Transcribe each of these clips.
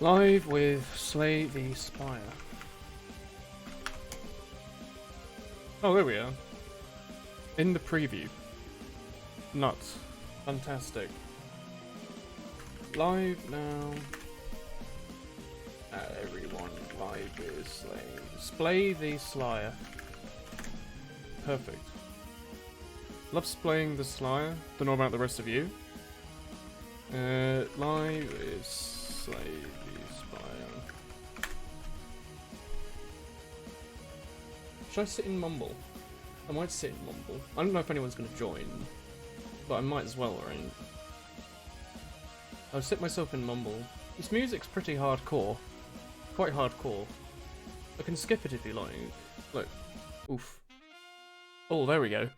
Live with Slay the Spire. Oh, there we are. In the preview. Nuts. Fantastic. Live now. Everyone, live with Slay the Slayer. Perfect. Love splaying the Slayer. Don't know about the rest of you. Live is Slay the Spire. Should I sit in Mumble? I might sit in Mumble. I don't know if anyone's going to join, but I might as well, right? I'll sit myself in Mumble. This music's pretty hardcore. Quite hardcore. I can skip it if you like. Look. Oof. Oh, there we go.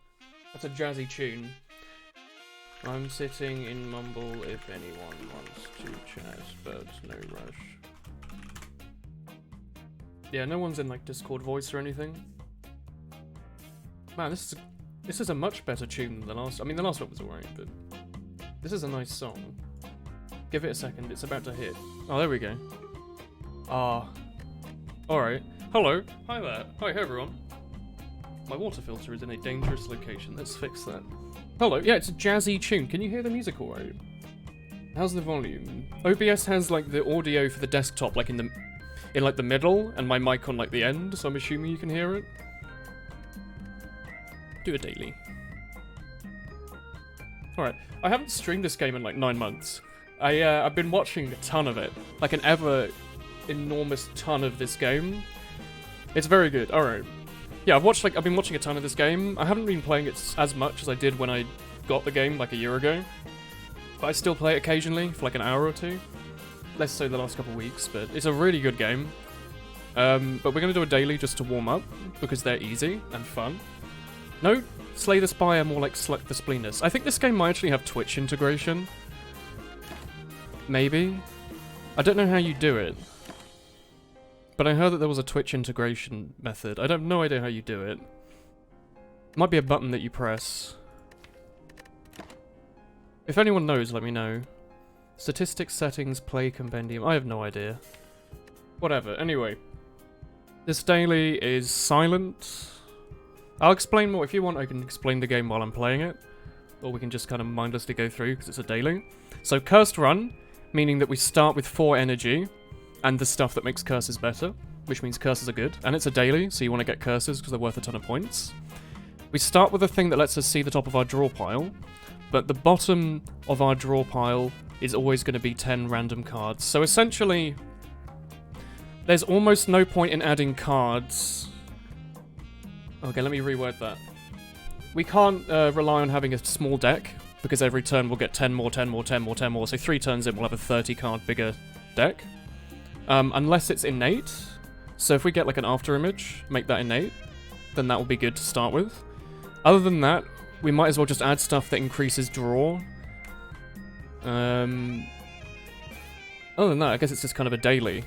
That's a jazzy tune. I'm sitting in Mumble if anyone wants to chat, but no rush. Yeah, no one's in like Discord voice or anything. Man, this is a much better tune than the last. I mean, the last one was alright, but this is a nice song. Give it a second. It's about to hit. Oh, there we go. Ah. Alright. Hello. Hi there. Hi, everyone. My water filter is in a dangerous location. Let's fix that. Hello. Yeah, it's a jazzy tune. Can you hear the music alright? How's the volume? OBS has like the audio for the desktop like in like the middle and my mic on like the end, so I'm assuming you can hear it. Do a daily. Alright. I haven't streamed this game in like 9 months. I've been watching a ton of it. Like an enormous ton of this game. It's very good. Alright. Yeah, I've been watching a ton of this game. I haven't been playing it as much as I did when I got the game like a year ago. But I still play it occasionally for like an hour or two. Less so the last couple of weeks, but it's a really good game. But we're gonna do a daily just to warm up, because they're easy and fun. No, Slay the Spire, more like Sluck the Spleenus. I think this game might actually have Twitch integration. Maybe. I don't know how you do it. But I heard that there was a Twitch integration method. I have no idea how you do it. Might be a button that you press. If anyone knows, let me know. Statistics, settings, play compendium. I have no idea. Whatever. Anyway. This daily is silent. I'll explain more. If you want, I can explain the game while I'm playing it. Or we can just kind of mindlessly go through, because it's a daily. So, cursed run, meaning that we start with 4 energy. And the stuff that makes curses better, which means curses are good. And it's a daily, so you want to get curses because they're worth a ton of points. We start with a thing that lets us see the top of our draw pile, but the bottom of our draw pile is always going to be 10 random cards. So essentially, there's almost no point in adding cards. Okay, let me reword that. We can't rely on having a small deck, because every turn we'll get 10 more, 10 more, 10 more, 10 more. So 3 turns in, we'll have a 30 card bigger deck. Unless it's innate. So if we get like an after image, make that innate, then that will be good to start with. Other than that, we might as well just add stuff that increases draw. Other than that, I guess it's just kind of a daily.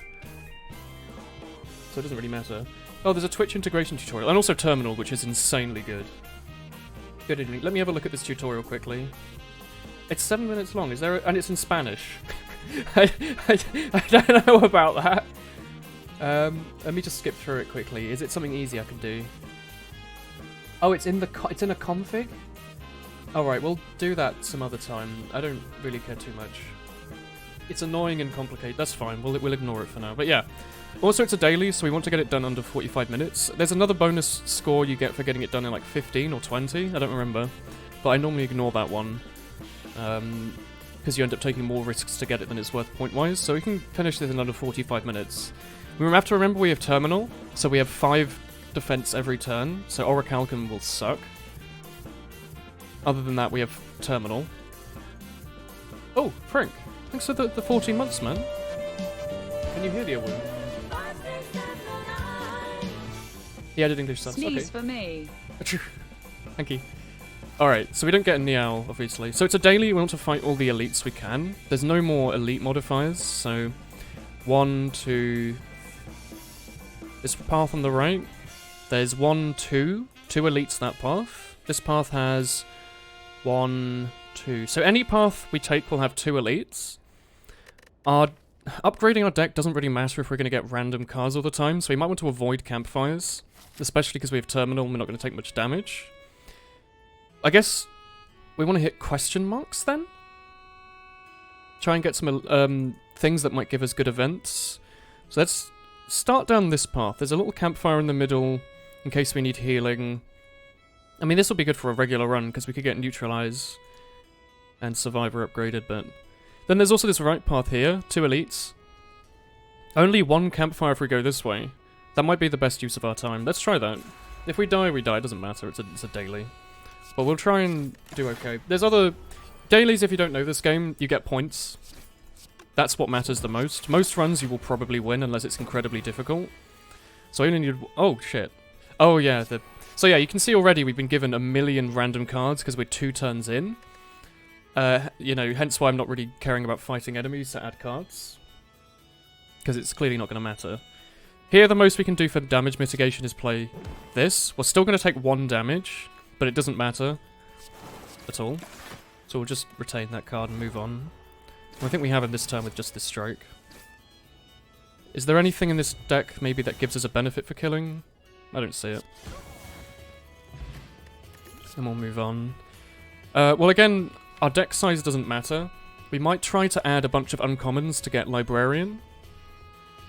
So it doesn't really matter. Oh, there's a Twitch integration tutorial, and also Terminal, which is insanely good. Good evening. Let me have a look at this tutorial quickly. It's 7 minutes long, is there? And it's in Spanish. I don't know about that. Let me just skip through it quickly. Is it something easy I can do? Oh, it's in a config? Alright, we'll do that some other time. I don't really care too much. It's annoying and complicated. That's fine. We'll ignore it for now. But yeah. Also, it's a daily, so we want to get it done under 45 minutes. There's another bonus score you get for getting it done in like 15 or 20. I don't remember. But I normally ignore that one. Because you end up taking more risks to get it than it's worth point-wise, so we can finish this in under 45 minutes. We have to remember we have Terminal, so we have 5 defense every turn, so Orichalcum will suck. Other than that, we have Terminal. Oh, Frank, thanks for the 14 months, man. Can you hear the award? He added English subs, okay. Sneeze for me. Thank you. Alright, so we don't get a Niall, obviously. So it's a daily, we want to fight all the elites we can. There's no more elite modifiers, so 1, 2... This path on the right, there's 1, 2 elites that path. This path has 1, 2. So any path we take will have 2 elites. Our upgrading our deck doesn't really matter if we're going to get random cards all the time, so we might want to avoid campfires, especially because we have Terminal and we're not going to take much damage. I guess we want to hit question marks then? Try and get some things that might give us good events. So let's start down this path. There's a little campfire in the middle in case we need healing. I mean, this will be good for a regular run because we could get Neutralize and Survivor upgraded, but... Then there's also this right path here, 2 elites. Only 1 campfire if we go this way. That might be the best use of our time. Let's try that. If we die, we die. It doesn't matter. It's a daily. But we'll try and do okay. There's other... Dailies, if you don't know this game, you get points. That's what matters the most. Most runs you will probably win unless it's incredibly difficult. So I only need... Oh, shit. Oh, yeah. So yeah, you can see already we've been given 1 million random cards because we're 2 turns in. You know, hence why I'm not really caring about fighting enemies to add cards. Because it's clearly not going to matter. Here, the most we can do for damage mitigation is play this. We're still going to take 1 damage, but it doesn't matter at all. So we'll just retain that card and move on. I think we have him this turn with just this strike. Is there anything in this deck maybe that gives us a benefit for killing? I don't see it. And we'll move on. Well, again, our deck size doesn't matter. We might try to add a bunch of uncommons to get Librarian.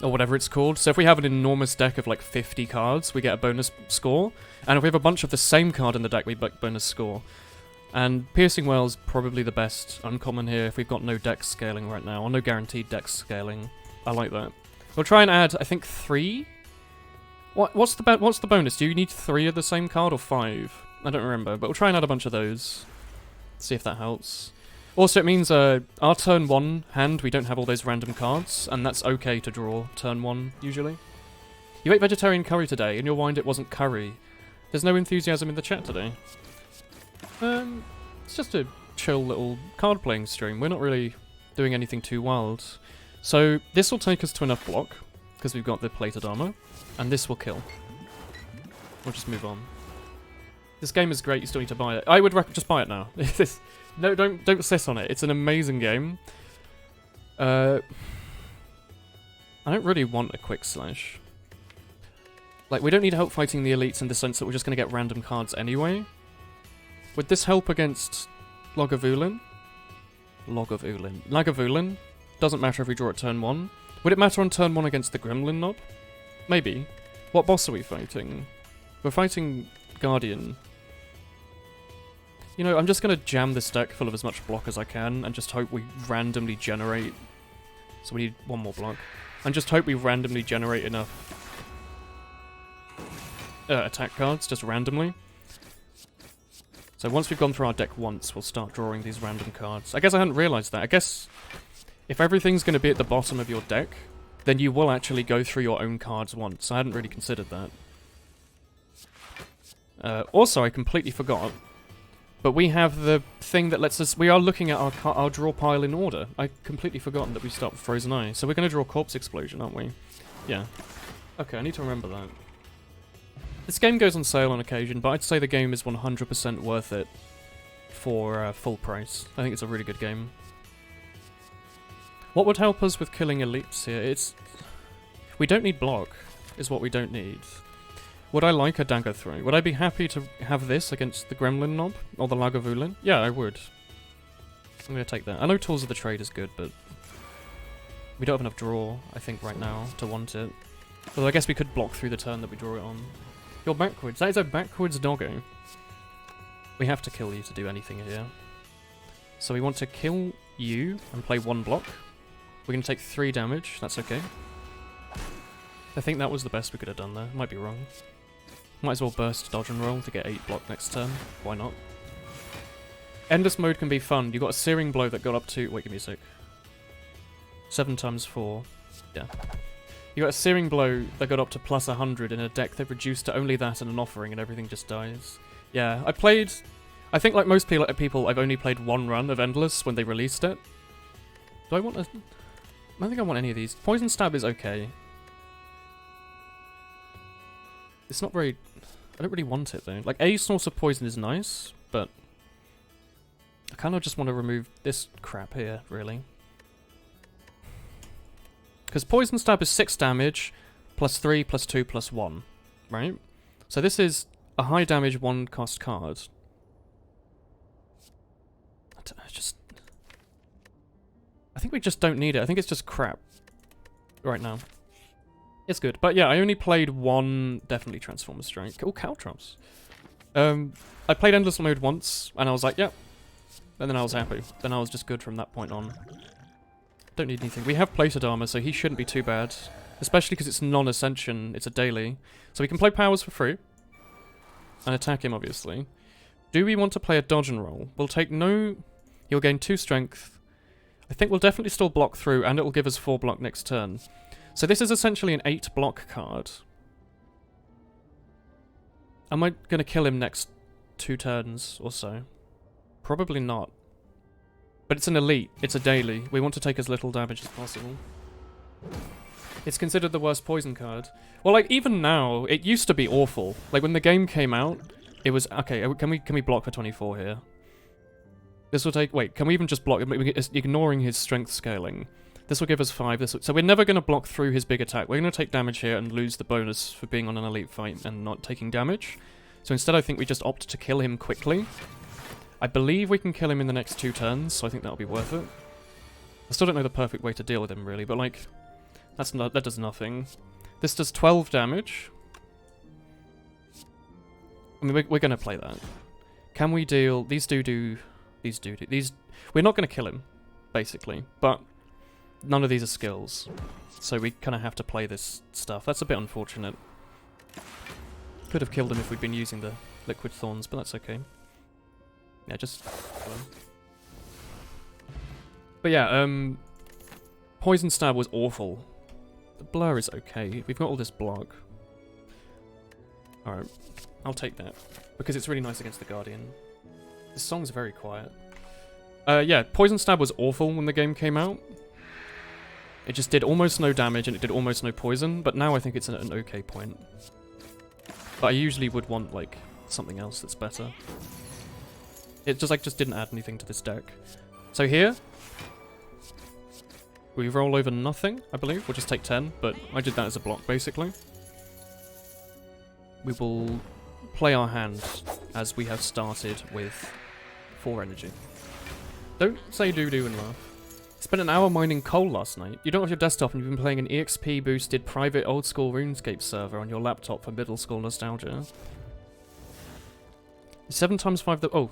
Or whatever it's called. So if we have an enormous deck of like 50 cards, we get a bonus score. And if we have a bunch of the same card in the deck, we get bonus score. And Piercing Well's probably the best uncommon here if we've got no dex scaling right now. Or no guaranteed dex scaling. I like that. We'll try and add, I think, 3? What's the bonus? Do you need 3 of the same card or 5? I don't remember, but we'll try and add a bunch of those. See if that helps. Also, it means our turn 1 hand, we don't have all those random cards, and that's okay to draw turn 1, usually. You ate vegetarian curry today, in your mind it wasn't curry. There's no enthusiasm in the chat today. It's just a chill little card-playing stream. We're not really doing anything too wild. So, this will take us to enough block, because we've got the plated armor, and this will kill. We'll just move on. This game is great, you still need to buy it. I would just buy it now. No, don't sit on it. It's an amazing game. I don't really want a quick slash. Like, we don't need help fighting the elites in the sense that we're just going to get random cards anyway. Would this help against Lagavulin? Lagavulin? Doesn't matter if we draw at turn 1. Would it matter on turn 1 against the Gremlin Knob? Maybe. What boss are we fighting? We're fighting Guardian. You know, I'm just going to jam this deck full of as much block as I can and just hope we randomly generate... So we need 1 more block. And just hope we randomly generate enough attack cards, just randomly. So once we've gone through our deck once, we'll start drawing these random cards. I guess I hadn't realised that. I guess if everything's going to be at the bottom of your deck, then you will actually go through your own cards once. I hadn't really considered that. Also, I completely forgot. But we have the thing that lets us... We are looking at our draw pile in order. I completely forgotten that we start with Frozen Eye. So we're going to draw Corpse Explosion, aren't we? Yeah. Okay, I need to remember that. This game goes on sale on occasion, but I'd say the game is 100% worth it for full price. I think it's a really good game. What would help us with killing elites here? It's... We don't need block, is what we don't need. Would I like a dagger throw? Would I be happy to have this against the Gremlin Knob? Or the Lagavulin? Yeah, I would. I'm going to take that. I know Tools of the Trade is good, but... We don't have enough draw, I think, right now to want it. Although I guess we could block through the turn that we draw it on. You're backwards. That is a backwards doggo. We have to kill you to do anything here. So we want to kill you and play 1 block. We're going to take 3 damage. That's okay. I think that was the best we could have done there. Might be wrong. Might as well burst, dodge and roll to get 8 block next turn. Why not? Endless mode can be fun. You got a Searing Blow that got up to... Wait, give me a sec. 7 times 4. Yeah. You got a Searing Blow that got up to plus 100 in a deck that reduced to only that and an offering and everything just dies. Yeah, I played... I think like most people, I've only played 1 run of Endless when they released it. Do I want a... I don't think I want any of these. Poison Stab is okay. It's not very... I don't really want it though. Like, a source of poison is nice, but... I kind of just want to remove this crap here, really. Because Poison Stab is 6 damage, plus 3, plus 2, plus 1, right? So this is a high damage 1 cost card. I think we just don't need it. I think it's just crap right now. It's good. But yeah, I only played one definitely Transformer Strike. Oh, Caltrops. I played Endless Mode once, and I was like, yeah. And then I was happy. Then I was just good from that point on. Don't need anything. We have plated armor, so he shouldn't be too bad. Especially because it's non-ascension, it's a daily. So we can play powers for free. And attack him, obviously. Do we want to play a dodge and roll? We'll take no... He'll gain 2 strength. I think we'll definitely still block through, and it will give us 4 block next turn. So this is essentially an 8 block card. Am I going to kill him next 2 turns or so? Probably not. But it's an elite. It's a daily. We want to take as little damage as possible. It's considered the worst poison card. Well, like, even now, it used to be awful. Like, when the game came out, it was... Okay, can we block for 24 here? This will take... Wait, can we even just block... Ignoring his strength scaling. This will give us 5. So we're never going to block through his big attack. We're going to take damage here and lose the bonus for being on an elite fight and not taking damage. So instead, I think we just opt to kill him quickly. I believe we can kill him in the next 2 turns, so I think that'll be worth it. I still don't know the perfect way to deal with him, really, but, like... that does nothing. This does 12 damage. I mean, we're going to play that. Can we deal... These do... We're not going to kill him, basically, but none of these are skills. So we kind of have to play this stuff. That's a bit unfortunate. Could have killed him if we'd been using the Liquid Thorns, but that's okay. Yeah, just... But yeah, Poison Stab was awful. The Blur is okay. We've got all this block. Alright, I'll take that. Because it's really nice against the Guardian. This song's very quiet. Yeah, Poison Stab was awful when the game came out. It just did almost no damage and it did almost no poison, but now I think it's at an okay point. But I usually would want, like, something else that's better. It just didn't add anything to this deck. So here, we roll over nothing, I believe. We'll just take 10, but I did that as a block, basically. We will play our hand as we have started with 4 energy. Don't say doo-doo and laugh. Spent an hour mining coal last night. You don't have your desktop and you've been playing an EXP-boosted private old-school RuneScape server on your laptop for middle school nostalgia. 7 times 5 the... Oh.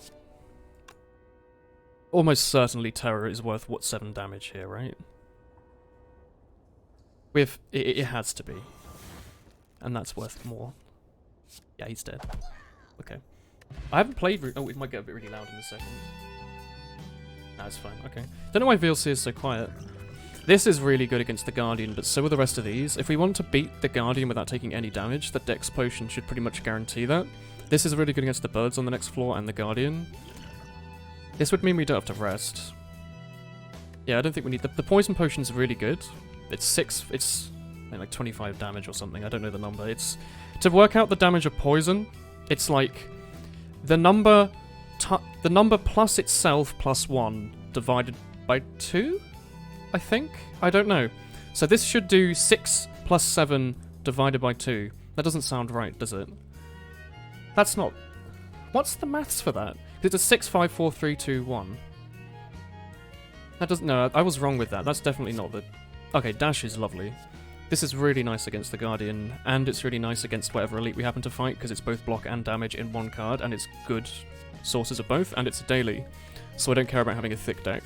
Almost certainly Terror is worth, what, 7 damage here, right? With... It has to be. And that's worth more. Yeah, he's dead. Okay. I haven't played... Oh, it might get a bit really loud in a second. Nah, it's fine. Okay. Don't know why VLC is so quiet. This is really good against the Guardian, but so are the rest of these. If we want to beat the Guardian without taking any damage, the Dex Potion should pretty much guarantee that. This is really good against the birds on the next floor and the Guardian. This would mean we don't have to rest. Yeah, I don't think we need... The Poison Potion's really good. It's 6... It's like 25 damage or something. I don't know the number. It's... To work out the damage of Poison, it's like... The number plus itself plus 1 divided by 2? I think? I don't know. So this should do 6 plus 7 divided by 2. That doesn't sound right, does it? That's not... What's the maths for that? It's a 6, 5, 4, 3, 2, 1. That doesn't... No, I was wrong with that. That's definitely not the... Okay, Dash is lovely. This is really nice against the Guardian, and it's really nice against whatever elite we happen to fight, because it's both block and damage in one card, and it's good sources of both, and it's a daily, so I don't care about having a thick deck.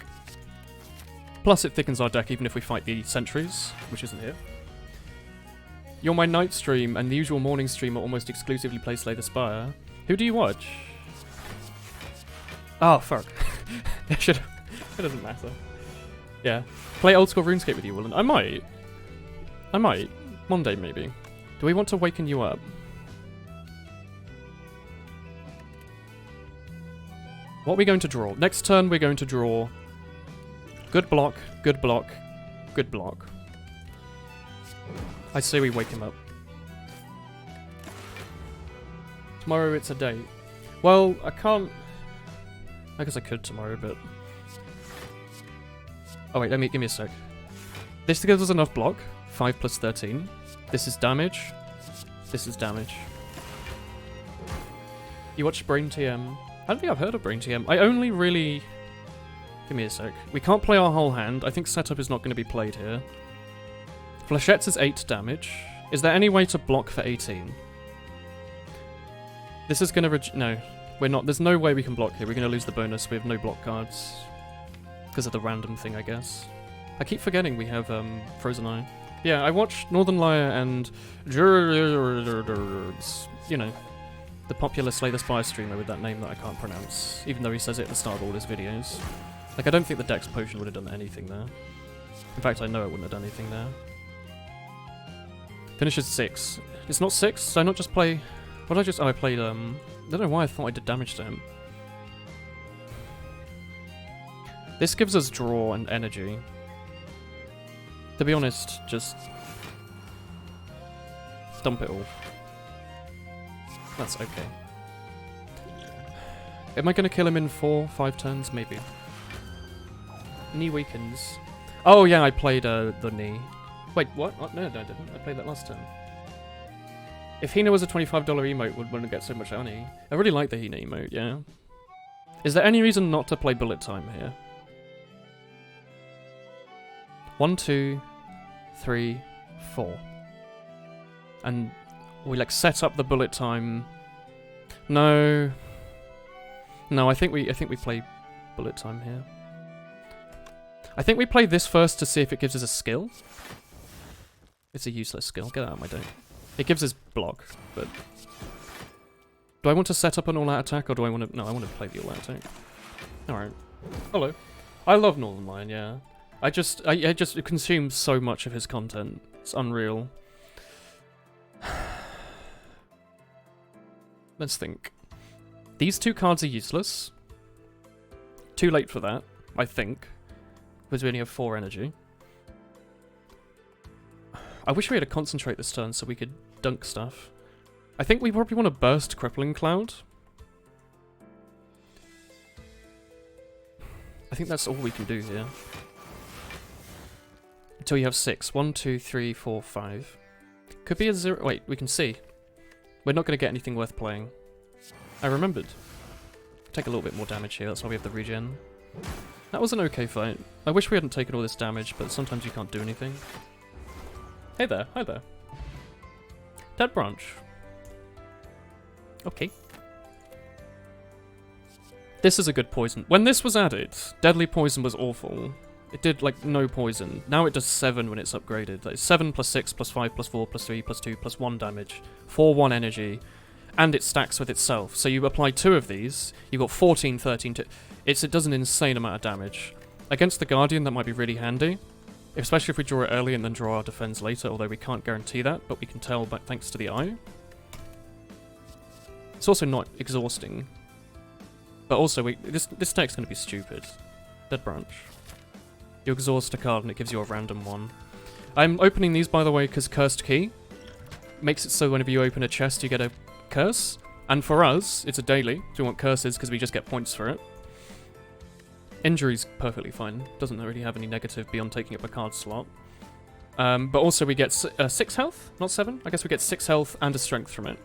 Plus it thickens our deck even if we fight the sentries, which isn't here. You're my night stream, and the usual morning stream are almost exclusively play Slay the Spire. Who do you watch? Oh, fuck. It doesn't matter. Yeah. Play old school RuneScape with you, Woolen. I might. One day, maybe. Do we want to waken you up? What are we going to draw? Next turn, we're going to draw... Good block, good block, good block. I say we wake him up. Tomorrow it's a date. Well, I can't... I guess I could tomorrow, but... Oh wait, give me a sec. This gives us enough block. 5 plus 13. This is damage. This is damage. You watch Brain TM. I don't think I've heard of Brain TM. I only really... Give me a sec. We can't play our whole hand. I think setup is not going to be played here. Flechettes is 8 damage. Is there any way to block for 18? This is going to... No, we're not. There's no way we can block here. We're going to lose the bonus. We have no block cards. Because of the random thing, I guess. I keep forgetting we have Frozen Eye. Yeah, I watched Northern Liar and... You know, the popular Slay the Spire streamer with that name that I can't pronounce. Even though he says it at the start of all his videos. Like, I don't think the Dex Potion would have done anything there. In fact, I know it wouldn't have done anything there. Finishes 6. It's not 6, so I not just play... What did I just... Oh, I played, I don't know why I thought I did damage to him. This gives us draw and energy. To be honest, just... dump it all. That's okay. Am I gonna kill him in 4, 5 turns? Maybe. Knee weakens. Oh yeah, I played the knee. Wait, what? Oh, no, I didn't. I played that last turn. If Hina was a $25 emote, wouldn't get so much money. I really like the Hina emote, yeah. Is there any reason not to play bullet time here? 1, 2, 3, 4. And we like set up the bullet time. No. No, I think we play bullet time here. I think we play this first to see if it gives us a skill. It's a useless skill. Get out of my day. It gives us block, but... Do I want to set up an all-out attack, or do I want to... No, I want to play the all-out attack. Alright. Hello. I love Northern Lion, yeah. I just consume so much of his content. It's unreal. Let's think. These 2 cards are useless. Too late for that, I think. Because we only have 4 energy. I wish we had a concentrate this turn so we could dunk stuff. I think we probably want to burst Crippling Cloud. I think that's all we can do here. Until you have 6. 1, 2, 3, 4, 5. Could be a 0... Wait, we can see. We're not going to get anything worth playing. I remembered. Take a little bit more damage here, that's why we have the regen. That was an okay fight. I wish we hadn't taken all this damage, but sometimes you can't do anything. Hey there, hi there. Dead Branch. Okay. This is a good poison. When this was added, Deadly Poison was awful. It did, like, no poison. Now it does 7 when it's upgraded. Like, 7 plus 6 plus 5 plus 4 plus 3 plus 2 plus 1 damage. 4/1 energy. And it stacks with itself. So you apply 2 of these, you got 14, 13... It does an insane amount of damage. Against the Guardian, that might be really handy. Especially if we draw it early and then draw our defense later, although we can't guarantee that, but we can tell thanks to the eye. It's also not exhausting. But also, this deck's going to be stupid. Dead Branch. You exhaust a card and it gives you a random one. I'm opening these, by the way, because Cursed Key makes it so whenever you open a chest, you get a curse. And for us, it's a daily, so we want curses because we just get points for it. Injury's perfectly fine. Doesn't really have any negative beyond taking up a card slot. But also we get 6 health, not 7. I guess we get 6 health and a strength from it.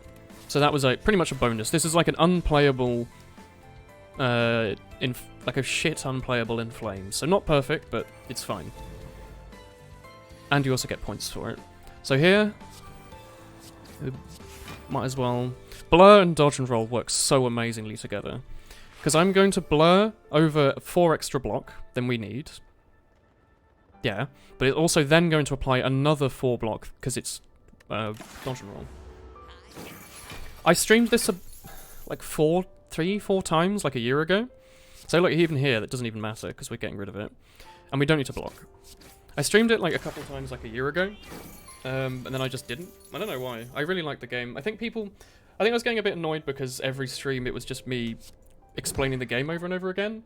So that was pretty much a bonus. This is like an unplayable... like a shit unplayable in Flames. So not perfect, but it's fine. And you also get points for it. So here... Might as well... Blur and dodge and roll work so amazingly together. Because I'm going to blur over 4 extra block than we need. Yeah. But it's also then going to apply another 4 block, because it's dodge and roll. I streamed this like 4 times, like a year ago. So like even here, that doesn't even matter, because we're getting rid of it. And we don't need to block. I streamed it like a couple times like a year ago. And then I just didn't. I don't know why. I really like the game. I think I was getting a bit annoyed because every stream it was just me explaining the game over and over again.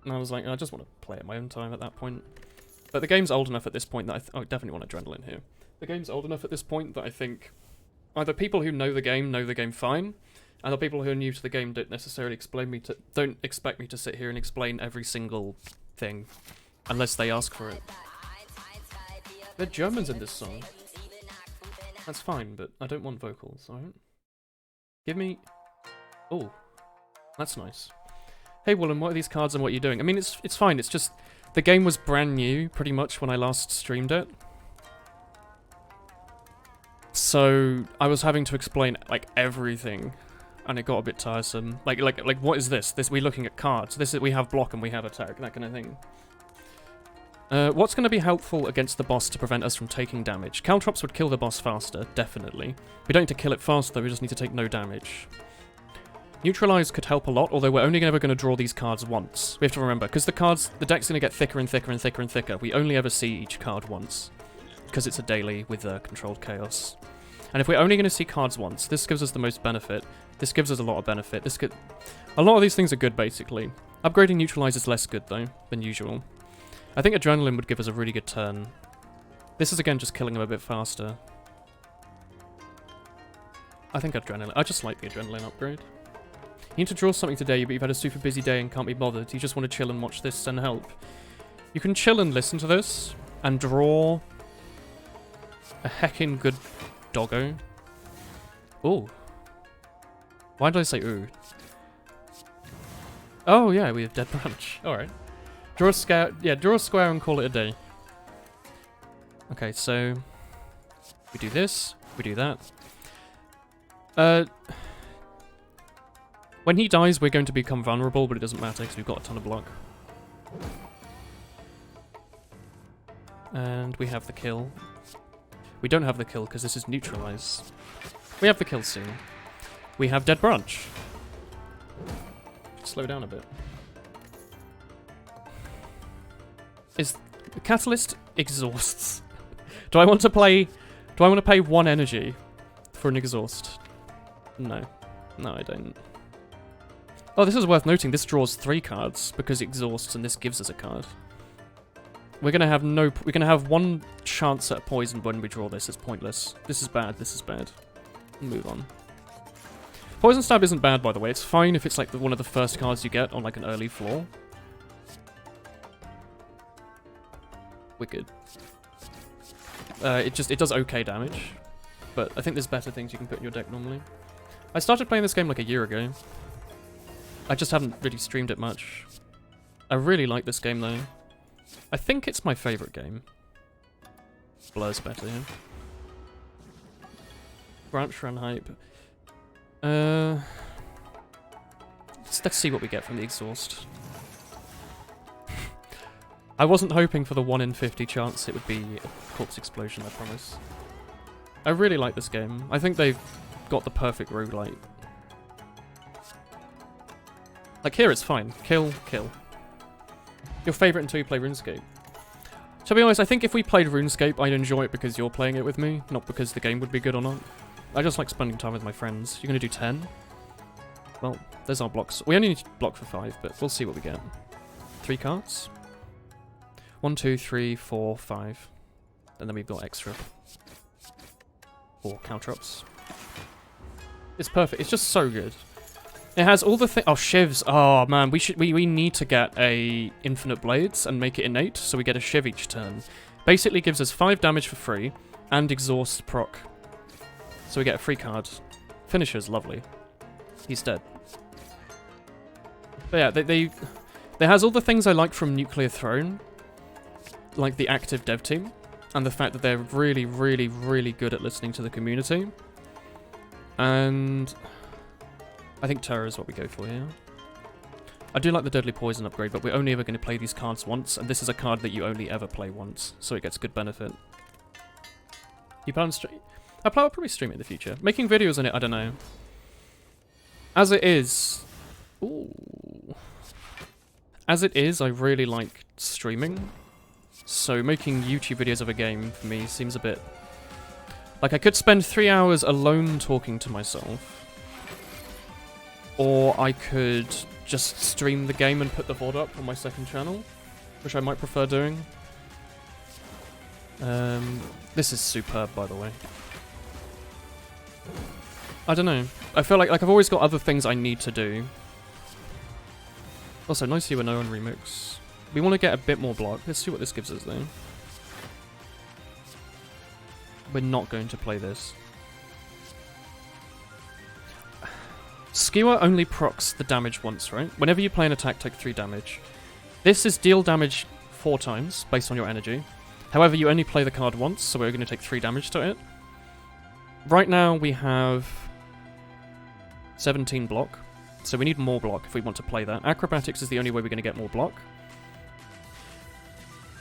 And I was like, I just want to play at my own time at that point. But the game's old enough at this point that I definitely want adrenaline here. The game's old enough at this point that I think either people who know the game fine, and the people who are new to the game don't necessarily don't expect me to sit here and explain every single thing, unless they ask for it. There are Germans in this song. That's fine, but I don't want vocals, alright? Give me... Oh. That's nice. Hey Woolen, what are these cards and what are you doing? I mean, it's fine, it's just... The game was brand new, pretty much, when I last streamed it. So, I was having to explain, like, everything. And it got a bit tiresome. Like, what is this? We're looking at cards. We have block and we have attack, that kind of thing. What's going to be helpful against the boss to prevent us from taking damage? Caltrops would kill the boss faster, definitely. We don't need to kill it faster, we just need to take no damage. Neutralize could help a lot, although we're only ever going to draw these cards once. We have to remember, because the deck's going to get thicker and thicker and thicker and thicker. We only ever see each card once. Because it's a daily with controlled chaos. And if we're only going to see cards once, this gives us the most benefit. This gives us a lot of benefit. A lot of these things are good, basically. Upgrading Neutralize is less good, though, than usual. I think Adrenaline would give us a really good turn. This is, again, just killing him a bit faster. I think Adrenaline. I just like the Adrenaline upgrade. You need to draw something today, but you've had a super busy day and can't be bothered. You just want to chill and watch this and help. You can chill and listen to this, and draw a heckin' good doggo. Ooh. Why did I say ooh? Oh yeah, we have Dead Branch. Alright. Draw a square, yeah, draw a square and call it a day. Okay, so we do this, we do that. When he dies, we're going to become vulnerable, but it doesn't matter because we've got a ton of block. And we have the kill. We don't have the kill because this is Neutralize. We have the kill soon. We have Dead Branch. Slow down a bit. Is the Catalyst exhausts? Do I want to pay 1 energy for an exhaust? No. No, I don't. Oh, this is worth noting. This draws 3 cards because it exhausts and this gives us a card. We're gonna have 1 chance at a poison when we draw this. It's pointless. This is bad. This is bad. Move on. Poison Stab isn't bad, by the way. It's fine if it's like one of the first cards you get on like an early floor. We're good. It does okay damage, but I think there's better things you can put in your deck normally. I started playing this game like a year ago. I just haven't really streamed it much. I really like this game though. I think it's my favourite game. Blur's better, yeah. Branch Run Hype. Let's see what we get from the exhaust. I wasn't hoping for the 1 in 50 chance it would be a corpse explosion, I promise. I really like this game. I think they've got the perfect roguelite. Like here it's fine. Kill, kill. Your favourite until you play RuneScape. To be honest, I think if we played RuneScape, I'd enjoy it because you're playing it with me, not because the game would be good or not. I just like spending time with my friends. You're going to do 10? Well, there's our blocks. We only need to block for 5, but we'll see what we get. 3 cards? 1, 2, 3, 4, 5. And then we've got extra. 4 caltrops. It's perfect. It's just so good. It has all the oh, shivs. Oh man, we need to get a infinite blades and make it innate, so we get a shiv each turn. Basically gives us 5 damage for free and exhaust proc. So we get a free card. Finisher's lovely. He's dead. But yeah, they has all the things I like from Nuclear Throne, like the active dev team, and the fact that they're really, really, really good at listening to the community. And I think Terror is what we go for here. I do like the Deadly Poison upgrade, but we're only ever going to play these cards once, and this is a card that you only ever play once, so it gets good benefit. You plan on stream? I'll probably stream it in the future. Making videos on it, I don't know. As it is... Ooh. As it is, I really like streaming. So making YouTube videos of a game, for me, seems a bit... Like, I could spend 3 hours alone talking to myself. Or I could just stream the game and put the VOD up on my second channel, which I might prefer doing. This is superb, by the way. I don't know. I feel like I've always got other things I need to do. Also, nice UNO and remix. We want to get a bit more block. Let's see what this gives us, though. We're not going to play this. Skewer only procs the damage once, right? Whenever you play an attack, take 3 damage. This is deal damage 4 times, based on your energy. However, you only play the card once, so we're going to take 3 damage to it. Right now, we have 17 block, so we need more block if we want to play that. Acrobatics is the only way we're going to get more block.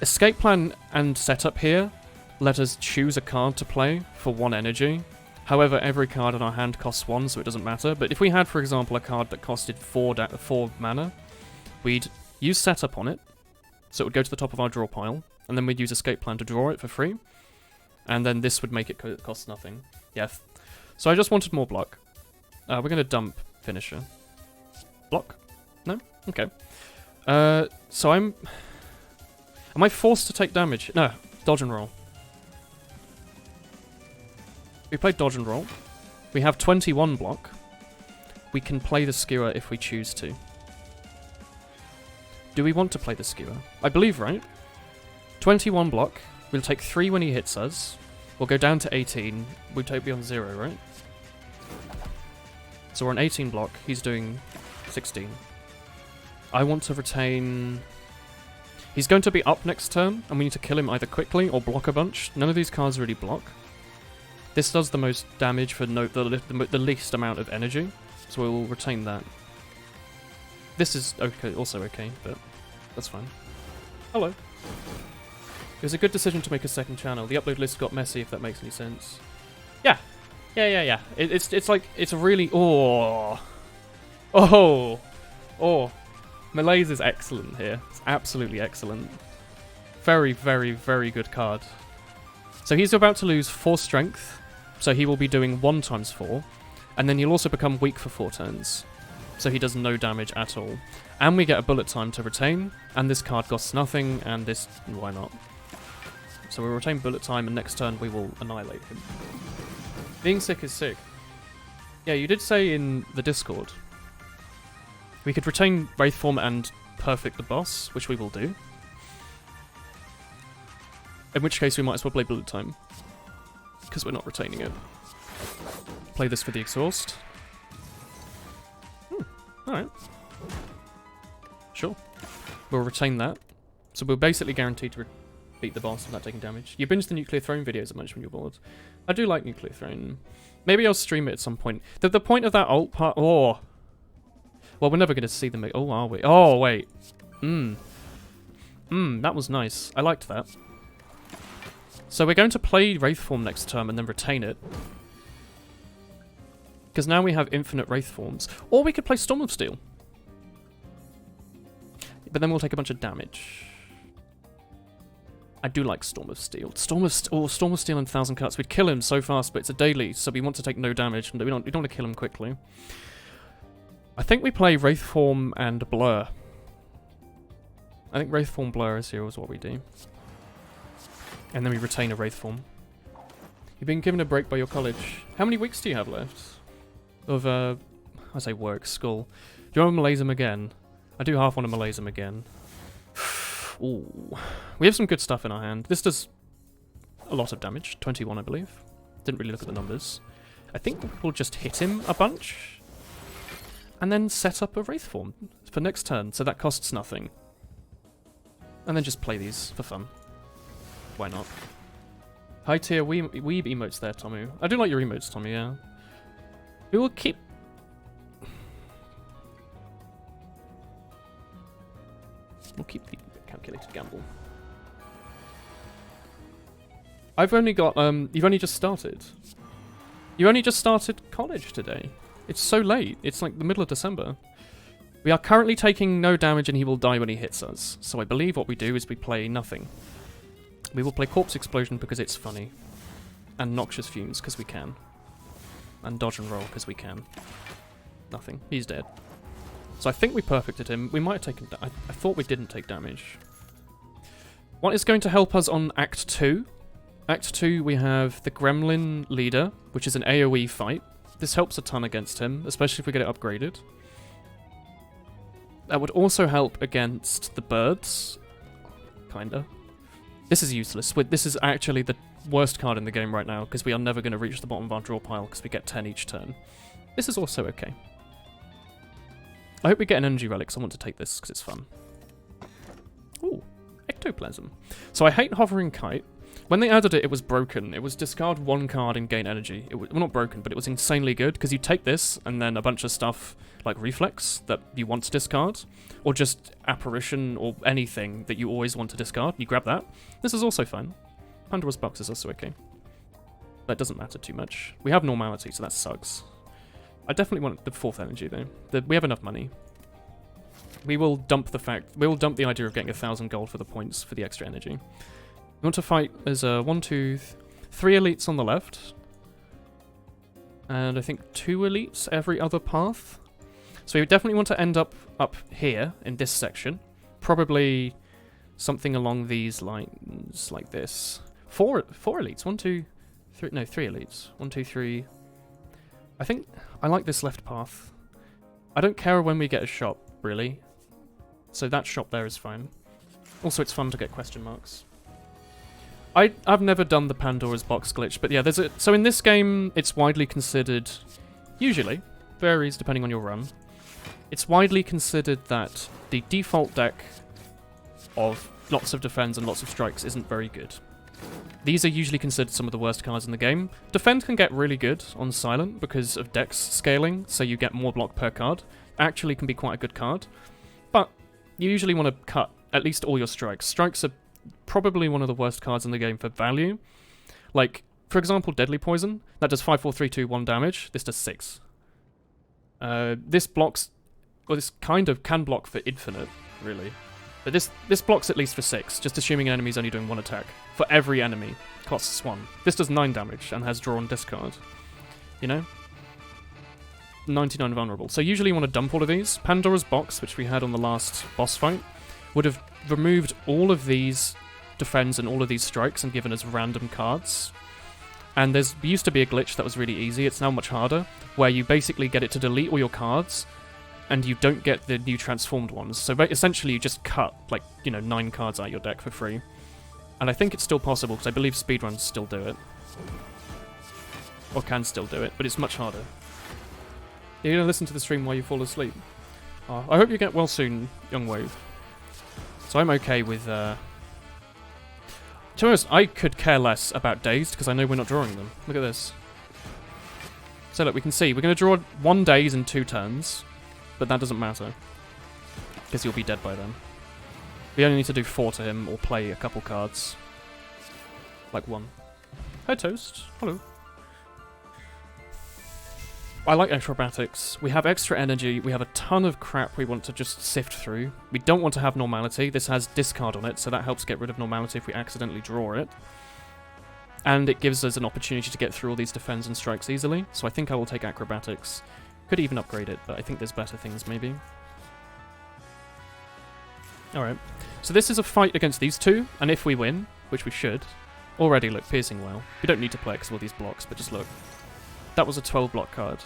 Escape plan and setup here let us choose a card to play for 1 energy. However, every card in our hand costs 1, so it doesn't matter. But if we had, for example, a card that costed 4 mana, we'd use setup on it, so it would go to the top of our draw pile, and then we'd use escape plan to draw it for free, and then this would make it cost nothing. Yeah. So I just wanted more block. We're going to dump finisher. Block? No? Okay. So am I forced to take damage? No. Dodge and roll. We played dodge and roll. We have 21 block. We can play the skewer if we choose to. Do we want to play the skewer? I believe, right? 21 block. We'll take 3 when he hits us. We'll go down to 18. We'd be on 0, right? So we're on 18 block. He's doing 16. I want to retain... He's going to be up next turn, and we need to kill him either quickly or block a bunch. None of these cards really block. This does the most damage for the least amount of energy, so we'll retain that. This is okay, also okay, but that's fine. Hello. It was a good decision to make a second channel. The upload list got messy, if that makes any sense. Yeah. Yeah. It's like, it's a really... Oh. Malaise is excellent here. It's absolutely excellent. Very, very, very good card. So he's about to lose 4 strength, so he will be doing 1 times 4, and then he'll also become weak for 4 turns, so he does no damage at all. And we get a bullet time to retain, and this card costs nothing, and this... why not? So we'll retain bullet time, and next turn we will annihilate him. Being sick is sick. Yeah, you did say in the Discord, we could retain Wraith Form and perfect the boss, which we will do. In which case we might as well play bullet time, because we're not retaining it. Play this for the exhaust. Alright. Sure. We'll retain that. So we're basically guaranteed to beat the boss without taking damage. You binge the Nuclear Throne videos a bunch when you're bored. I do like Nuclear Throne. Maybe I'll stream it at some point. The point of that ult part... Oh! Well, we're never going to see them... Oh, are we? Oh, wait. That was nice. I liked that. So we're going to play Wraith Form next turn and then retain it. Because now we have infinite Wraith Forms. Or we could play Storm of Steel. But then we'll take a bunch of damage. I do like Storm of Steel. Storm of Steel and 1,000 Cuts. We'd kill him so fast, but it's a daily, so we want to take no damage. And we don't want to kill him quickly. I think we play Wraith Form and Blur. I think Wraith Form Blur is here is what we do. And then we retain a Wraith Form. You've been given a break by your college. How many weeks do you have left? Of, I say work, school. Do you want to malaise him again? I do half want to malaise him again. Ooh. We have some good stuff in our hand. This does a lot of damage. 21, I believe. Didn't really look at the numbers. I think we'll just hit him a bunch. And then set up a Wraith Form for next turn, so that costs nothing. And then just play these for fun. Why not? High tier weeb emotes there, Tomu. I do like your emotes, Tomu, yeah. We will keep... We'll keep the calculated gamble. I've only got, you've only just started. You only just started college today. It's so late. It's like the middle of December. We are currently taking no damage and he will die when he hits us. So I believe what we do is we play nothing. We will play Corpse Explosion because it's funny. And Noxious Fumes because we can. And Dodge and Roll because we can. Nothing. He's dead. So I think we perfected him. We might have taken... I thought we didn't take damage. What is going to help us on Act 2? Act 2 we have the Gremlin Leader, which is an AoE fight. This helps a ton against him, especially if we get it upgraded. That would also help against the birds. Kinda. This is useless. This is actually the worst card in the game right now, because we are never going to reach the bottom of our draw pile, because we get 10 each turn. This is also okay. I hope we get an energy relic, so I want to take this, because it's fun. Ooh, ectoplasm. So I hate hovering kite. When they added it, it was broken. It was discard 1 card and gain energy. It was, well, not broken, but it was insanely good, because you take this, and then a bunch of stuff like reflex that you want to discard, or just apparition, or anything that you always want to discard. You grab that. This is also fine. Pandora's box is also okay. That doesn't matter too much. We have normality, so that sucks. I definitely want the 4th energy, though. We have enough money. We will dump the idea of getting 1,000 gold for the points for the extra energy. We want to fight as 1, 2, 3 elites on the left. And I think 2 elites every other path. So we definitely want to end up here in this section. Probably something along these lines like this. 4 elites. 1, 2, 3. No, 3 elites. 1, 2, 3. I think I like this left path. I don't care when we get a shop, really. So that shop there is fine. Also, it's fun to get question marks. I've never done the Pandora's box glitch, but yeah, so in this game, it's widely considered, usually, varies depending on your run, it's widely considered that the default deck of lots of defense and lots of strikes isn't very good. These are usually considered some of the worst cards in the game. Defend can get really good on Silent because of dex scaling, so you get more block per card. Actually can be quite a good card, but you usually want to cut at least all your strikes. Strikes are probably one of the worst cards in the game for value. Like, for example, Deadly Poison. That does 5, 4, 3, 2, 1 damage. This does 6. This blocks... Well, this kind of can block for infinite, really. But this blocks at least for 6, just assuming an enemy's only doing 1 attack. For every enemy, costs 1. This does 9 damage and has draw and discard. You know? 99 vulnerable. So usually you want to dump all of these. Pandora's box, which we had on the last boss fight, would have removed all of these defense and all of these strikes and given us random cards. And there used to be a glitch that was really easy, it's now much harder, where you basically get it to delete all your cards, and you don't get the new transformed ones. So essentially you just cut, like, 9 cards out of your deck for free. And I think it's still possible, because I believe speedruns still do it. Or can still do it, but it's much harder. You're going to listen to the stream while you fall asleep. I hope you get well soon, Young Wave. So I'm okay with, to be honest, I could care less about Dazed, because I know we're not drawing them. Look at this. So look, we can see, we're going to draw 1 Daze in 2 turns, but that doesn't matter, because you'll be dead by then. We only need to do 4 to him, or play a couple cards. Like 1. Hi Toast, hello. I like acrobatics. We have extra energy, we have a ton of crap we want to just sift through. We don't want to have normality, this has discard on it, so that helps get rid of normality if we accidentally draw it. And it gives us an opportunity to get through all these defense and strikes easily, so I think I will take acrobatics. Could even upgrade it, but I think there's better things maybe. Alright, so this is a fight against these 2, and if we win, which we should, already look, Piercing Well. We don't need to play it because of all these blocks, but just look. That was a 12 block card.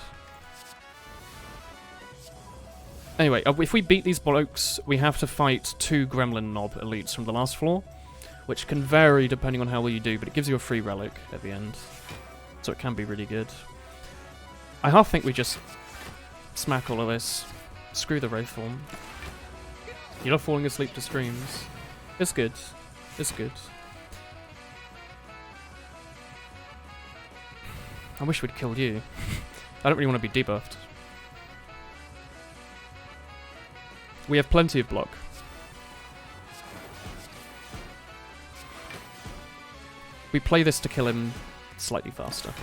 Anyway, if we beat these blokes, we have to fight 2 Gremlin Knob elites from the last floor, which can vary depending on how well you do, but it gives you a free relic at the end, so it can be really good. I half think we just smack all of this. Screw the Wraith form. You're not falling asleep to streams. It's good. It's good. I wish we'd killed you. I don't really want to be debuffed. We have plenty of block. We play this to kill him slightly faster.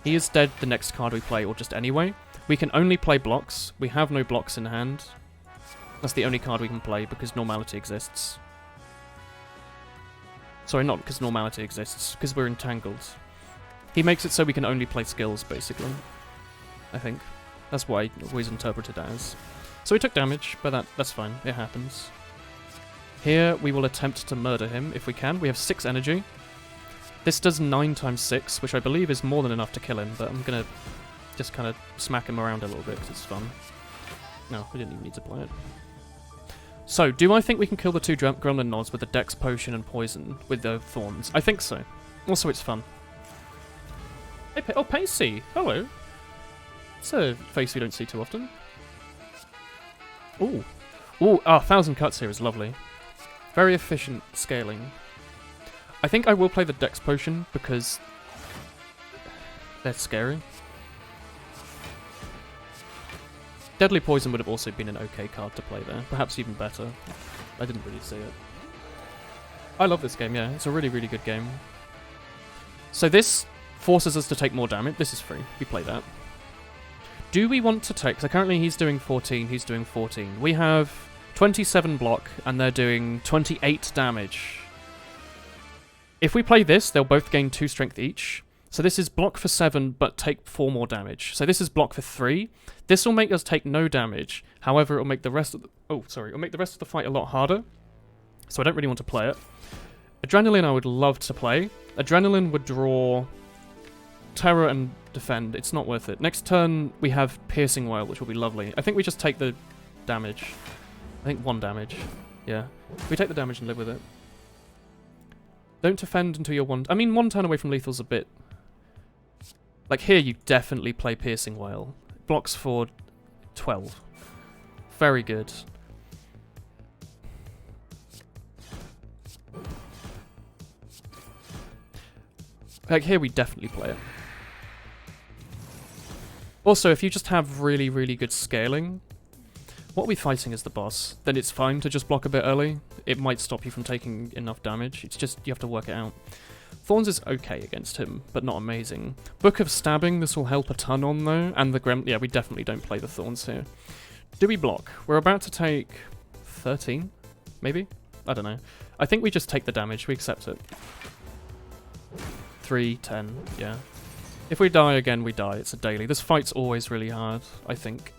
He is dead the next card we play, or just anyway. We can only play blocks. We have no blocks in hand. That's the only card we can play because normality exists. Sorry, not because normality exists, because we're entangled. He makes it so we can only play skills, basically. I think. That's what I always interpreted it as. So we took damage, but that's fine. It happens. Here, we will attempt to murder him if we can. We have 6 energy. This does 9 times 6, which I believe is more than enough to kill him, but I'm going to just kind of smack him around a little bit because it's fun. No, we didn't even need to play it. So, do I think we can kill the two Gremlin Nods with a Dex Potion and Poison with the Thorns? I think so. Also, it's fun. Hey, oh, Pacey! Hello. It's a face we don't see too often. Ooh. Ooh, 1,000 cuts here is lovely. Very efficient scaling. I think I will play the Dex Potion because they're scary. Deadly Poison would have also been an okay card to play there. Perhaps even better. I didn't really see it. I love this game, yeah. It's a really, really good game. So this forces us to take more damage. This is free. We play that. Do we want to take... So currently he's doing 14, he's doing 14. We have 27 block, and they're doing 28 damage. If we play this, they'll both gain 2 strength each. So this is block for 7, but take 4 more damage. So this is block for 3. This will make us take no damage. However, it'll make the rest of the... Oh, sorry. It'll make the rest of the fight a lot harder. So I don't really want to play it. Adrenaline I would love to play. Adrenaline would draw Terror and Defend. It's not worth it. Next turn, we have Piercing Wail, which will be lovely. I think we just take the damage. I think 1 damage. Yeah. We take the damage and live with it. Don't defend until you're 1... I mean, 1 turn away from lethal's a bit... Like here, you definitely play Piercing Wail. Blocks for 12. Very good. Like here, we definitely play it. Also, if you just have really, really good scaling, what are we fighting as the boss? Then it's fine to just block a bit early. It might stop you from taking enough damage. It's just, you have to work it out. Thorns is okay against him, but not amazing. Book of Stabbing, this will help a ton on though, and the yeah, we definitely don't play the Thorns here. Do we block? We're about to take 13, maybe? I don't know. I think we just take the damage, we accept it. 3, 10, yeah. If we die again, we die. It's a daily. This fight's always really hard, I think.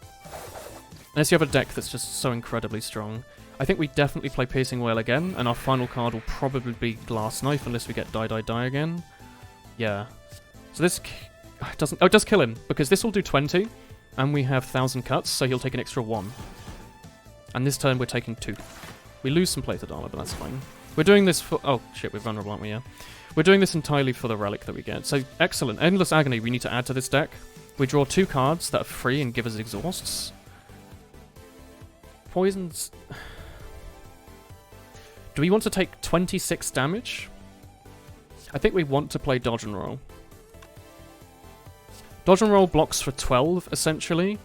Unless you have a deck that's just so incredibly strong. I think we definitely play Piercing Wail again, and our final card will probably be Glass Knife unless we get Die Die Die again. Yeah. So this doesn't... Oh, it does kill him, because this will do 20, and we have 1,000 cuts, so he'll take an extra 1. And this turn we're taking 2. We lose some plated armor, but that's fine. We're doing this for... Oh, shit, we're vulnerable, aren't we? Yeah. We're doing this entirely for the relic that we get. So, excellent. Endless Agony we need to add to this deck. We draw 2 cards that are free and give us exhausts. Poisons... Do we want to take 26 damage? I think we want to play Dodge and Roll. Dodge and Roll blocks for 12, essentially,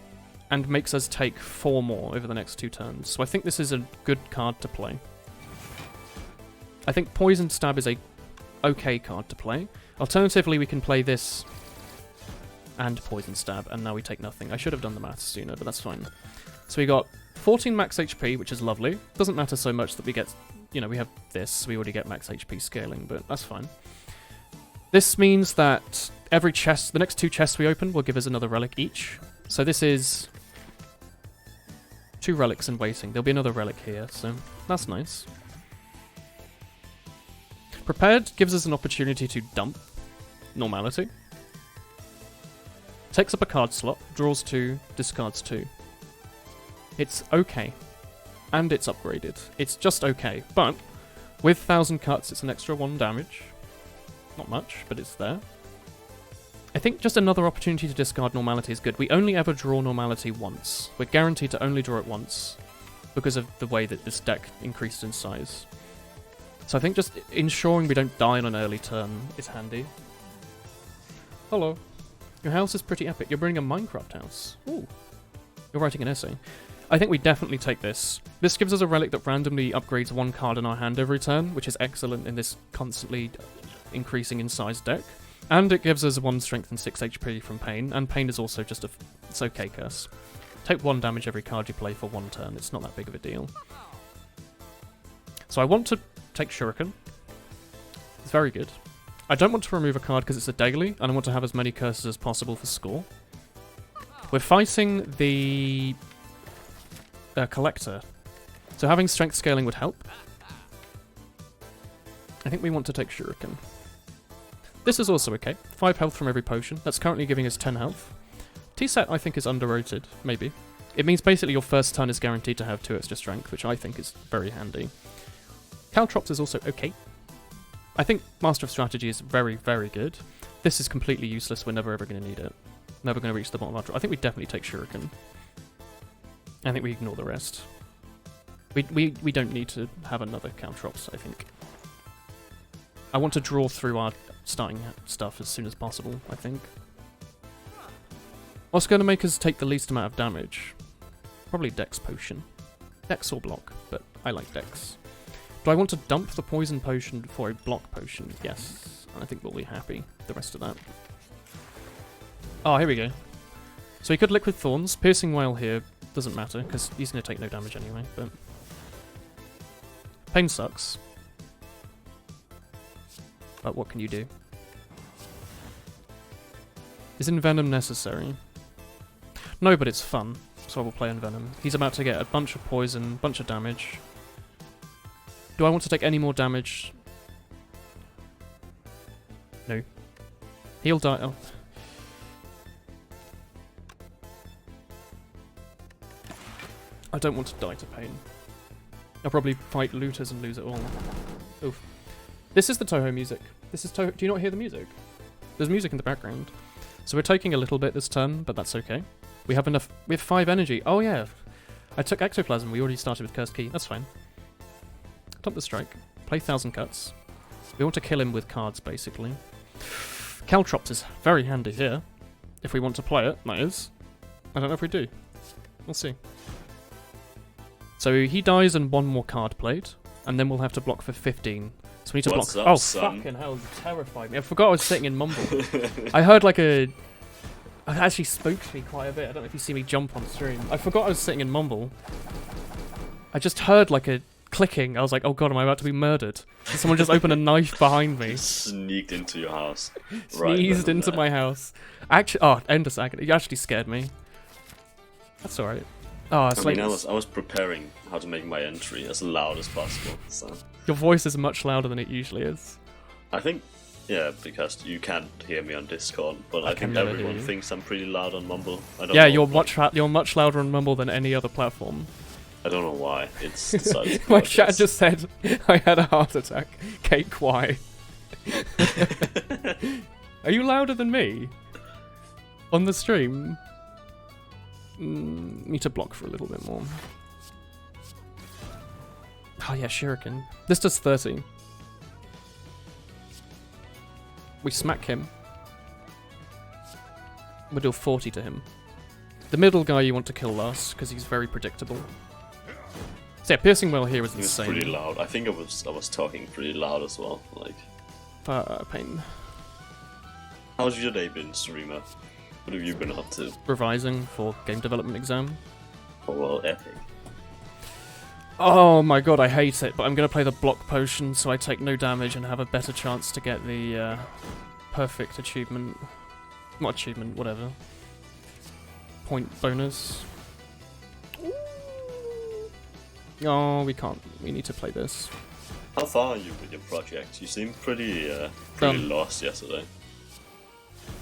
and makes us take 4 more over the next 2 turns. So I think this is a good card to play. I think Poison Stab is a okay card to play. Alternatively, we can play this and Poison Stab, and now we take nothing. I should have done the maths sooner, but that's fine. So we got 14 max HP, which is lovely. Doesn't matter so much that we get... You know, we have this, we already get max HP scaling, but that's fine. This means that every chest, the next 2 chests we open will give us another relic each. So this is 2 relics in waiting. There'll be another relic here, so that's nice. Prepared gives us an opportunity to dump Normality. Takes up a card slot, draws 2, discards 2. It's okay. And it's upgraded. It's just okay. But with 1,000 cuts, it's an extra 1 damage. Not much, but it's there. I think just another opportunity to discard Normality is good. We only ever draw Normality once. We're guaranteed to only draw it once because of the way that this deck increased in size. So I think just ensuring we don't die on an early turn is handy. Hello. Your house is pretty epic. You're building a Minecraft house. Ooh. You're writing an essay. I think we definitely take this. This gives us a relic that randomly upgrades 1 card in our hand every turn, which is excellent in this constantly increasing in size deck. And it gives us 1 strength and 6 HP from Pain, and Pain is also just a... It's okay curse. Take 1 damage every card you play for 1 turn. It's not that big of a deal. So I want to take Shuriken. It's very good. I don't want to remove a card because it's a daily, and I want to have as many curses as possible for score. We're fighting the... Collector. So having strength scaling would help. I think we want to take Shuriken. This is also okay. 5 health from every potion. That's currently giving us 10 health. T-set I think is underrated, maybe. It means basically your first turn is guaranteed to have 2 extra strength, which I think is very handy. Caltrops is also okay. I think Master of Strategy is very, very good. This is completely useless. We're never ever going to need it. Never going to reach the bottom of our draw. I think we definitely take Shuriken. I think we ignore the rest. We don't need to have another Caltrops, I think. I want to draw through our starting stuff as soon as possible, I think. What's going to make us take the least amount of damage? Probably Dex Potion. Dex or Block, but I like Dex. Do I want to dump the Poison Potion for a Block Potion? Yes. I think we'll be happy with the rest of that. Oh, here we go. So he could Liquid Thorns. Piercing Wail here doesn't matter, because he's going to take no damage anyway, but... Pain sucks. But what can you do? Is Envenom necessary? No, but it's fun, so I will play Envenom. He's about to get a bunch of poison, bunch of damage. Do I want to take any more damage? No. He'll die. Oh. I don't want to die to pain. I'll probably fight looters and lose it all. Oof. This is the Toho music. This is Toho. Do you not hear the music? There's music in the background. So we're taking a little bit this turn, but that's okay. We have enough. We have 5 energy. Oh yeah. I took Ectoplasm. We already started with Cursed Key. That's fine. Dump the Strike. Play 1000 Cuts. We want to kill him with cards, basically. Caltrops is very handy here. If we want to play it, that is. I don't know if we do. We'll see. So he dies and 1 more card played, and then we'll have to block for 15. So we need to What's block. up, Oh, son? fucking hell, you terrified me. I forgot I was sitting in Mumble. I heard like a... It actually spooked me quite a bit. I don't know if you see me jump on stream. I forgot I was sitting in Mumble. I just heard like a clicking. I was like, oh god, am I about to be murdered? And someone just opened a knife behind me. Sneaked into your house. Sneezed into my house. Actually, oh, end a second. You actually scared me. That's alright. Oh, it's I like... mean, I was preparing how to make my entry as loud as possible, so... Your voice is much louder than it usually is. I think, yeah, because you can't hear me on Discord, but I think never hear everyone you. thinks I'm pretty loud on Mumble. I don't Yeah, know, you're much louder on Mumble than any other platform. I don't know why. It's decided to My be chat like just said I had a heart attack. Cake, why? Are you louder than me? On the stream? Need to block for a little bit more. Oh yeah, Shuriken. This does 30. We smack him. We'll do 40 to him. The middle guy you want to kill last, because he's very predictable. So yeah, Piercing Wail here is He was insane. pretty loud. I think I was talking pretty loud as well. Like, Pain. how's your day been, streamer? What have you been up to? Revising for game development exam. Oh well, epic. Oh my god, I hate it, but I'm going to play the block potion so I take no damage and have a better chance to get the perfect achievement. Not achievement, whatever. Point bonus. Oh, we can't. We need to play this. How far are you with your project? You seemed pretty lost yesterday.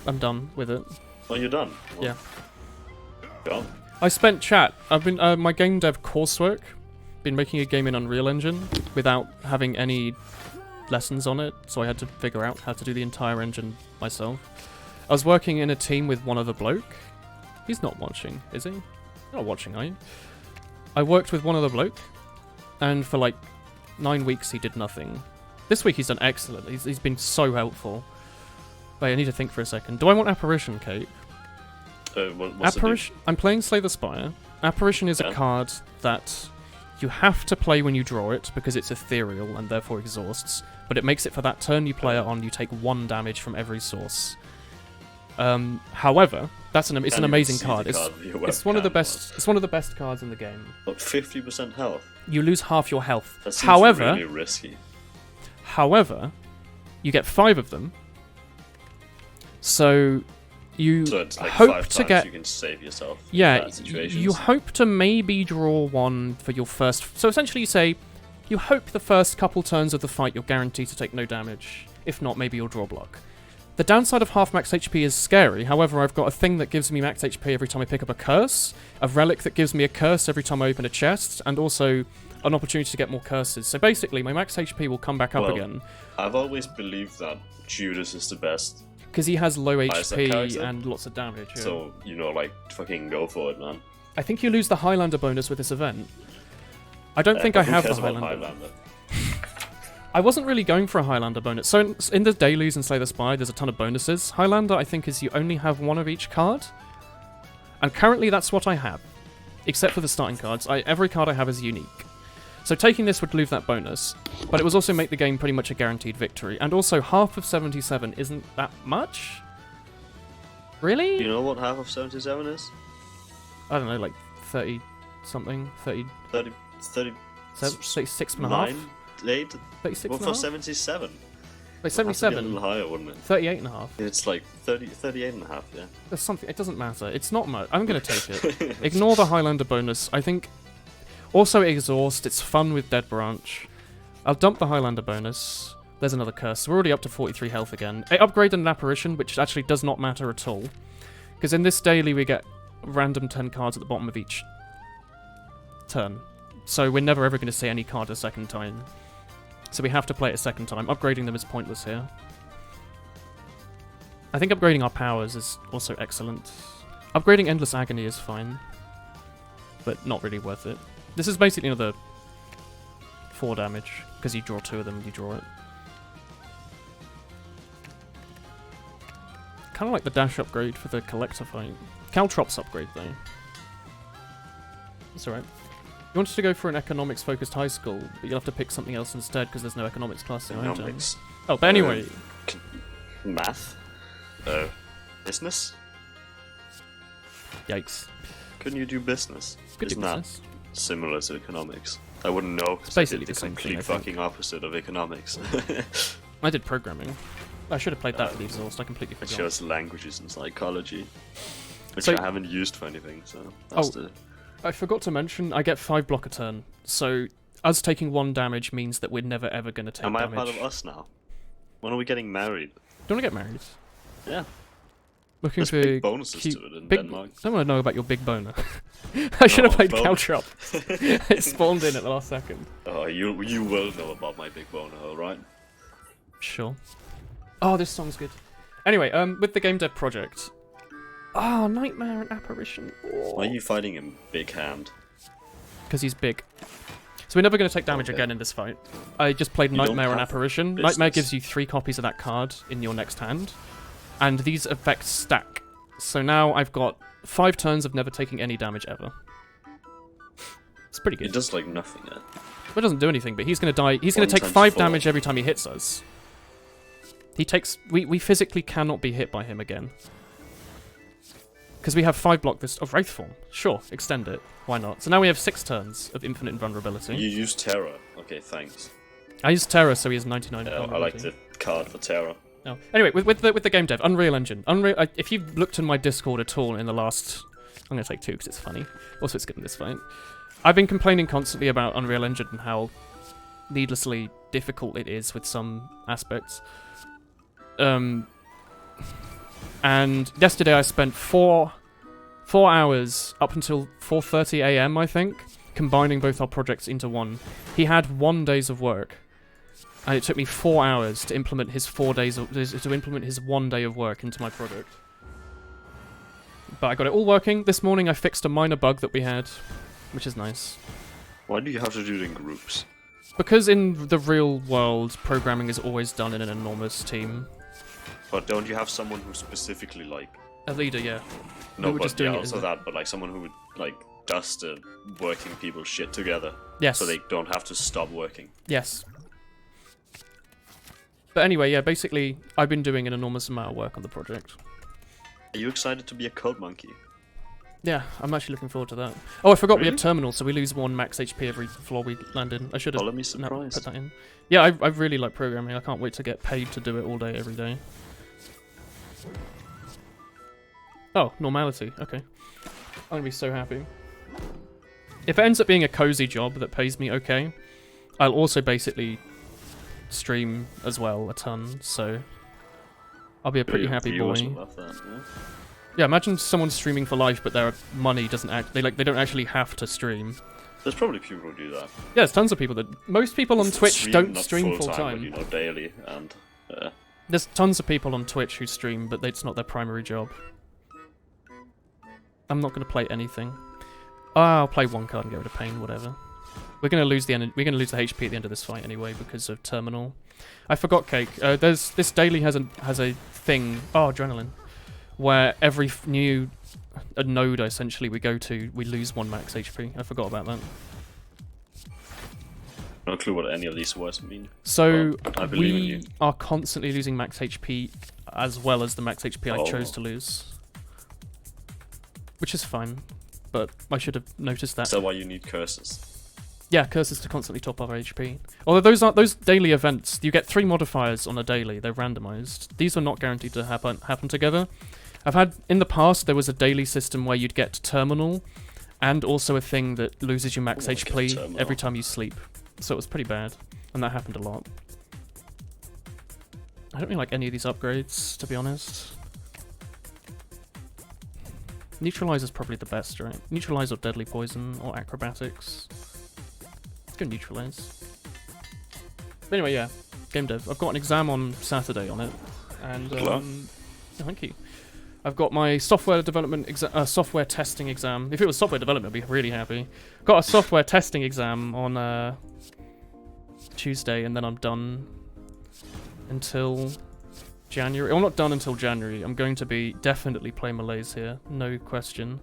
I'm done with it. Oh, you're done? Well, Yeah. Go. I spent chat. I've been my game dev coursework. Been making a game in Unreal Engine without having any lessons on it, so I had to figure out how to do the entire engine myself. I was working in a team with one other bloke. He's not watching, is he? You're not watching, are you? I worked with one other bloke, and for like 9 weeks he did nothing. This week he's done excellent. He's been so helpful. Wait, I need to think for a second. Do I want Apparition, Kate? What's Apparition. I'm playing Slay the Spire. Apparition is a card that you have to play when you draw it because it's ethereal and therefore exhausts. But it makes it for that turn you play it on, you take 1 damage from every source. However, it's an amazing card. It's one of the best. It's one of the best cards in the game. But 50% health. You lose half your health. That seems really risky. However, you get 5 of them. So you it's like hope 5 to times get. you can save yourself. Yeah, in bad situations. you hope to maybe draw 1 for your first... So essentially you say, you hope the first couple turns of the fight you're guaranteed to take no damage. If not, maybe you'll draw block. The downside of half max HP is scary. However, I've got a thing that gives me max HP every time I pick up a curse, a relic that gives me a curse every time I open a chest, and also an opportunity to get more curses. So basically, my max HP will come back up again. I've always believed that Judas is the best. Because he has low Isaac HP character. and lots of damage. Yeah. So, you know, like, fucking go for it, man. I think you lose the Highlander bonus with this event. I don't think I have the Who cares about Highlander. I wasn't really going for a Highlander bonus. So in the dailies and Slay the Spire, there's a ton of bonuses. Highlander, I think, is you only have one of each card. And currently that's what I have. Except for the starting cards. Every card I have is unique. So taking this would lose that bonus. But it would also make the game pretty much a guaranteed victory. And also, half of 77 isn't that much? Really? Do you know what half of 77 is? I don't know, like 30 something? 30... 36 and a half? 8? 36 Well, and a for half? 77. Like It has to be a 77? little higher, wouldn't it? 38 and a half. It's like 38 and a half, yeah. There's something, it doesn't matter. It's not much. I'm going to take it. Ignore the Highlander bonus. I think... Also Exhaust, it's fun with Dead Branch. I'll dump the Highlander bonus. There's another curse. So we're already up to 43 health again. I upgraded an Apparition, which actually does not matter at all. Because in this daily we get random 10 cards at the bottom of each turn. So we're never ever going to see any card a second time. So we have to play it a second time. Upgrading them is pointless here. I think upgrading our powers is also excellent. Upgrading Endless Agony is fine. But not really worth it. This is basically another 4 damage. Because you draw 2 of them, you draw it. Kind of like the dash upgrade for the collector fight. Caltrops upgrade though. That's alright. You wanted to go for an economics-focused high school, but you'll have to pick something else instead because there's no economics class in Iron. Economics. Oh, but anyway. Math? Business? Yikes. Couldn't you do business? Could do Isn't that business. similar to economics? I wouldn't know. It's basically the same complete thing, I think. fucking opposite of economics. I did programming. I should have played that for the Exhaust, I completely It forgot. shows languages and psychology, which So- I haven't used for anything, so that's Oh. I forgot to mention, I get 5 block a turn, so us taking 1 damage means that we're never ever going to take Am I a damage. part of us now? When are we getting married? Do you want to get married? Yeah. Looking There's for big bonuses cute, to it in big, Denmark. I want to know about your big boner. I should have played bone. Caltrop. It spawned in at the last second. Oh, you will know about my big boner, alright? Sure. Oh, this song's good. Anyway, with the game dev project. Oh, Nightmare and Apparition. Why are you fighting him big hand? Because he's big. So we're never going to take damage Okay. again in this fight. I just played You don't Nightmare and have Apparition. business. Nightmare gives you 3 copies of that card in your next hand. And these effects stack. So now I've got 5 turns of never taking any damage ever. It's pretty good. It does like nothing, yeah. Well, it doesn't do anything, but he's going to die. He's going to 1 take times 5 4. damage every time he hits us. He takes... We physically cannot be hit by him again. Because we have 5 block this... Oh, Wraith Form. Sure, extend it. Why not? So now we have 6 turns of infinite invulnerability. You use Terror. Okay, thanks. I use Terror, so he has 99 I like invulnerability. the card for Terror. No. Anyway, with the game dev, Unreal Engine. If you've looked in my Discord at all in the last... I'm going to take 2 because it's funny. Also, it's good in this fight. I've been complaining constantly about Unreal Engine and how needlessly difficult it is with some aspects. And yesterday I spent 4 hours up until 4:30 AM, I think, combining both our projects into one. He had 1 day's of work. And it took me 4 hours to implement his 4 days to implement his 1 day of work into my project. But I got it all working. This morning I fixed a minor bug that we had, which is nice. Why do you have to do it in groups? Because in the real world, programming is always done in an enormous team. But don't you have someone who specifically like... A leader, yeah. No, were but just doing yeah, it also as that, but like someone who would like dust the working people's shit together. Yes. So they don't have to stop working. Yes. But anyway, yeah, basically, I've been doing an enormous amount of work on the project. Are you excited to be a code monkey? Yeah, I'm actually looking forward to that. Oh, I forgot we Really? have terminals, so we lose 1 max HP every floor we land in. I should have Follow me surprised. put that in. Yeah, I really like programming. I can't wait to get paid to do it all day, every day. Oh, normality. Okay. I'm gonna be so happy. If it ends up being a cozy job that pays me okay, I'll also basically stream as well a ton, so... I'll be a pretty happy Viewers boy. will love that, yeah. Yeah, imagine someone streaming for life, but their money doesn't they don't actually have to stream. There's probably people who do that. Yeah, there's tons of people that. Most people on Twitch don't stream full But, time. you know, daily, and There's tons of people on Twitch who stream, but it's not their primary job. I'm not going to play anything. I'll play one card and get rid of pain, whatever. We're going to lose the HP at the end of this fight anyway because of terminal. I forgot, Cake. This daily has a thing. Oh, adrenaline. Where every new node essentially we go to, we lose 1 max HP. I forgot about that. no clue what any of these words mean. So well, I believe in you. we are constantly losing max HP as well as the max HP I chose to lose. Which is fine, but I should have noticed that. Is that why you need curses? Yeah, curses to constantly top up our HP. Although those daily events, you get 3 modifiers on a daily, they're randomized. These are not guaranteed to happen together. I've had, in the past, there was a daily system where you'd get terminal, and also a thing that loses you max HP every time you sleep. So it was pretty bad, and that happened a lot. I don't really like any of these upgrades, to be honest. Neutralizer's probably the best, right? Neutralize or Deadly Poison, or Acrobatics. Let's go Neutralize. But anyway, yeah, game dev. I've got an exam on Saturday on it, and Hello. thank you. I've got my software development software testing exam. If it was software development, I'd be really happy. Got a software testing exam on Tuesday, and then I'm done until January. I'm not done until January. I'm going to be definitely playing Malaise here, no question.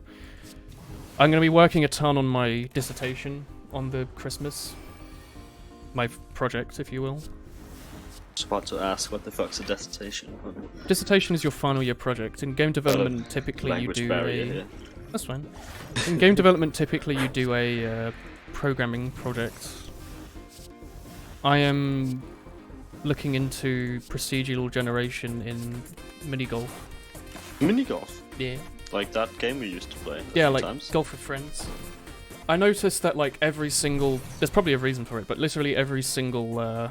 I'm going to be working a ton on my dissertation on the Christmas. My project, if you will. I was about to ask, what the fuck's a dissertation? Dissertation is your final year project. In game development, typically you do here. That's fine. In game development, typically you do a programming project. I am looking into procedural generation in mini golf. Mini golf? Yeah. Like that game we used to play. Yeah, like times. golf with friends. I noticed that like every single... There's probably a reason for it, but literally every single...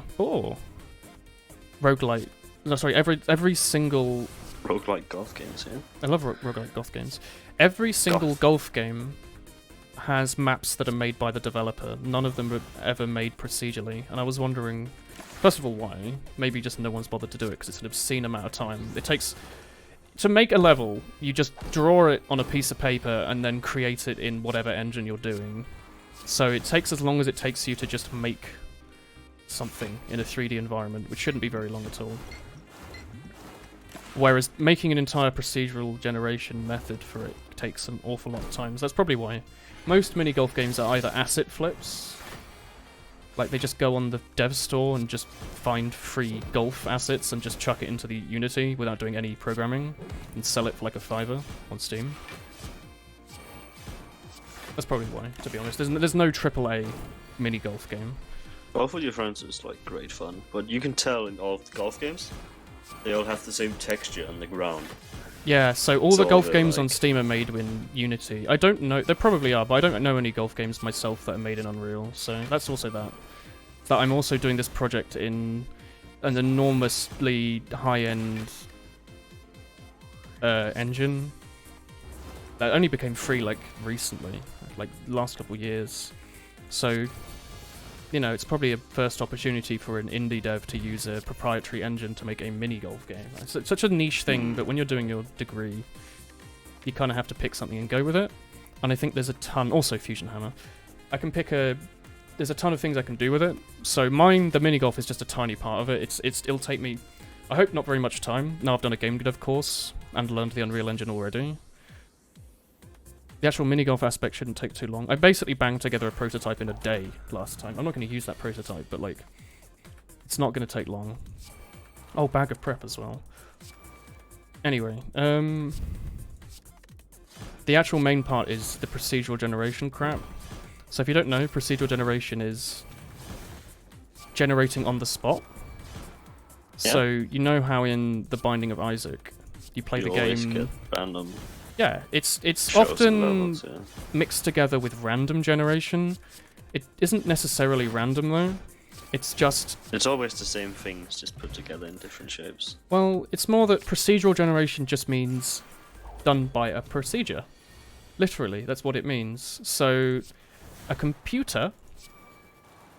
roguelite... No, sorry, every single... Roguelike golf games, yeah. I love roguelike golf games. Every single golf game has maps that are made by the developer. None of them were ever made procedurally, and I was wondering, first of all, why? Maybe just no one's bothered to do it because it's an obscene amount of time. It takes... To make a level, you just draw it on a piece of paper and then create it in whatever engine you're doing. So it takes as long as it takes you to just make something in a 3D environment, which shouldn't be very long at all. Whereas making an entire procedural generation method for it takes an awful lot of time. So that's probably why. Most mini golf games are either asset flips, like they just go on the dev store and just find free golf assets and just chuck it into the Unity without doing any programming and sell it for like a $5 on Steam. That's probably why, to be honest. There's no AAA mini golf game. Golf with your friends is like great fun, but you can tell in all of the golf games, they all have the same texture on the ground. Yeah, so all the So golf they're games on like- Steam are made in Unity. I don't know, there probably are, but I don't know any golf games myself that are made in Unreal, so that's also that. That I'm also doing this project in an enormously high-end engine that only became free like recently, like last couple of years. So, you know, it's probably a first opportunity for an indie dev to use a proprietary engine to make a mini golf game. It's such a niche thing, but when you're doing your degree, you kind of have to pick something and go with it. And I think there's a ton... Also, Fusion Hammer. I can pick a... There's a ton of things I can do with it. So mine, the mini golf, is just a tiny part of it. It'll take me, I hope, not very much time. Now I've done a game dev course and learned the Unreal Engine already. The actual mini golf aspect shouldn't take too long. I basically banged together a prototype in a day last time. I'm not going to use that prototype, but like, it's not going to take long. Oh, bag of prep as well. Anyway, the actual main part is the procedural generation crap. So if you don't know, procedural generation is generating on the spot. Yeah. So you know how in The Binding of Isaac, you play the always game... get random Yeah, it's shows often and levels, yeah. mixed together with random generation. It isn't necessarily random though. It's just... It's always the same things, just put together in different shapes. Well, it's more that procedural generation just means done by a procedure. Literally, that's what it means. So, a computer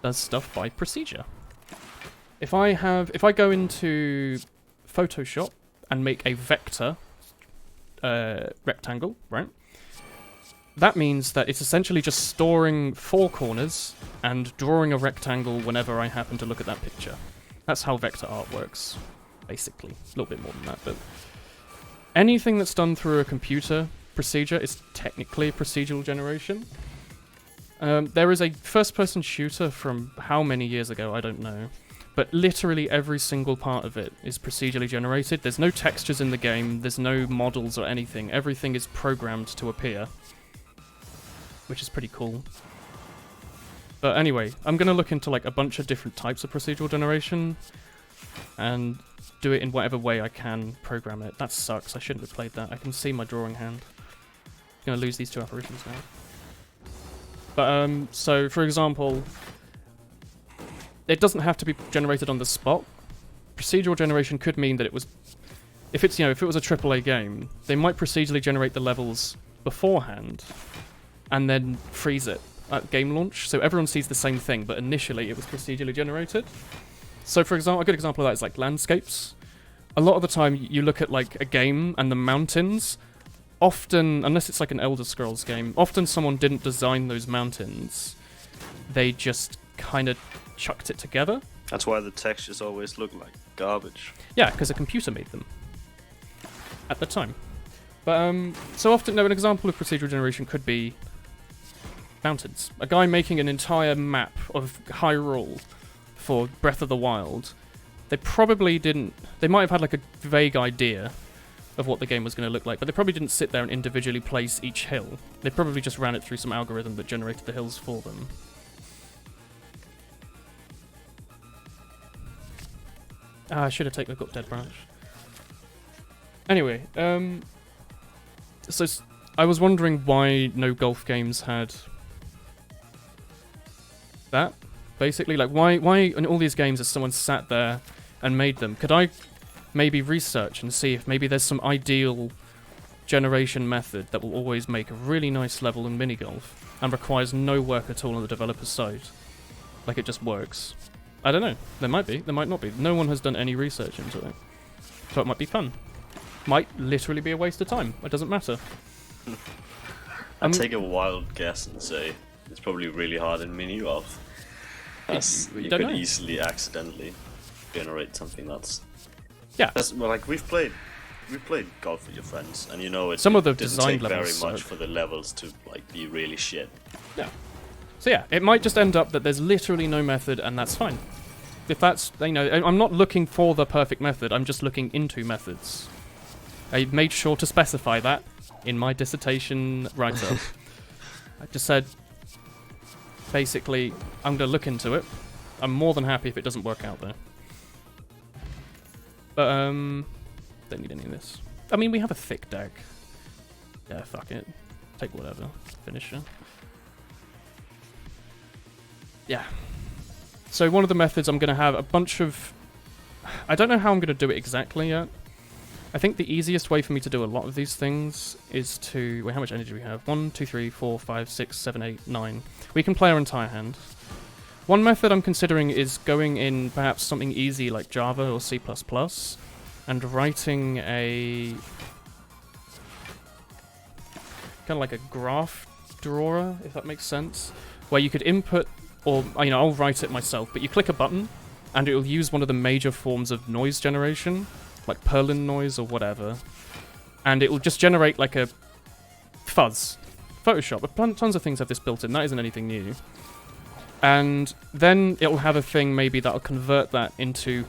does stuff by procedure. If I go into Photoshop and make a vector rectangle, right? That means that it's essentially just storing 4 corners and drawing a rectangle whenever I happen to look at that picture. That's how vector art works, basically. A little bit more than that, but anything that's done through a computer procedure is technically procedural generation. There is a first-person shooter from how many years ago, I don't know. But literally every single part of it is procedurally generated. There's no textures in the game, there's no models or anything. Everything is programmed to appear, which is pretty cool. But anyway, I'm going to look into like a bunch of different types of procedural generation and do it in whatever way I can program it. That sucks, I shouldn't have played that. I can see my drawing hand. I'm going to lose these 2 apparitions now. But, so, for example, it doesn't have to be generated on the spot. Procedural generation could mean that it was... If it was a AAA game, they might procedurally generate the levels beforehand and then freeze it at game launch, so everyone sees the same thing, but initially it was procedurally generated. So, for example, a good example of that is like landscapes. A lot of the time, you look at like a game and the mountains... Often, unless it's like an Elder Scrolls game, often someone didn't design those mountains. They just kind of chucked it together. That's why the textures always look like garbage. Yeah, because a computer made them. At the time. But, so often, no, an example of procedural generation could be mountains. A guy making an entire map of Hyrule for Breath of the Wild. They probably didn't... They might have had like a vague idea of what the game was going to look like, but they probably didn't sit there and individually place each hill. They probably just ran it through some algorithm that generated the hills for them. I should have taken a Dead Branch. Anyway, so I was wondering why no golf games had that, basically. Like, why in all these games has someone sat there and made them? Could I maybe research and see if maybe there's some ideal generation method that will always make a really nice level in mini-golf and requires no work at all on the developer's side? Like, it just works. I don't know. There might be. There might not be. No one has done any research into it. So it might be fun. Might literally be a waste of time. It doesn't matter. I'd take a wild guess and say it's probably really hard in mini-golf. As you could easily accidentally generate something that's... Yeah. Well, like we've played golf with your friends, and you know some of the doesn't design take very levels much for the levels to like be really shit. Yeah. So yeah, it might just end up that there's literally no method, and that's fine. If that's, you know, I'm not looking for the perfect method. I'm just looking into methods. I made sure to specify that in my dissertation write-up. I just said, basically, I'm going to look into it. I'm more than happy if it doesn't work out there. But, don't need any of this. I mean, we have a thick deck. Yeah, fuck it. Take whatever. Finisher. Yeah. So one of the methods I'm going to have a bunch of... I don't know how I'm going to do it exactly yet. I think the easiest way for me to do a lot of these things is to... Wait, how much energy do we have? 1, 2, 3, 4, 5, 6, 7, 8, 9. We can play our entire hand. One method I'm considering is going in perhaps something easy like Java or C++ and writing a... kind of like a graph drawer, if that makes sense, where you could input, or, you know, I'll write it myself, but you click a button and it will use one of the major forms of noise generation, like Perlin noise or whatever, and it will just generate like a fuzz. Photoshop, but tons of things have this built in, that isn't anything new. And then it'll have a thing maybe that'll convert that into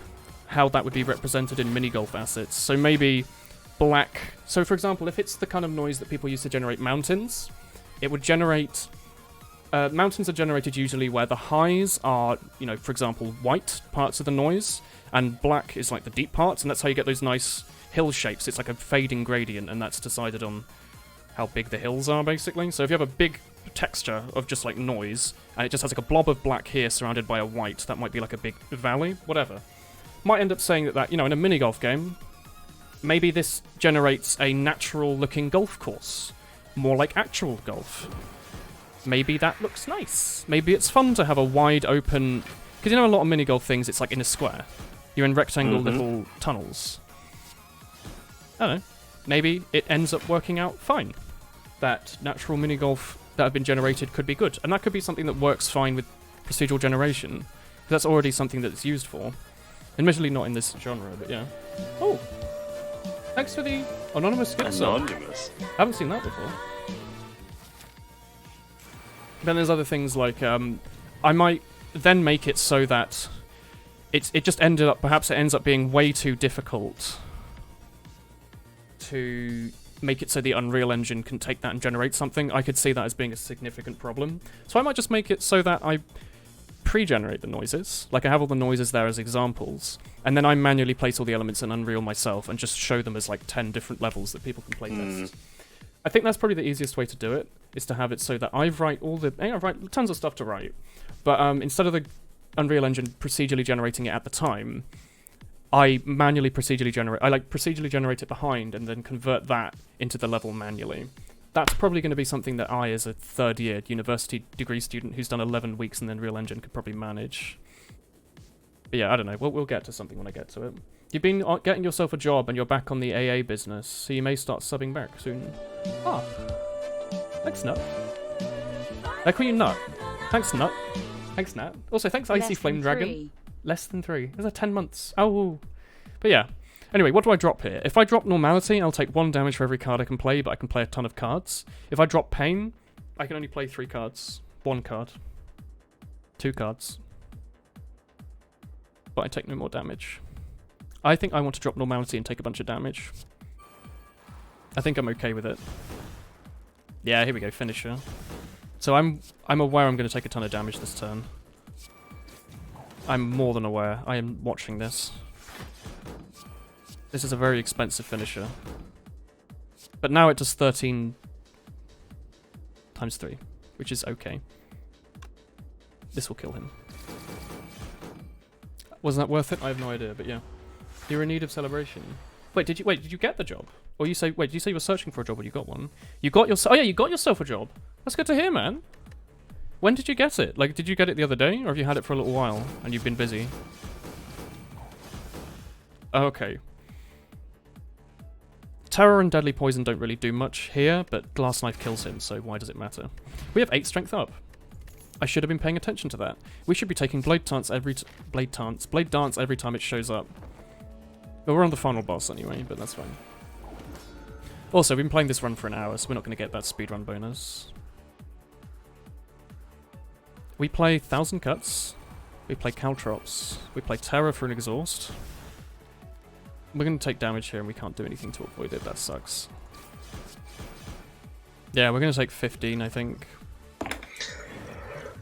how that would be represented in mini-golf assets. So maybe black... So for example, if it's the kind of noise that people use to generate mountains, it would generate... mountains are generated usually where the highs are, you know, for example, white parts of the noise, and black is like the deep parts, and that's how you get those nice hill shapes. It's like a fading gradient, and that's decided on how big the hills are, basically. So if you have a big texture of just like noise, and it just has like a blob of black here surrounded by a white. That might be like a big valley, whatever. Might end up saying that, you know, in a mini golf game, maybe this generates a natural looking golf course, more like actual golf. Maybe that looks nice. Maybe it's fun to have a wide open, because you know a lot of mini golf things, it's like in a square. You're in rectangle little tunnels. I don't know. Maybe it ends up working out fine. That natural mini golf that have been generated could be good, and that could be something that works fine with procedural generation. That's already something that it's used for. Admittedly not in this genre, but yeah. Oh! Thanks for the anonymous gift sub. Anonymous? I haven't seen that before. Then there's other things like, I might then make it so that it just ended up, perhaps it ends up being way too difficult to make it so the Unreal Engine can take that and generate something. I could see that as being a significant problem. So I might just make it so that I pre-generate the noises, like I have all the noises there as examples, and then I manually place all the elements in Unreal myself and just show them as like 10 different levels that people can play test. I think that's probably the easiest way to do it, is to have it so that I write all the... I write tons of stuff to write, but instead of the Unreal Engine procedurally generating it at the time, I manually procedurally generate it behind and then convert that into the level manually. That's probably going to be something that I, as a third-year university degree student who's done 11 weeks in the Unreal Engine, could probably manage. But yeah, I don't know. We'll get to something when I get to it. You've been getting yourself a job and you're back on the AA business, so you may start subbing back soon. Ah. Thanks, Nut. I call you Nut. Thanks, Nut. Thanks, Nat. Also, thanks, Icy Flame Dragon. Less than 3. Is that 10 months? Oh. But yeah. Anyway, what do I drop here? If I drop Normality, I'll take 1 damage for every card I can play, but I can play a ton of cards. If I drop Pain, I can only play 3 cards. 1 card. 2 cards. But I take no more damage. I think I want to drop Normality and take a bunch of damage. I think I'm okay with it. Yeah, here we go, Finisher. So I'm aware I'm going to take a ton of damage this turn. I'm more than aware. I am watching this. This is a very expensive finisher. But now it does 13 times 3, which is okay. This will kill him. Wasn't that worth it? I have no idea, but yeah. You're in need of celebration. Wait, did you get the job? Or you say, wait, did you say you were searching for a job or you got one? You got yourself, oh yeah, you got yourself a job. That's good to hear, man. When did you get it? Like, did you get it the other day? Or have you had it for a little while and you've been busy? Okay. Terror and Deadly Poison don't really do much here, but Glass Knife kills him, so why does it matter? We have 8 strength up. I should have been paying attention to that. We should be taking Blade Dance every time it shows up. But we're on the final boss anyway, but that's fine. Also, we've been playing this run for an hour, so we're not going to get that speedrun bonus. We play 1000 Cuts. We play Caltrops. We play Terror for an exhaust. We're going to take damage here and we can't do anything to avoid it. That sucks. Yeah, we're going to take 15, I think.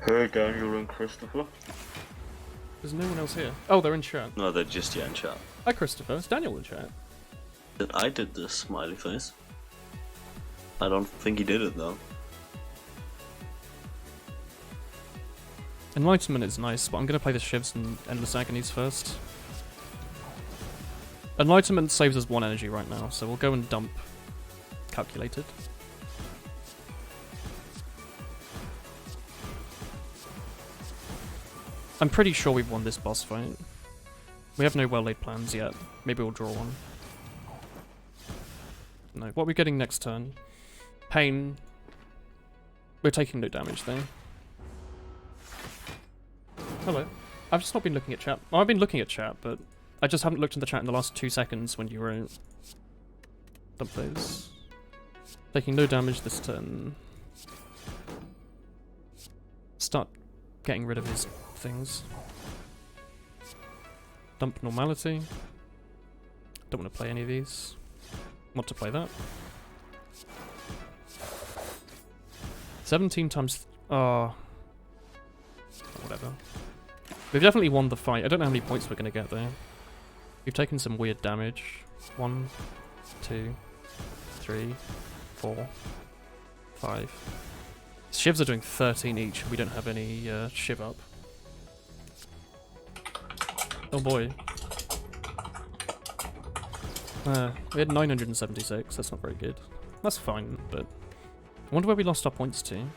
Hey, Daniel and Christopher. There's no one else here. Oh, they're in chat. No, they're just in chat. Hi, Christopher. It's Daniel in chat. I did this smiley face. I don't think he did it, though. Enlightenment is nice, but I'm going to play the Shivs and Endless Agonies first. Enlightenment saves us 1 energy right now, so we'll go and dump Calculated. I'm pretty sure we've won this boss fight. We have no well-laid plans yet. Maybe we'll draw one. No, what are we getting next turn? Pain. We're taking no damage though. Hello. I've just not been looking at chat. Well, I've been looking at chat, but I just haven't looked in the chat in the last 2 seconds when you were... Dump those. Taking no damage this turn. Start getting rid of his things. Dump Normality. Don't want to play any of these. Want to play that. 17 times... Oh. Whatever. We've definitely won the fight. I don't know how many points we're going to get there. We've taken some weird damage. 1, 2, 3, 4, 5, Shivs are doing 13 each. We don't have any Shiv up. Oh boy. We had 976. That's not very good. That's fine, but I wonder where we lost our points to. It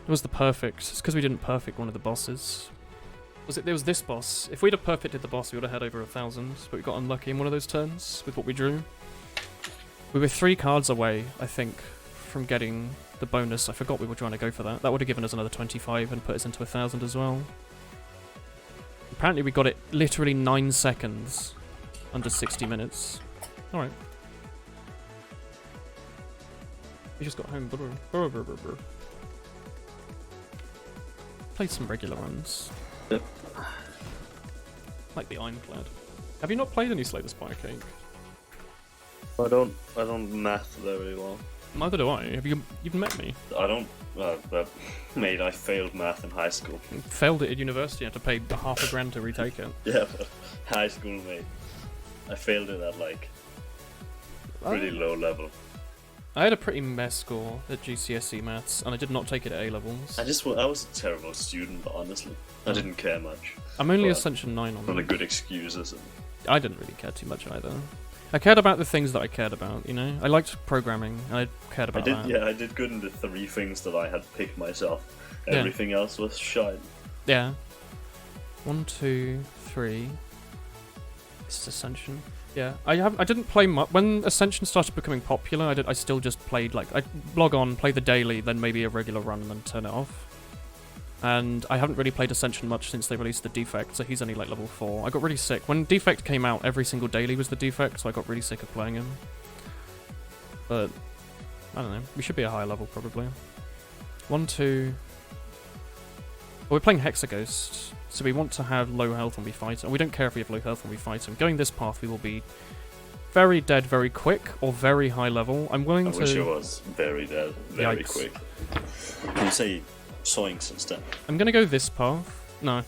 was the perfect. It's because we didn't perfect one of the bosses. There was this boss. If we'd have perfected the boss, we would have had over 1,000, but we got unlucky in one of those turns with what we drew. We were 3 cards away, I think, from getting the bonus. I forgot we were trying to go for that. That would have given us another 25 and put us into 1,000 as well. Apparently we got it literally 9 seconds. Under 60 minutes. Alright. We just got home. Played some regular runs. Yep. Like the Ironclad. Have you not played any Slay the Spire Cake? I don't math very well. Neither do I. You've met me? I don't. Mate, I failed math in high school. You failed it at university. I had to pay half a grand to retake it. Yeah, but high school, mate. I failed it at like pretty low level. I had a pretty mess score at GCSE maths, and I did not take it at A levels. I was a terrible student, honestly. I didn't care much. I'm only Ascension 9 on not a good excuse, is it? I didn't really care too much either. I cared about the things that I cared about, you know? I liked programming, and I cared about that. Yeah, I did good in the 3 things that I had picked myself. Everything else was shite. Yeah. 1, 2, 3. This is Ascension. Yeah, I didn't play much. When Ascension started becoming popular, I still just played, like, I'd log on, play the daily, then maybe a regular run, and then turn it off. And I haven't really played Ascension much since they released the Defect, so he's only like level 4. I got really sick. When Defect came out, every single daily was the Defect, so I got really sick of playing him. But, I don't know. We should be a higher level, probably. 1, 2... Well, we're playing Hexaghost, so we want to have low health when we fight, and we don't care if we have low health when we fight him. Going this path, we will be very dead very quick, or very high level. I'm willing to... I wish it was very dead very quick. Can you say Soinks instead? I'm gonna go this path. No.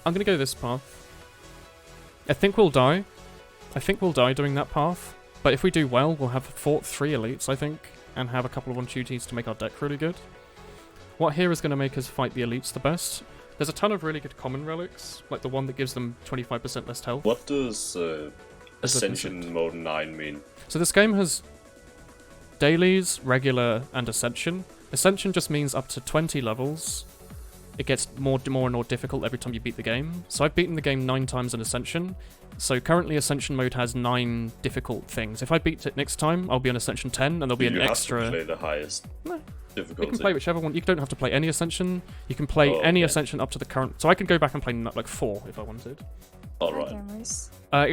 I'm gonna go this path. I think we'll die. I think we'll die doing that path. But if we do well, we'll have fought 3 elites, I think, and have a couple of one-duties to make our deck really good. What here is going to make us fight the elites the best? There's a ton of really good common relics, like the one that gives them 25% less health. What does Ascension Mode 9 mean? So this game has dailies, regular, and Ascension. Ascension just means up to 20 levels. It gets more and more difficult every time you beat the game. So I've beaten the game 9 times in Ascension. So currently Ascension mode has 9 difficult things. If I beat it next time, I'll be on Ascension 10, and there'll be an extra... You have to play the highest difficulty. You can play whichever one. You don't have to play any Ascension. You can play any Ascension up to the current... So I could go back and play like 4 if I wanted. Alright.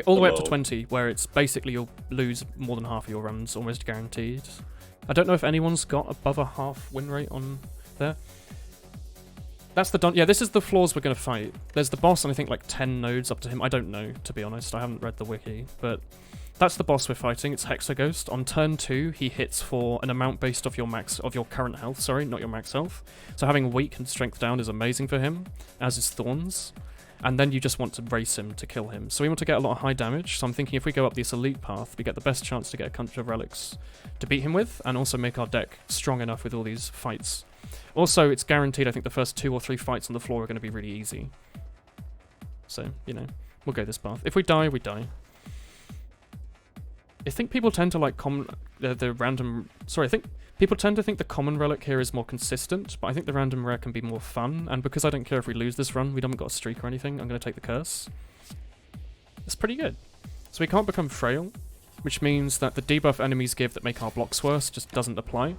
All the way up to 20, where it's basically you'll lose more than half of your runs, almost guaranteed. I don't know if anyone's got above a half win rate on there. That's the done. Yeah, this is the floors we're going to fight. There's the boss, and I think like 10 nodes up to him. I don't know, to be honest. I haven't read the wiki, but that's the boss we're fighting. It's Hexaghost. On turn 2, he hits for an amount based off your current health. Sorry, not your max health. So having weak and strength down is amazing for him, as is Thorns. And then you just want to race him to kill him. So we want to get a lot of high damage. So I'm thinking if we go up this elite path, we get the best chance to get a bunch of relics to beat him with, and also make our deck strong enough with all these fights. Also, it's guaranteed, I think the first 2 or 3 fights on the floor are going to be really easy. So, you know, we'll go this path. If we die, we die. I think people tend to like the random... Sorry, I think people tend to think the common relic here is more consistent, but I think the random rare can be more fun, and because I don't care if we lose this run, we haven't got a streak or anything, I'm going to take the curse. It's pretty good. So we can't become frail, which means that the debuff enemies give that make our blocks worse just doesn't apply.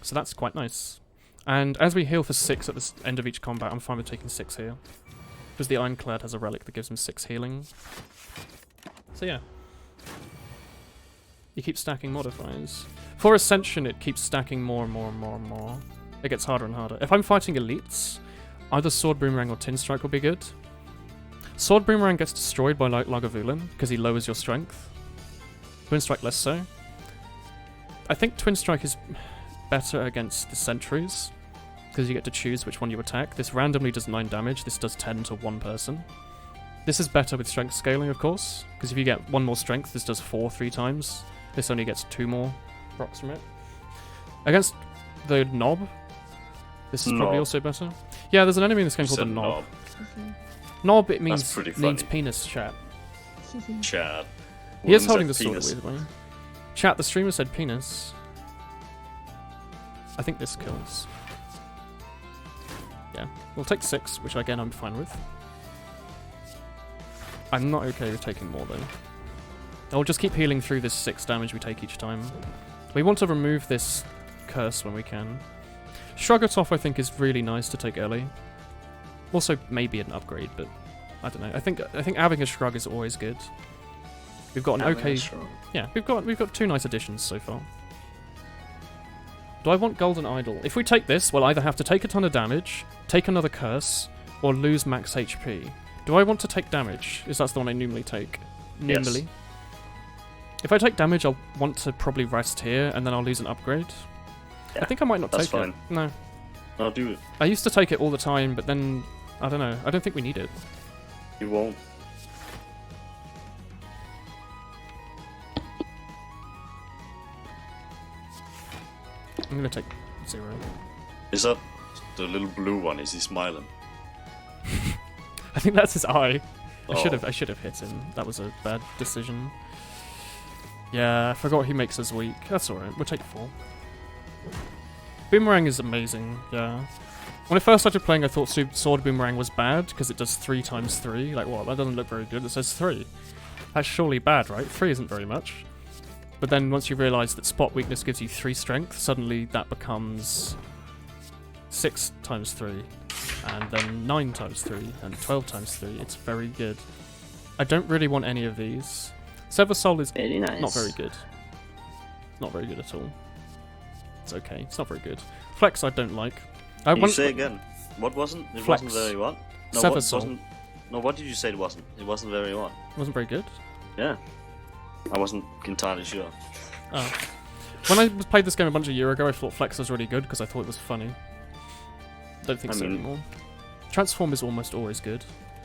So that's quite nice. And as we heal for 6 at the end of each combat, I'm fine with taking 6 here. Because the Ironclad has a relic that gives him 6 healing. So yeah. You keep stacking modifiers. For Ascension, it keeps stacking more and more and more and more. It gets harder and harder. If I'm fighting elites, either Sword Boomerang or Tin Strike will be good. Sword Boomerang gets destroyed by Woolen because he lowers your strength. Twin Strike less so. I think Twin Strike is better against the sentries because you get to choose which one you attack. This randomly does 9 damage. This does 10 to one person. This is better with strength scaling, of course, because if you get 1 more strength, this does 4 3 times. This only gets 2 more procs from it. Against the knob, this is probably also better. Yeah, there's an enemy in this game called the knob. Knob, it means penis, chat. Chat. He is holding the sword, weirdly. Chat, the streamer said penis. I think this kills. Yeah, we'll take 6, which again I'm fine with. I'm not okay with taking more though. I'll just keep healing through this 6 damage we take each time. We want to remove this curse when we can. Shrug it off I think is really nice to take early. Also maybe an upgrade, but I don't know. I think having a shrug is always good. We've got an okay... Yeah, we've got 2 nice additions so far. Do I want Golden Idol? If we take this, we'll either have to take a ton of damage, take another curse, or lose max HP. Do I want to take damage? Is that's the one I normally take? Normally. Yes. If I take damage, I'll want to probably rest here, and then I'll lose an upgrade. Yeah, I think I might not take it. No. I'll do it. I used to take it all the time, but then, I don't know. I don't think we need it. You won't. I'm gonna take 0. Is that the little blue one? Is he smiling? I think that's his eye. I should have hit him. That was a bad decision. Yeah, I forgot he makes us weak. That's alright. We'll take 4. Boomerang is amazing. Yeah. When I first started playing, I thought Sword Boomerang was bad because it does 3 times 3. Like, what? That doesn't look very good. It says 3. That's surely bad, right? 3 isn't very much. But then once you realise that Spot Weakness gives you 3 strength, suddenly that becomes 6 times 3, and then 9 times 3, and 12 times 3. It's very good. I don't really want any of these. Sever Soul is very nice. Not very good. Not very good at all. It's okay. It's not very good. Flex I don't like. Can you say again? What wasn't? It Flex. Wasn't very what? No, Sever Soul. No, what did you say it wasn't? It wasn't very what? It wasn't very good? Yeah. I wasn't entirely sure. Oh. When I played this game a bunch of years ago, I thought Flex was really good because I thought it was funny. Don't think so anymore. Transform is almost always good.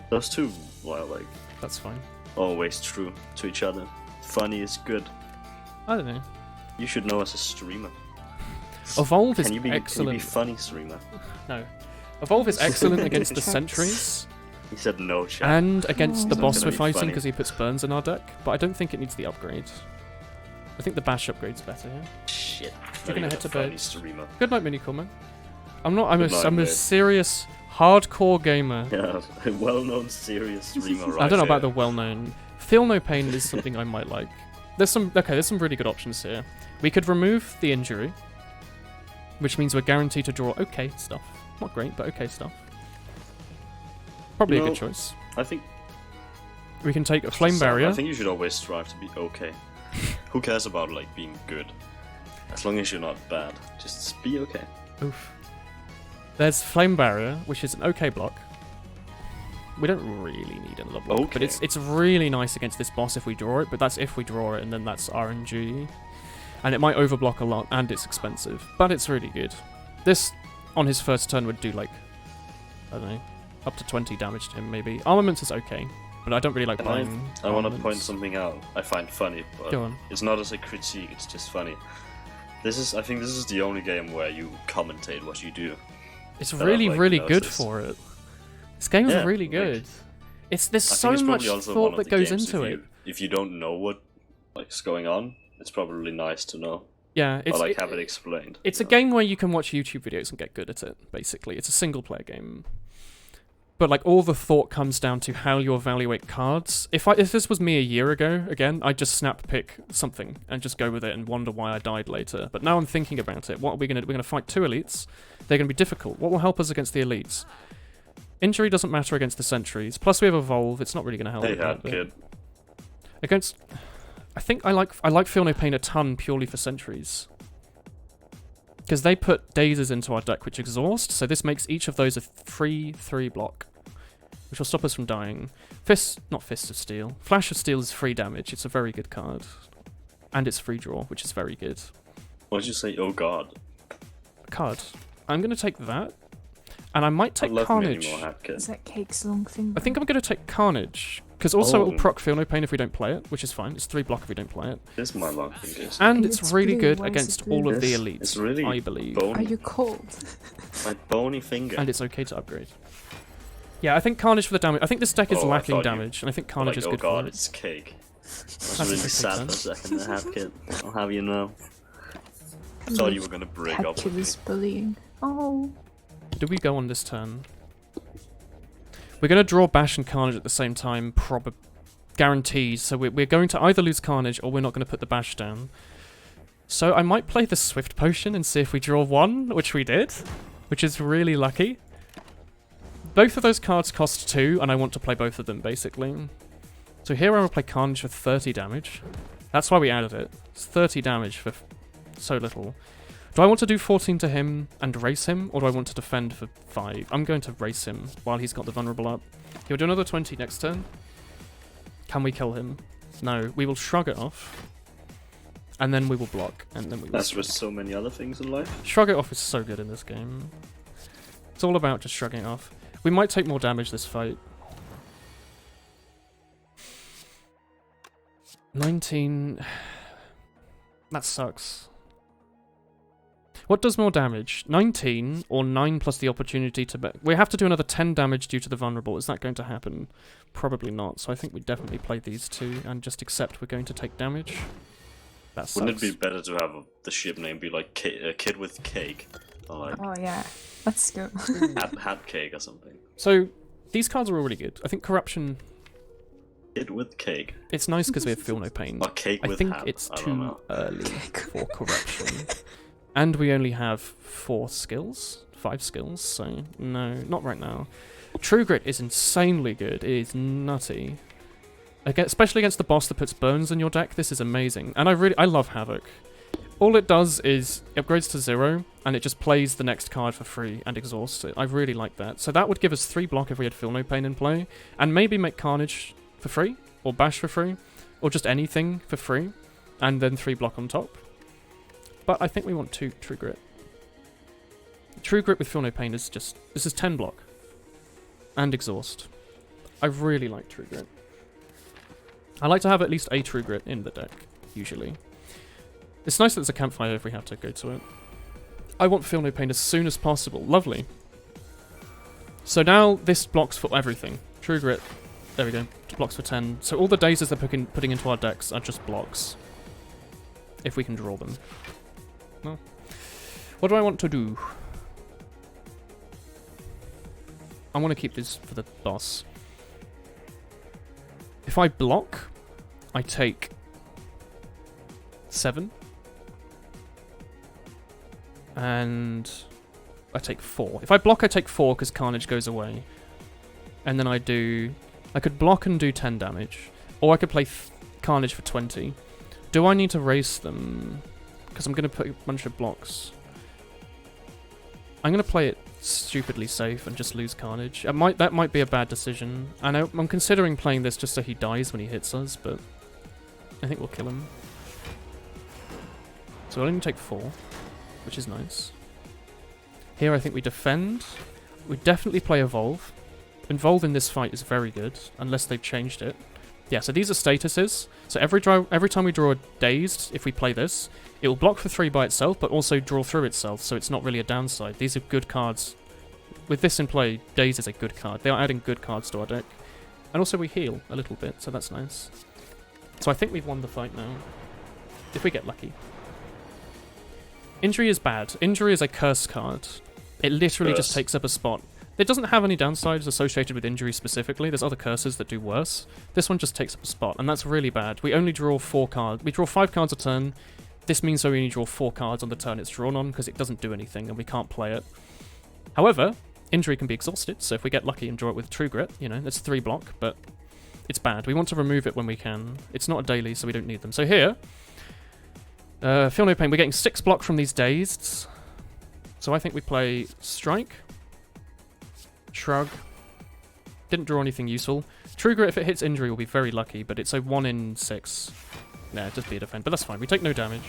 Those two, well, like... That's fine. Always true to each other. Funny is good. I don't know. You should know as a streamer. Evolve is excellent. Can you be funny, streamer? No. Evolve is excellent against the sentries. He said no, chat. And against the boss we're fighting because he puts burns in our deck, but I don't think it needs the upgrade. I think the bash upgrade's better, yeah? Shit. You're gonna head to bed. Streamer. Good night, Mini Coleman. I'm a serious, hardcore gamer. Yeah, a well-known serious streamer, right? I don't know about the well-known. Feel No Pain is something I might like. There's some really good options here. We could remove the injury, which means we're guaranteed to draw okay stuff. Not great, but okay stuff. Probably a good choice. I think we can take a Flame Barrier. I think you should always strive to be okay. Who cares about like being good? As long as you're not bad, just be okay. Oof. There's Flame Barrier, which is an okay block. We don't really need another block, but it's really nice against this boss if we draw it. But that's if we draw it, and then that's RNG, and it might overblock a lot, and it's expensive, but it's really good. This on his first turn would do like, I don't know, up to 20 damage to him maybe. Armaments is okay, but I don't really like buying I want to point something out I find funny, but Go on. It's not as a critique, it's just funny. I think this is the only game where you commentate what you do. It's really good for it. This game is really good. There's so much thought that goes into it. If you don't know what's going on, it's probably nice to know. Yeah, or have it explained. It's a game where you can watch YouTube videos and get good at it, basically. It's a single player game. But like all the thought comes down to how you evaluate cards. If this was me a year ago, again, I'd just snap pick something and just go with it and wonder why I died later. But now I'm thinking about it. What are we gonna do? We're gonna fight 2 elites. They're gonna be difficult. What will help us against the elites? Injury doesn't matter against the sentries. Plus we have Evolve. It's not really gonna help. Kid. Against, I think I like Feel No Pain a ton purely for sentries. Because they put dazes into our deck which exhaust, so this makes each of those a free 3 block, which will stop us from dying. Not Fist of Steel. Flash of Steel is free damage. It's a very good card. And it's free draw, which is very good. What did you say? Oh god. Card. I'm going to take that. And I might take Carnage. Is that Cake's long thing? I think I'm going to take Carnage. Because also it'll proc Feel No Pain if we don't play it, which is fine. It's 3 block if we don't play it. This is my luck, I guess. And it's really good against all of the elites, it's really I believe. Bony. Are you cold? My bony finger. And it's okay to upgrade. Yeah, I think Carnage for the damage. I think this deck is lacking damage, and I think Carnage is good for it. It's cake. I was really sad for a second there, Hapkit. I'll have you know. I thought you were gonna break up with me. Bullying. Oh. Do we go on this turn? We're going to draw Bash and Carnage at the same time, guaranteed. So we're going to either lose Carnage or we're not going to put the Bash down. So I might play the Swift Potion and see if we draw 1, which we did, which is really lucky. Both of those cards cost 2, and I want to play both of them, basically. So here I will play Carnage for 30 damage. That's why we added it. It's 30 damage for so little. Do I want to do 14 to him and race him, or do I want to defend for 5? I'm going to race him while he's got the vulnerable up. He'll do another 20 next turn. Can we kill him? No. We will shrug it off. And then we will block, and then we will... That's with so many other things in life. Shrug it off is so good in this game. It's all about just shrugging it off. We might take more damage this fight. 19... That sucks. What does more damage? 19 or 9 plus the opportunity to... We have to do another 10 damage due to the vulnerable. Is that going to happen? Probably not. So I think we definitely play these two and just accept we're going to take damage. That sucks. Wouldn't it be better to have the ship name be like Kid with Cake? Or like oh yeah, let's go. hat Cake or something. So these cards are all really good. I think Corruption... Kid with Cake. It's nice because we have Feel No Pain. Or Cake with I think Hap. it's too early for Corruption. And we only have 4 skills, 5 skills, so no, not right now. True Grit is insanely good. It is nutty. Especially against the boss that puts burns in your deck, this is amazing. And I love Havoc. All it does is it upgrades to 0, and it just plays the next card for free and exhausts it. I really like that. So that would give us 3 block if we had Feel No Pain in play, and maybe make Carnage for free, or Bash for free, or just anything for free, and then 3 block on top. But I think we want True Grit. True Grit with Feel No Pain is just... This is 10 block. And Exhaust. I really like True Grit. I like to have at least a True Grit in the deck, usually. It's nice that there's a campfire if we have to go to it. I want Feel No Pain as soon as possible. Lovely. So now this blocks for everything. True Grit. There we go. Blocks for 10. So all the dazes they're putting into our decks are just blocks. If we can draw them. Well, what do I want to do? I want to keep this for the boss. If I block, I take 7. And I take 4. If I block, I take 4 because Carnage goes away. And then I could block and do 10 damage. Or I could play Carnage for 20. Do I need to race them? Because I'm going to put a bunch of blocks. I'm going to play it stupidly safe and just lose Carnage. That might be a bad decision. I know I'm considering playing this just so he dies when he hits us, but I think we'll kill him. So I'll only take 4, which is nice. Here I think we defend. We definitely play Evolve. Evolve in this fight is very good, unless they've changed it. Yeah, so these are statuses. So every time we draw a Dazed, if we play this, it will block for 3 by itself, but also draw through itself, so it's not really a downside. These are good cards. With this in play, Dazed is a good card. They are adding good cards to our deck. And also we heal a little bit, so that's nice. So I think we've won the fight now. If we get lucky. Injury is bad. Injury is a curse card. It literally just takes up a spot. It doesn't have any downsides associated with injury specifically. There's other curses that do worse. This one just takes up a spot, and that's really bad. We only draw 4 cards. We draw 5 cards a turn. This means we only draw 4 cards on the turn it's drawn on, because it doesn't do anything, and we can't play it. However, injury can be exhausted, so if we get lucky and draw it with True Grit, you know, that's 3 block, but it's bad. We want to remove it when we can. It's not a daily, so we don't need them. So here, Feel No Pain. We're getting 6 block from these Dazed. So I think we play Strike. Shrug. Didn't draw anything useful. True Grit, if it hits injury, will be very lucky, but it's a 1 in 6. Nah, just be a defend, but that's fine. We take no damage.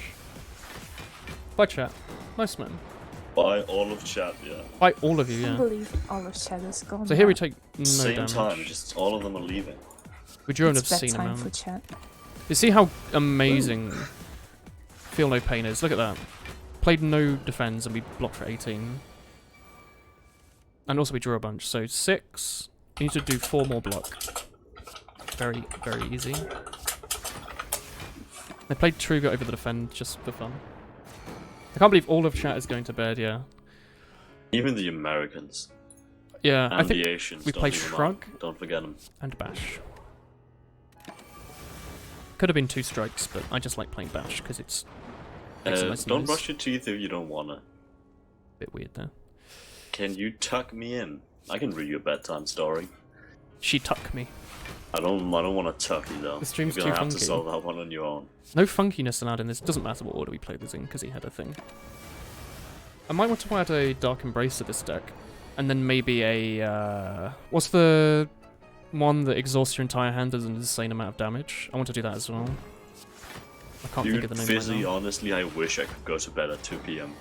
Bye, chat. Nice, man. By all of chat, yeah. By all of you, yeah. I believe all of chat is gone. So here we take no Same damage. time, just all of them are leaving. Would you have It's seen bedtime him? for chat. You see how amazing Feel No Pain is? Look at that. Played no defense and we blocked for 18. And also we drew a bunch, so 6. You need to do 4 more block. Very, very easy. They played Truga over the defend just for fun. I can't believe all of chat is going to bed, yeah. Even the Americans. Yeah, And I think the Asians. we don't play leave them Shrug out. Don't forget them. and Bash. Could have been 2 strikes, but I just like playing Bash because it's makes a nice Don't noise. brush your teeth if you don't wanna. Bit weird there. Can you tuck me in? I can read you a bedtime story. She tuck me. I don't want to tuck you though. The stream's You're gonna too have to funky. solve that one on your own. No funkiness allowed in this. Doesn't matter what order we play this in because he had a thing. I might want to add a Dark Embrace to this deck, and then maybe a what's the one that exhausts your entire hand does an insane amount of damage? I want to do that as well. I can't think of the name Fizzy, right now. honestly, I wish I could go to bed at 2 PM.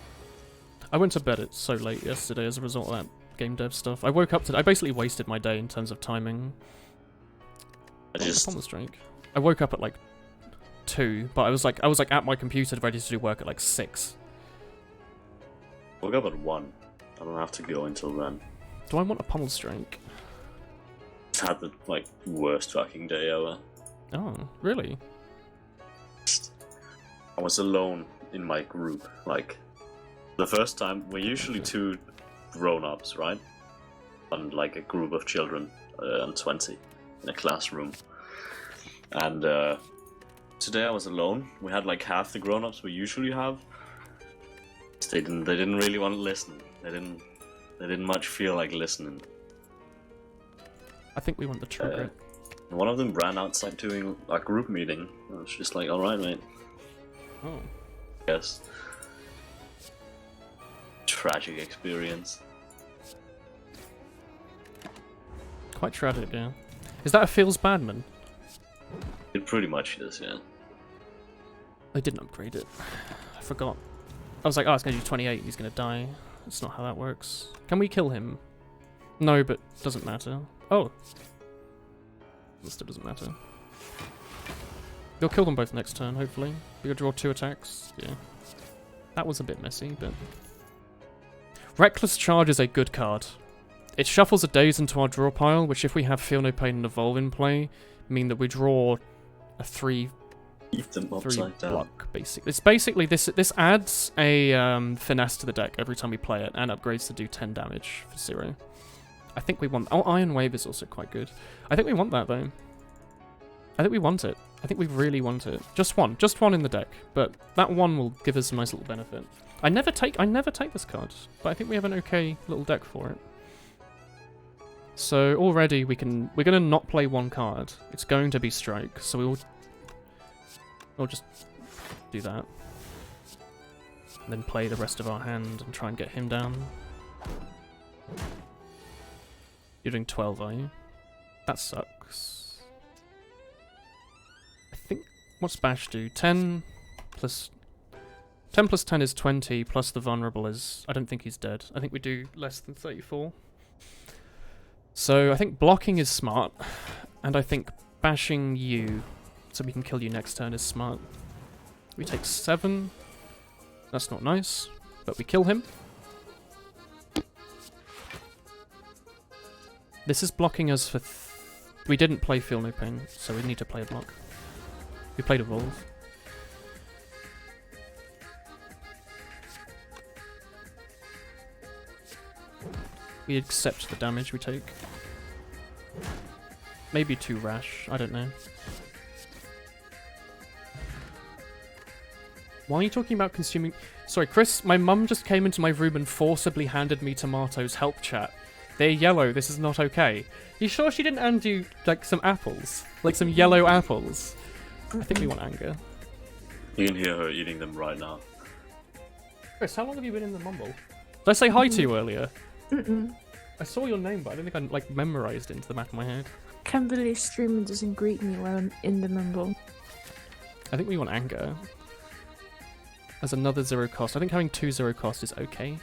I went to bed at so late yesterday as a result of that game dev stuff. I woke up to. I basically wasted my day in terms of timing. On the strike. I woke up at like 2, but I was like at my computer ready to do work at like 6. Woke up at 1. I don't have to go until then. Do I want a pummel strike? It's had the like worst fucking day ever. Oh, really? I was alone in my group. Like the first time, we're usually 2 grown-ups, right? And like a group of children, and 20 in a classroom. And today I was alone. We had like half the grown-ups we usually have. They didn't really want to listen. They didn't much feel like listening. I think we want the trigger. One of them ran outside doing a group meeting. I was just like, alright mate. Oh. Yes. Tragic experience. Quite tragic, yeah. Is that a Feels Badman? It pretty much is, yeah. I didn't upgrade it. I forgot. I was like, oh, it's going to do 28, he's going to die. That's not how that works. Can we kill him? No, but doesn't matter. Oh. It still doesn't matter. You'll kill them both next turn, hopefully. You'll draw 2 attacks. Yeah. That was a bit messy, but... Reckless Charge is a good card. It shuffles a Daze into our draw pile, which if we have Feel No Pain and Evolve in play, mean that we draw a 3 Keep them upside down. block, basically. It's basically, this adds a finesse to the deck every time we play it, and upgrades to do 10 damage for 0. I think we want... Oh, Iron Wave is also quite good. I think we want that, though. I think we want it. I think we really want it. Just one in the deck, but that one will give us a nice little benefit. I never take this card, but I think we have an okay little deck for it. So already we're gonna not play 1 card. It's going to be Strike, so we'll just do that. And then play the rest of our hand and try and get him down. You're doing 12, are you? That sucks. I think... What's Bash do? 10 plus 10 is 20, plus the vulnerable is... I don't think he's dead. I think we do less than 34. So I think blocking is smart, and I think bashing you so we can kill you next turn is smart. We take 7. That's not nice, but we kill him. This is blocking us for... We didn't play Feel No Pain, so we need to play a block. We played Evolve. We accept the damage we take. Maybe too rash, I don't know. Why are you talking about consuming... Sorry, Chris, my mum just came into my room and forcibly handed me tomatoes. Help chat. They're yellow, this is not okay. You sure she didn't hand you, like, some apples? Like some yellow apples? I think we want anger. You can hear her eating them right now. Chris, how long have you been in the mumble? Did I say hi to you earlier? Mm-mm. I saw your name, but I don't think I, like, memorized it into the back of my head. Can't believe streamer doesn't greet me while I'm in the mumble. I think we want anger. As another 0 cost. I think having 2 0 cost is okay.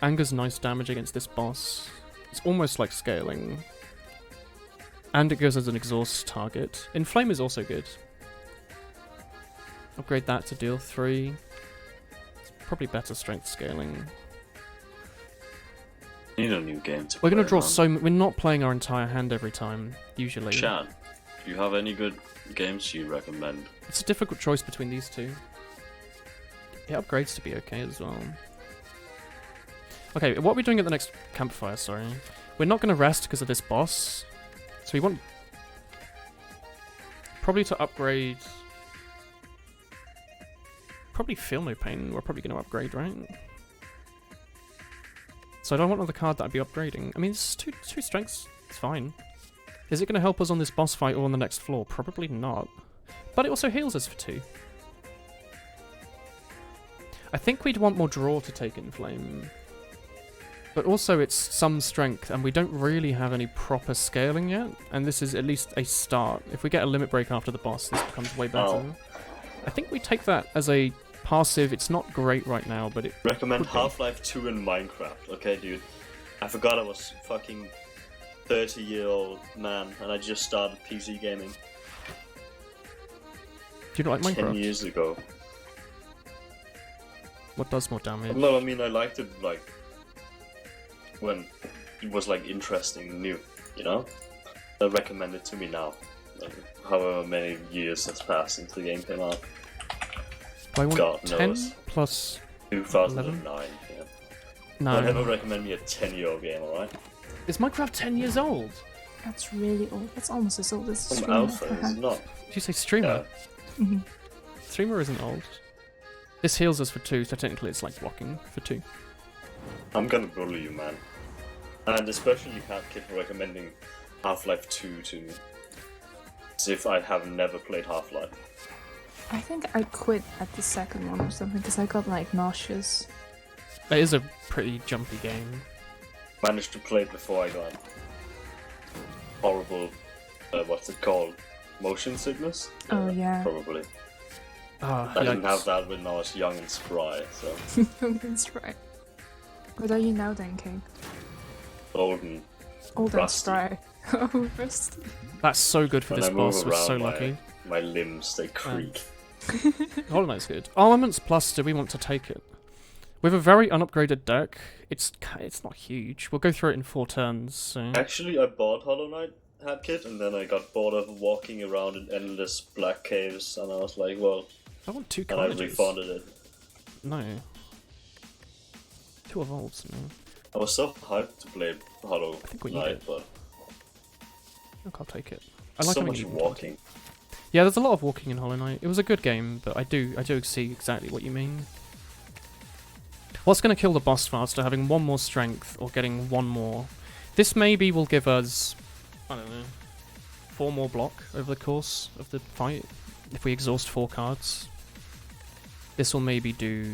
Anger's nice damage against this boss. It's almost like scaling. And it goes as an exhaust target. Inflame is also good. Upgrade that to deal 3. It's probably better strength scaling. Need a new game to We're gonna play, draw man. we're not playing our entire hand every time, usually. Chad, do you have any good games you recommend? It's a difficult choice between these two. It upgrades to be okay as well. Okay, what are we doing at the next campfire, sorry? We're not gonna rest because of this boss. So we want... probably to upgrade... Probably Feel No Pain, we're probably gonna upgrade, right? So I don't want another card that I'd be upgrading. I mean, it's two strengths. It's fine. Is it going to help us on this boss fight or on the next floor? Probably not. But it also heals us for 2. I think we'd want more draw to take Inflame. But also it's some strength, and we don't really have any proper scaling yet. And this is at least a start. If we get a limit break after the boss, this becomes way better. Oh. I think we take that as a passive. It's not great right now, but it Recommend could be. Half-Life 2 and Minecraft. Okay, dude. I forgot I was fucking 30-year-old man and I just started PC gaming Do you not like 10 Minecraft? years ago. What does more damage? No, I mean I liked it like when it was like interesting and new, you know? They recommend it to me now. Like, however many years has passed since the game came out. I want God 10 knows. plus 2009, yeah. no. But never recommend me a 10-year-old game, alright? Is Minecraft 10 years old? That's really old. That's almost as old as Some Streamer, alpha, is it perhaps. not? Did you say streamer? Yeah. Mhm. Streamer isn't old. This heals us for 2, so technically it's like blocking for 2. I'm gonna bully you, man. And especially you can't keep recommending Half-Life 2 to me. As if I have never played Half-Life. I think I quit at the second one or something because I got like nauseous. It is a pretty jumpy game. Managed to play it before I got horrible, what's it called? Motion sickness? Oh, yeah. Probably. Ah, I didn't yikes. have that when I was young and spry, so That's right. What are you now then, King? old and Old and Rusty. spry. Oh, rusty. That's so good for when this I move boss, we're around so my, lucky. my limbs, they creak. Hollow Knight's good. Armaments Plus, do we want to take it? We have a very unupgraded deck. It's not huge. We'll go through it in 4 turns, so... Actually, I bought Hollow Knight hat kit, and then I got bored of walking around in endless black caves, and I was like, well, I want 2 and I cards. refunded it. No. 2 evolves, no. I was so hyped to play Hollow think we need Knight, it. but Look, I'll take it. I like so having much even walking. Yeah, there's a lot of walking in Hollow Knight. It was a good game, but I do see exactly what you mean. What's going to kill the boss faster, having 1 more strength or getting 1 more? This maybe will give us, I don't know, 4 more block over the course of the fight. If we exhaust 4 cards. This will maybe do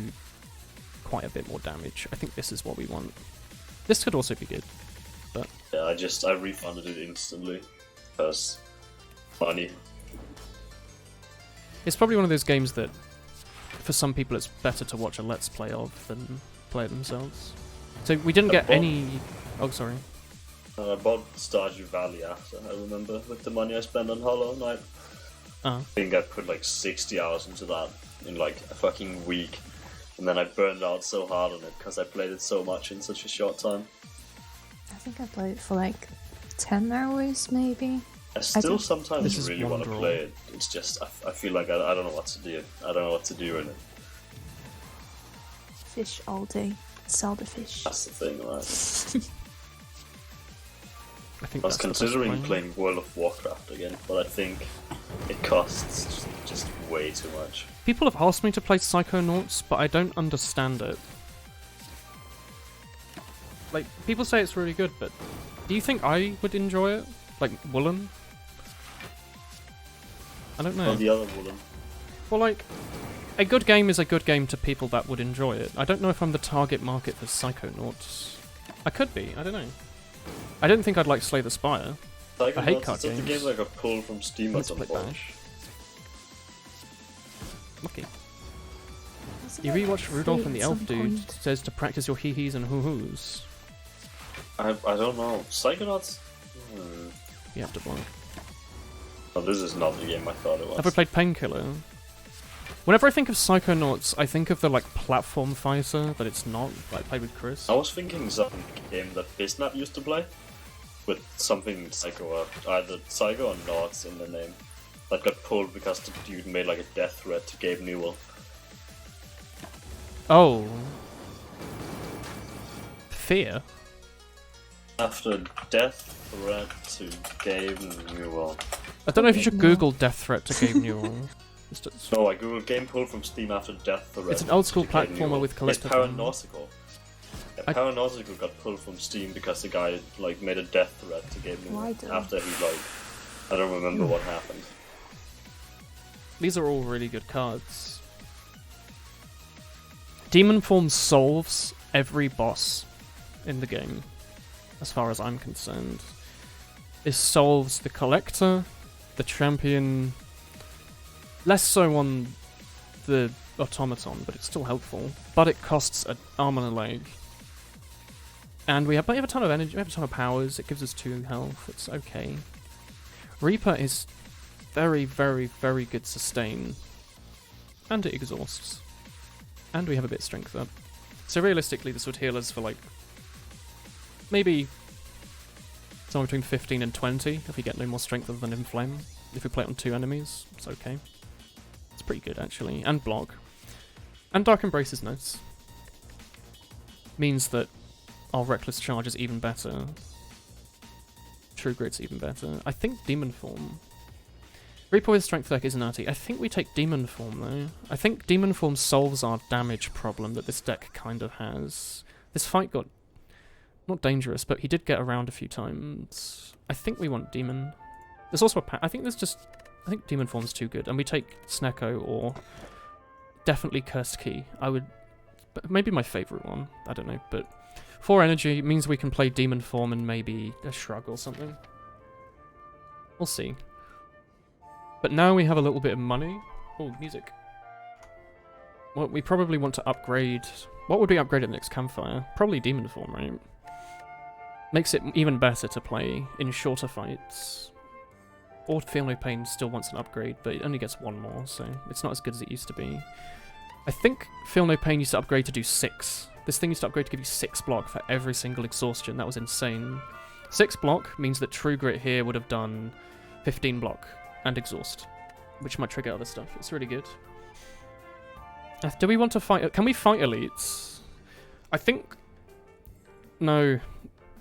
quite a bit more damage. I think this is what we want. This could also be good. Yeah, I refunded it instantly, because money. It's probably one of those games that, for some people, it's better to watch a Let's Play of than play it themselves. So we didn't get any... Oh, sorry. I bought Stardew Valley after, I remember, with the money I spent on Hollow Knight. I think I put like 60 hours into that in like a fucking week. And then I burned out so hard on it, because I played it so much in such a short time. I think I played it for like 10 hours, maybe. I still think this sometimes is really one want to draw. play it. It's just, I feel like I don't know what to do. I don't know what to do in it. Fish all day. Sell the fish. That's the thing, right? I think I was that's the best considering way. playing World of Warcraft again, but I think it costs just way too much. People have asked me to play Psychonauts, but I don't understand it. Like, people say it's really good, but do you think I would enjoy it? Like, Woolen? I don't know. On the other Woolen. Well, like, a good game is a good game to people that would enjoy it. I don't know if I'm the target market for Psychonauts. I could be, I don't know. I don't think I'd like Slay the Spire. I hate card It's just a games. game I got pulled from Steam at Let's some play point. Bash. Lucky. Wasn't You it rewatch free Rudolph and the at Elf some Dude point? says to practice your hee-hees and hoo-hoos. I don't know. Psychonauts? You have to block. Oh, this is not the game I thought it was. Have I played Painkiller? Whenever I think of Psychonauts, I think of the like platform fighter, but it's not. Like played with Chris. I was thinking some game that Biznap used to play, with something Psycho or either Psycho or Nauts in the name, that got pulled because the dude made like a death threat to Gabe Newell. Oh. Fear? After death threat to Gabe Newell. I don't know if you should Google death threat to Gabe Newell. No, I googled game pulled from Steam after death threat. It's an old school to Gabe platformer Newell. with collectible. It's Paranautical. Yeah, Paranautical got pulled from Steam because the guy like made a death threat to Gabe Newell after he like I don't remember what happened. These are all really good cards. Demon Form solves every boss in the game, as far as I'm concerned. It solves the Collector, the Champion, less so on the Automaton, but it's still helpful. But it costs an arm and a leg. And we have a ton of energy, we have a ton of powers, it gives us 2 health, it's okay. Reaper is very, very, very good sustain. And it exhausts. And we have a bit of strength up. So realistically this would heal us for like maybe somewhere between 15 and 20 if we get no more strength other than Inflame. If we play it on 2 enemies, it's okay. It's pretty good actually. And block. And Dark Embrace is nice. Means that our Reckless Charge is even better. True Grit's even better. I think Demon Form. Reaper with Strength deck is natty. I think we take Demon Form though. I think Demon Form solves our damage problem that this deck kind of has. This fight got not dangerous, but he did get around a few times. I think we want Demon. There's also a I think Demon Form's too good, and we take Snecko or definitely Cursed Key. Maybe my favourite one. I don't know, but 4 energy means we can play Demon Form and maybe a Shrug or something. We'll see. But now we have a little bit of money. Oh, music. Well, we probably want to upgrade. What would we upgrade at the next campfire? Probably Demon Form, right? Makes it even better to play in shorter fights. Or Feel No Pain still wants an upgrade, but it only gets 1 more, so it's not as good as it used to be. I think Feel No Pain used to upgrade to do 6. This thing used to upgrade to give you 6 block for every single exhaustion. That was insane. 6 block means that True Grit here would have done 15 block and exhaust, which might trigger other stuff. It's really good. Do we want to fight? Can we fight elites? I think... No,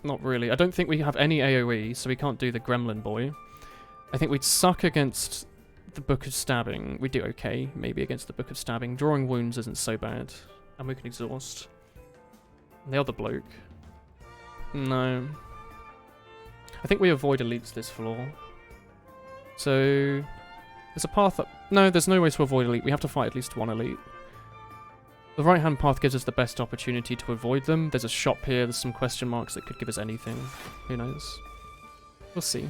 not really. I don't think we have any AoE, so we can't do the Gremlin Boy. I think we'd suck against the Book of Stabbing. We'd do okay, maybe, against the Book of Stabbing. Drawing Wounds isn't so bad. And we can exhaust. And the other bloke. No. I think we avoid elites this floor. So... There's a path up... No, there's no way to avoid elite. We have to fight at least 1 elite. The right-hand path gives us the best opportunity to avoid them. There's a shop here, there's some question marks that could give us anything. Who knows? We'll see.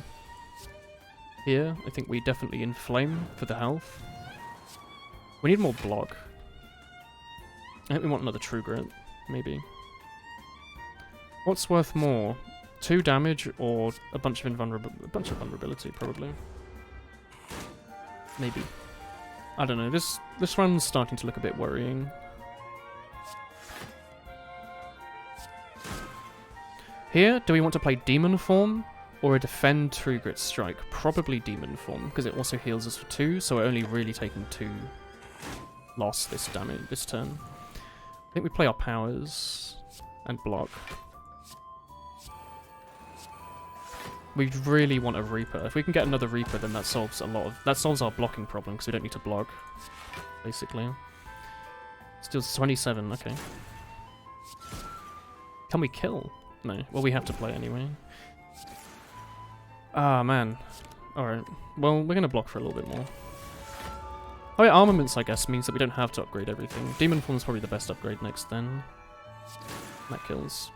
Here, I think we definitely inflame for the health. We need more block. I think we want another True Grit, maybe. What's worth more? 2 damage or a bunch of vulnerability, probably. Maybe. I don't know, this run's starting to look a bit worrying. Here, do we want to play Demon Form or a Defend True Grit Strike? Probably Demon Form, because it also heals us for 2, so we're only really taking 2 loss this turn. I think we play our powers and block. We really want a Reaper. If we can get another Reaper, then that solves our blocking problem, because we don't need to block, basically. Still 27, okay. Can we kill? No. Well, we have to play anyway. Ah, man. Alright. Well, we're gonna block for a little bit more. Oh yeah, armaments, I guess, means that we don't have to upgrade everything. Demon Form is probably the best upgrade next, then. That kills.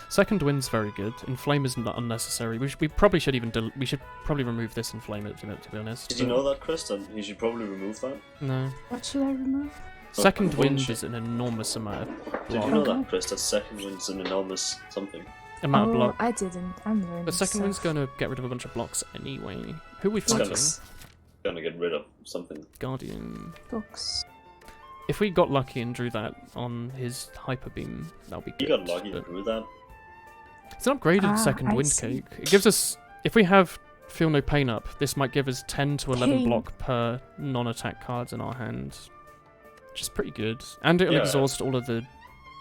Second Wind's very good. Inflame is not unnecessary. We probably should even we should probably remove this Inflame, to be honest. Did you know that, Chris? That you should probably remove that? No. What should I remove? Second Wind is an enormous amount of block. Did you know that, Chris? That Second Wind's an enormous something. amount of block. I didn't. I'm learning. The second one's stuff. gonna get rid of a bunch of blocks anyway. Who are we It's gonna, fighting? gonna get rid of something. Guardian. Books. If we got lucky and drew that on his hyper beam, that'll be You good. got lucky to but do that. it's an upgraded Ah, second I wind see. cake. It gives us, if we have Feel No Pain up, this might give us 10 to 11 Pain. block per non-attack cards in our hand. Which is pretty good. And it'll Yeah. exhaust all of the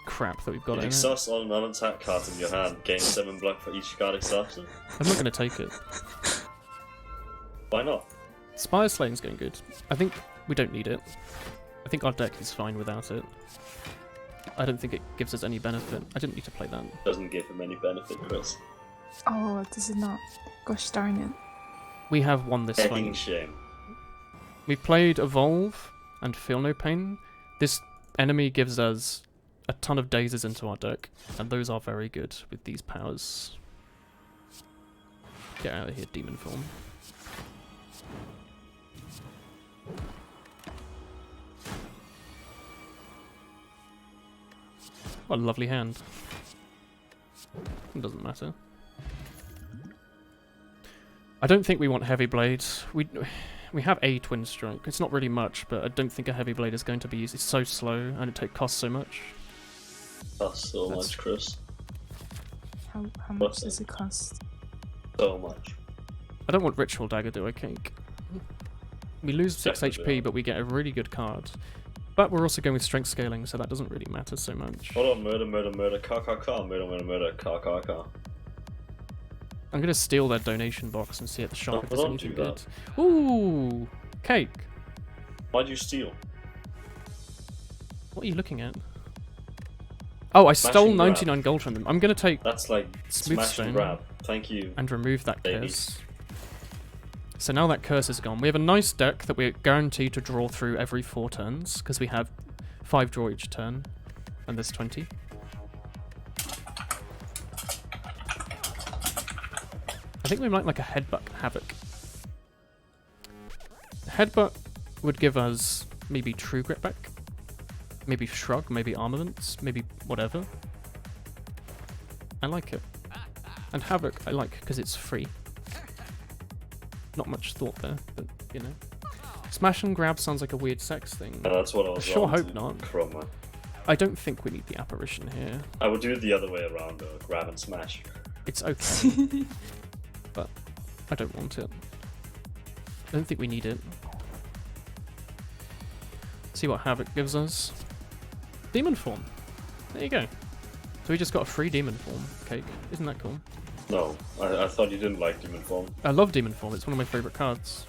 crap that we've got It in it. exhausts all non-attack cards in your hand. Gain 7 block for each card exhausted. I'm not going to take it. Why not? Spire Slaying's going good. I think we don't need it. I think our deck is fine without it. I don't think it gives us any benefit. I didn't need to play that. Doesn't give him any benefit, Chris. Oh, does it not? Gosh darn it. We have won this Fucking fight. shame. We've played Evolve and Feel No Pain. This enemy gives us a ton of dazes into our deck, and those are very good with these powers. Get out of here, demon form. What a lovely hand. It doesn't matter. I don't think we want Heavy Blade. We have a Twin Strike. It's not really much, but I don't think a Heavy Blade is going to be used. It's so slow, and costs so much. Costs so That's- much, Chris. How much What's does it cost? So much. I don't want Ritual Dagger, do I, Cake? We lose 6 Definitely HP, not. but we get a really good card. But we're also going with Strength Scaling, so that doesn't really matter so much. Hold on, murder, murder, murder, car, car, car, murder, murder, murder, car, car, car. I'm going to steal their donation box and see at the shop No, if there's don't anything do good. that. Ooh! Cake! Why'd you steal? What are you looking at? Oh, I stole Smashing grab. 99 gold from them. I'm going to take That's like Smooth smash Stone and grab. Thank you. and remove that Baby. curse. So now that curse is gone. We have a nice deck that we're guaranteed to draw through every 4 turns, because we have 5 draw each turn, and there's 20. I think we might like a Headbutt Havoc. Headbutt would give us maybe True Grit back, maybe Shrug, maybe Armaments, maybe whatever. I like it. And Havoc I like because it's free. Not much thought there, but you know. Smash and grab sounds like a weird sex thing. That's what I was Sure on hope to, not. Chroma. I don't think we need the apparition here. I would do it the other way around though. Grab and smash. It's okay, but I don't want it. I don't think we need it. See what Havoc gives us. Demon form. There you go. So we just got a free demon form cake. Isn't that cool? No, I thought you didn't like Demon Form. I love demon form. It's one of my favorite cards.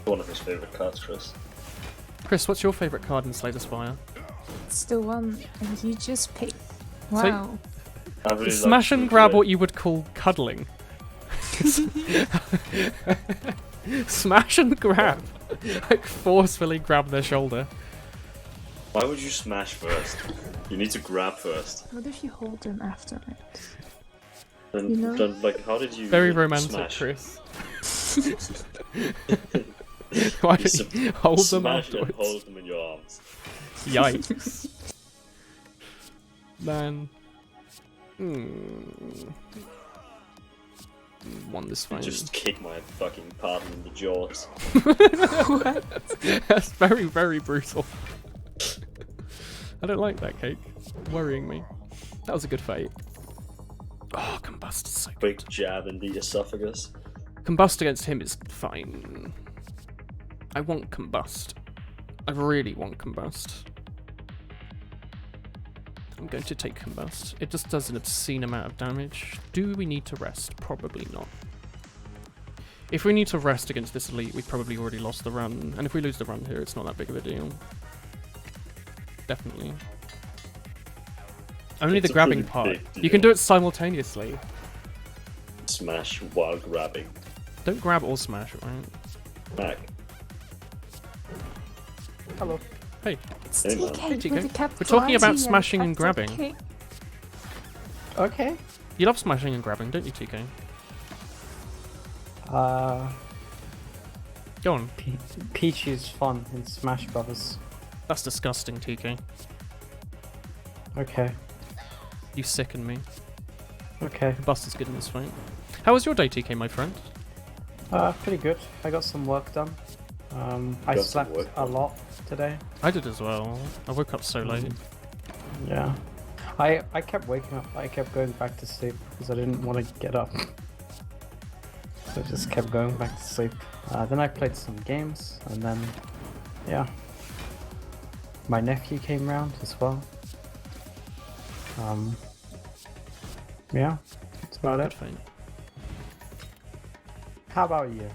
One of his favorite cards, Chris. Chris, what's your favorite card in Slay the Spire? It's the one you just picked. Wow. I really Smash like and grab Sleevelet. what you would call cuddling. Smash and grab. Like forcefully grab their shoulder. Why would you smash first? You need to grab first. What if you hold them after it? Then, You know? then like, how did you Very romantic, smash? Chris. Why don't you hold them Smash and afterwards? hold them in your arms. Yikes. Man. Won this fight. Just kick my fucking partner in the jaws. That's very, very brutal. I don't like that cake. Worrying me. That was a good fight. Oh, Combust is so good. Quick jab in the esophagus. Combust against him is fine. I want Combust. I really want Combust. I'm going to take Combust. It just does an obscene amount of damage. Do we need to rest? Probably not. If we need to rest against this elite, we've probably already lost the run. And if we lose the run here, it's not that big of a deal. Definitely. Only It's the a grabbing pretty part. big You can deal. do it simultaneously. Smash while grabbing. Don't grab or smash, right? Back. Hello. Hey. It's Hey, man. TK Hey, TK. with the We're talking about capitalizing smashing and capital grabbing. K. Okay. You love smashing and grabbing, don't you, TK? Go on. Peach is fun in Smash Brothers. That's disgusting, TK. Okay. You sicken me. Okay. Buster's good in this fight. How was your day, TK, my friend? Pretty good. I got some work done. I Got some slept work a done. lot today. I did as well. I woke up so late. Yeah. I kept waking up. I kept going back to sleep because I didn't want to get up. So I just kept going back to sleep. Then I played some games, and then, yeah. My nephew came round as well. Yeah, that's about Good it. fight. How about you?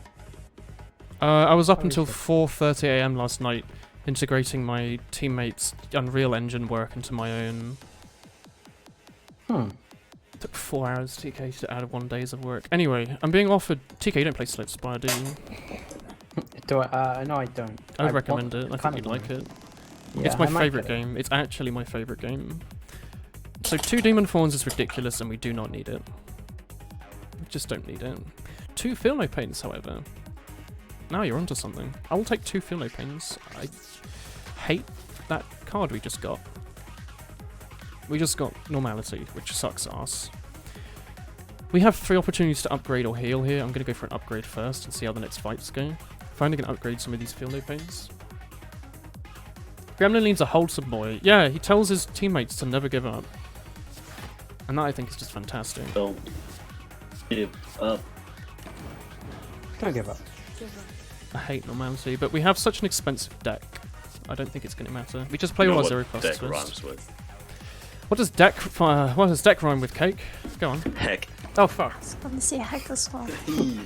I was up How until is it? 4:30 AM last night, integrating my teammates' Unreal Engine work into my own. Took 4 hours, TK, to add 1 day's of work. Anyway, I'm being offered. TK, you don't play Spire, do you? Do I? No, I don't. I would recommend it. I think you'd like it. It's my favourite game. It's actually my favourite game. So 2 Demon Fawns is ridiculous and we do not need it. We just don't need it. 2 Feel No Pains, however. Now you're onto something. I will take 2 Feel No Pains. I hate that card we just got. We just got Normality, which sucks ass. We have 3 opportunities to upgrade or heal here. I'm going to go for an upgrade first and see how the next fights go. Finally going to upgrade some of these Feel No Pains. Gremlin needs a wholesome boy. Yeah, he tells his teammates to never give up. And that I think is just fantastic. Don't give up. Don't give up. I hate Normality, but we have such an expensive deck. I don't think it's going to matter. We just play You know all our what 0 costs deck first. rhymes with? What does deck rhyme with, Cake? Go on. Heck. Oh fuck. I was gonna say heck as well.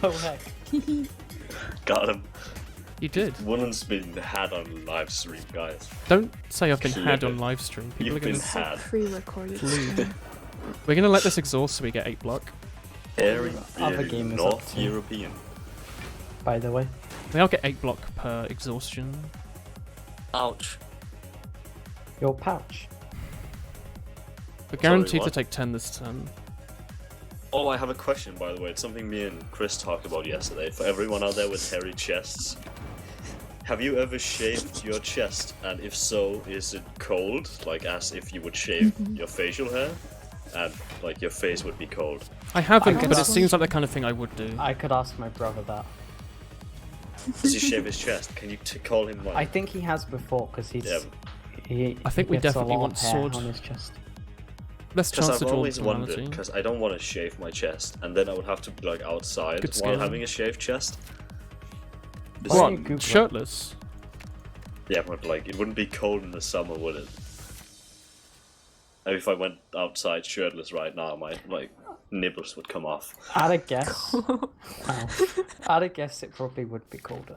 Oh heck. Got him. You did. Woolen's been had on live stream, guys. Don't say I've been had Clip on it. live stream. People are You've gonna. been It's a had. pre-recorded Please. stream. We're gonna let this exhaust so we get 8 block. Very, Other very game is up North to- European. By the way. We all get 8 block per exhaustion. Ouch. Your pouch. We're guaranteed to what? take 10 this turn. Oh, I have a question, by the way. It's something me and Chris talked about yesterday. For everyone out there with hairy chests, have you ever shaved your chest? And if so, is it cold? Like as if you would shave your facial hair? And like your face would be cold. I haven't, I but it can- seems like the kind of thing I would do. I could ask my brother that. Does he shave his chest? Can you call him like? I think he has before because he's. Yeah. I think he we gets definitely a lot want of hair sword. on his chest. Less Because chance to I've draw always wondered, Normality. because I don't want to shave my chest, and then I would have to be like outside Good while skill. having a shaved chest. Is Why don't you What? Google it? Shirtless? Yeah, but like it wouldn't be cold in the summer, would it? And if I went outside shirtless right now, my like nibbles would come off. I'd a guess. Wow. I'd a guess it probably would be colder. Yeah,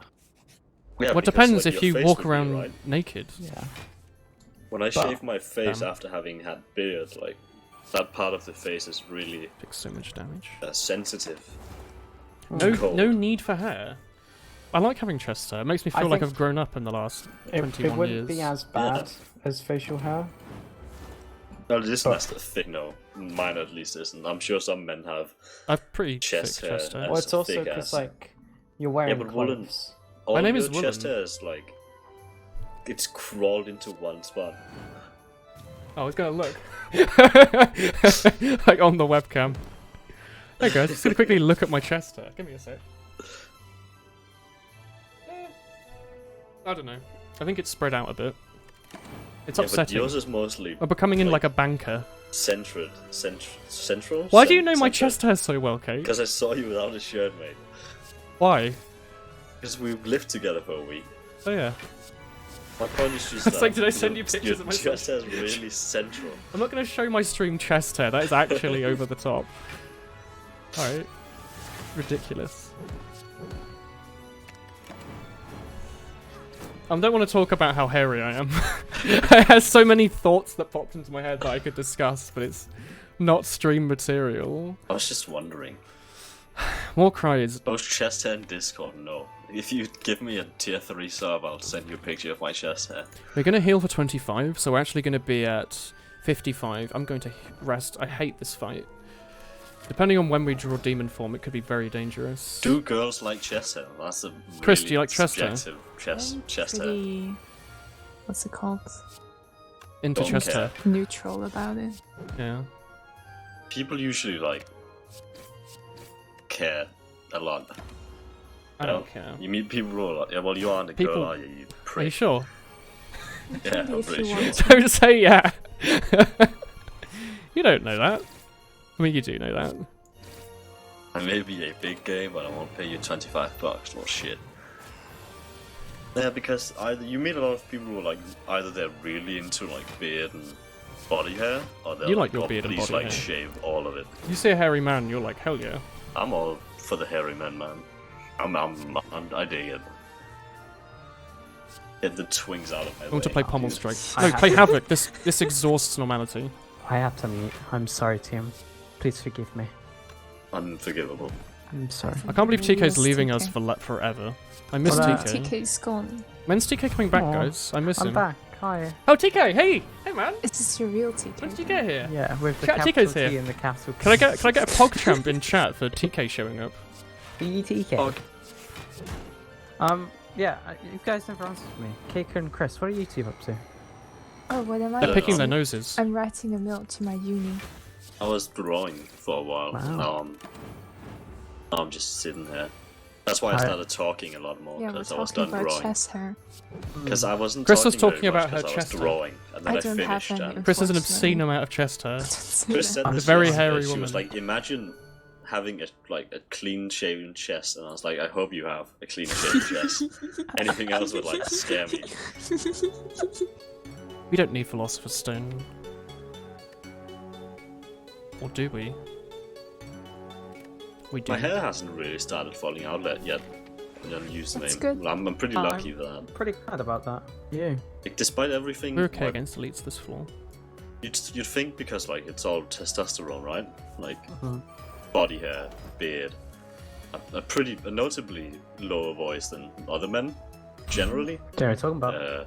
Well, it because, depends like, if your you face walk would be, around right? naked. Yeah. When I But- shave my face Damn. after having had beard, like that part of the face is really Takes so much damage. sensitive. No, Cold. no need for hair. I like having chest hair. It makes me I feel like think I've grown up in the last It 21 wouldn't years. be as bad as facial hair. No, this is But- not the thing. No, mine at least isn't. I'm sure some men have. I've pretty Chest thick hair, chest hair. That's Well, it's a also thick because ass. like you're wearing but Woolen- clothes. All name your is chest Woolen. hair is like it's crawled into one spot. Oh, it's gonna look like on the webcam. Hey guys, just gonna quickly look at my chest hair. Give me a sec. I don't know. I think it's spread out a bit. It's Yeah, but upsetting. yours is mostly I'm becoming in like- like a banker. central. Why do you know my chest hair so well, Kate? Because I saw you without a shirt, mate. Why? Because we lived together for a week. Oh yeah. My point is just It's that like, did I send your- you pictures your of myself? chest hair is really central. I'm not gonna show my stream chest hair. That is actually over the top. Alright. Ridiculous. I don't want to talk about how hairy I am. I had so many thoughts that popped into my head that I could discuss, but it's not stream material. I was just wondering. More cries. Both chest hair and Discord, no. If you give me a tier 3 sub, I'll send you a picture of my chest hair. We're gonna heal for 25, so we're actually gonna be at 55. I'm going to rest. I hate this fight. Depending on when we draw demon form, it could be very dangerous. Do girls like chest hair? That's a really Chris, do you like chest hair? subjective I'm chest hair. pretty, what's it called? Into Don't chest care. hair. Neutral about it. Yeah. people usually like care a lot. I don't care. You meet people who are like, yeah, well, you aren't a People- girl, are you? You Are you prick. sure? Yeah, I'm If pretty you sure. want to. Don't say yeah. You don't know that. I mean, you do know that. I may be a big game, but I won't pay you $25 or shit. Yeah, because either you meet a lot of people who are like either they're really into like beard and body hair, or they're You like like, your oh, beard and please, body like hair. shave all of it. You see a hairy man, you're like, hell yeah. I'm all for the hairy man, man. I dig it. Get the twings out of my I want to way, play dude. Pommel Strike. I No, have- play Havoc. This exhausts normality. I have to mute. I'm sorry, team. Please forgive me. Unforgivable. I'm sorry. I can't believe TK's Yes, leaving us TK. forever. I miss Well, TK. TK's gone. When's TK coming back, Aw, guys? I miss I'm him. back. Hi. Oh, TK! Hey! Hey, man! Is this your real TK? When did you get here? Yeah, with the Chat, capital TK's here. T and the capital Can I get a PogChamp in chat for TK showing up? TK? Pog. Yeah, you guys never answered me. Keiko and Chris, what are you two up to? Oh, what am I? They're don't picking know. their noses. I'm writing a note to my uni. I was drawing for a while. Wow. Now I'm just sitting here. That's why I started talking a lot more, Yeah, we're because I was talking done about drawing. chest hair. Because I wasn't Chris was talking talking very about much her 'cause I was chest hair. drawing, and then I I don't have finished. any. And Chris has an Unfortunately. obscene amount of chest hair. Chris said I'm a this very yesterday. hairy She woman. was like, imagine having a clean shaven chest, and I was like, I hope you have a clean shaven chest. Anything else would like scare me. We don't need Philosopher's Stone. Or do we? We do. My hair hasn't really started falling out yet. Username. That's good. I'm pretty lucky for that. Pretty glad about that. You? Like, despite everything, We're okay like, against elites this floor. you'd think because like it's all testosterone, right? Like Mhm. body hair, beard, a notably lower voice than other men, generally. What are you talking about?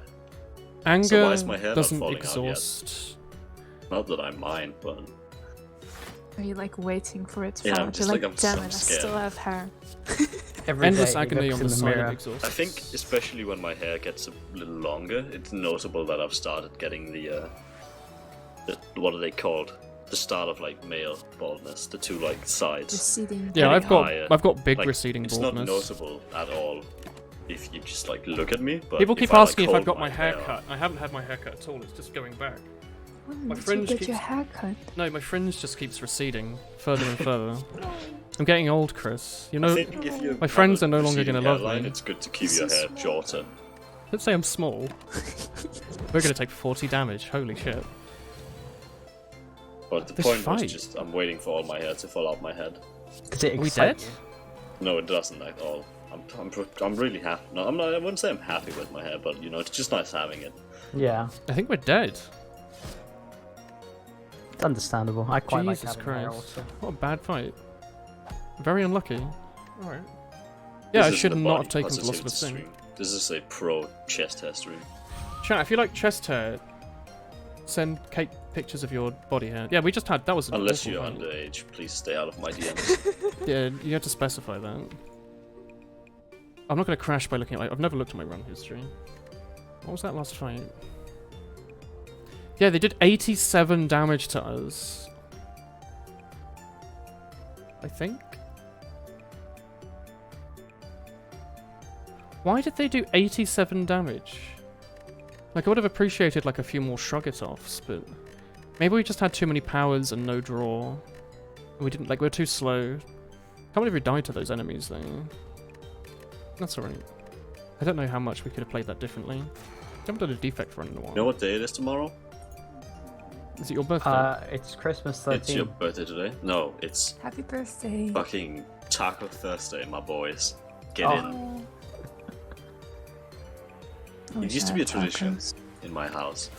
Anger So why is my hair not doesn't falling out yet? exhaust. Not that I mind, but Are you like waiting for it to Yeah, fall I'm out? just You're like, like, I'm damn so it, I scared. still have hair. Every Endless day he agony looks on in the the silent mirror. exhaust. I think especially when my hair gets a little longer, it's notable that I've started getting the what are they called? The start of like male baldness, the two like sides. Receding. Yeah, getting I've higher. got big Like, receding it's baldness. not notable at all if you just like look at me. But People if keep I, like, asking if hold I've got my hair hair cut. I haven't had my hair cut at all. It's just going back. When My did you fringe get keeps- your hair cut? No, my fringe just keeps receding further and further. I'm getting old, Chris. You know, I think if you my have friends a are no longer receding gonna love hairline, me. It's good to keep This your is hair small. shorter. don't say I'm small. We're gonna take 40 damage. Holy shit. But the This point fight. was just I'm waiting for all my hair to fall out my head. Did it Are we excite dead? you? No, it doesn't at all. I'm really happy. No, I'm not. I wouldn't say I'm happy with my hair, but you know, it's just nice having it. Yeah, I think we're dead. it's understandable. I quite Jesus like having hair Christ. also. What a bad fight. Very unlucky. Alright. Yeah, This I isn't should a not body have taken positivity Philosopher's Stone. stream. This is a pro chest hair stream. Chat, if you like chest hair, send Kate pictures of your body hair. Yeah, we just had, that was an Unless awful you're fight. underage, please stay out of my DMs. Yeah, you have to specify that. I'm not going to crash by looking at I've never looked at my run history. What was that last fight? Yeah, they did 87 damage to us. I think? Why did they do 87 damage? Like, I would have appreciated like a few more shrug-it-offs, but maybe we just had too many powers and no draw. We didn't, like, we're too slow. Can't believe we died to those enemies, though. That's alright. I don't know how much we could have played that differently. I haven't done a defect run in a while. You know what day it is tomorrow? Is it your birthday? It's Christmas 13. It's your birthday today? No, it's Happy birthday. fucking Taco Thursday, my boys. Get Oh. in. Oh. It used to be a tradition in my house.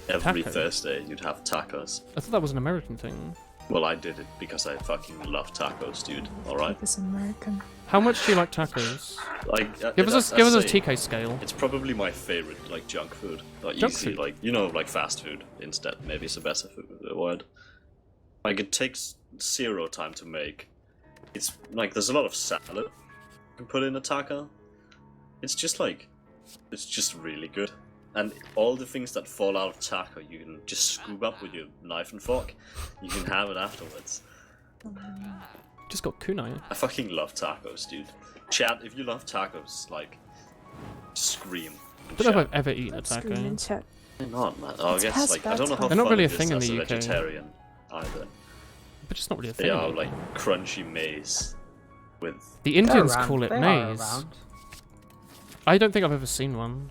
Every Taco? Thursday you'd have tacos. I thought that was an American thing. Well, I did it because I fucking love tacos, dude. Alright? This American. How much do you like tacos? Like, Give us I'd give us a say TK scale. It's probably my favorite, like, junk food. Like, Junk easy, food? like, you know, like fast food instead. Maybe it's a better word. Like, it takes 0 time to make. It's, like, there's a lot of salad you can put in a taco. It's just, like, it's just really good. And all the things that fall out of taco, you can just scoop up with your knife and fork. You can have it afterwards. Just got kunai. I fucking love tacos, dude. Chat, if you love tacos, like, scream. I don't know if I've ever eaten a taco. Scream in chat. Why not, man? Oh, I It's guess, past like, I don't know how They're not fun really it a is thing in as the a UK. vegetarian either. But just not really a They thing. are like crunchy maize with. The Indians They're call around. it They are maize. around. I don't think I've ever seen one.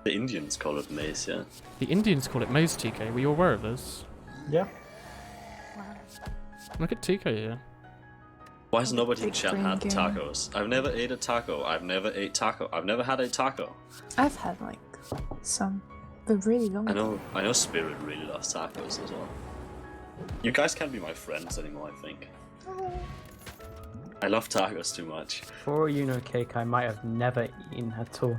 The Indians call it maize, yeah. The Indians call it maize, TK. Were you aware of this? Yeah. Look at TK here. Why has nobody in Big chat brain had game. tacos? I've never ate a taco. I've never had a taco. I've had like some, but really long. I know Spirit really loves tacos as well. You guys can't be my friends anymore, I think. I love tacos too much. For all you know, Cake, I might have never eaten at all.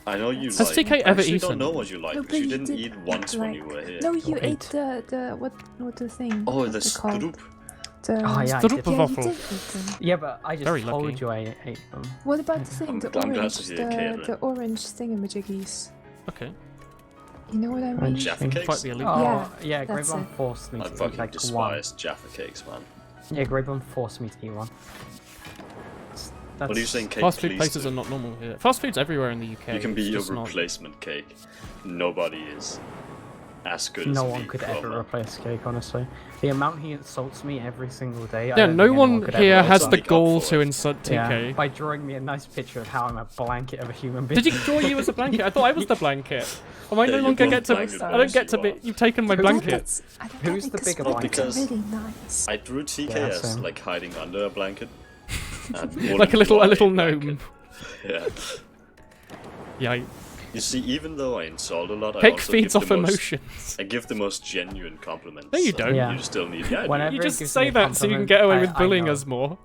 I know you Has like. TK I ever actually eaten? don't know what you like No, because you but you didn't did eat once when like- you were here. No, you Or ate ate. the what the thing? Oh, the What's it called? stroop. The, Oh, yeah, I Stood did. up a yeah, you waffle. did eat them. Yeah, but I just Very told lucky. you I ate them. What about the thing? The I'm glad orange, to see a kid, the orange thingamajiggies. Okay. You know what I mean? Orange Jaffa thing. cakes? Quite the elite. Oh, Yeah, yeah, that's Greybon it. forced me I to eat fucking like despise Jaffa cakes, man. one. Yeah, Greybon forced me to eat one. That's, What are you saying, cake? Fast food please places do? are not normal here. Fast food's everywhere in the UK. You can be a it's just not- replacement cake. Nobody is as good as No me, one could ever Chroma. replace Cake, honestly. The amount he insults me every single day. I Yeah, don't no think anyone one could here ever has also the make up goal for to it. insult Yeah, TK. by drawing me a nice picture of how I'm a blanket of a human being. Did you draw you as a blanket? I thought I was the blanket. Am I Yeah, no you longer both get to? blanket I don't boys, get to you be. are. You've taken my Who's blanket. I don't Who's know, the bigger blankets Because- are really nice. I drew TK Yeah, as same. like hiding under a blanket. And Like a little Woolen gnome. blanket. Yeah. Yeah. You see, even though I insult a lot, I Cake also feeds give off the most, emotions. I give the most genuine compliments. No, you so don't. Yeah. You still need. Yeah, I do. Whenever You he just gives say me a that so you can compliment, get away I- with I bullying know. us more.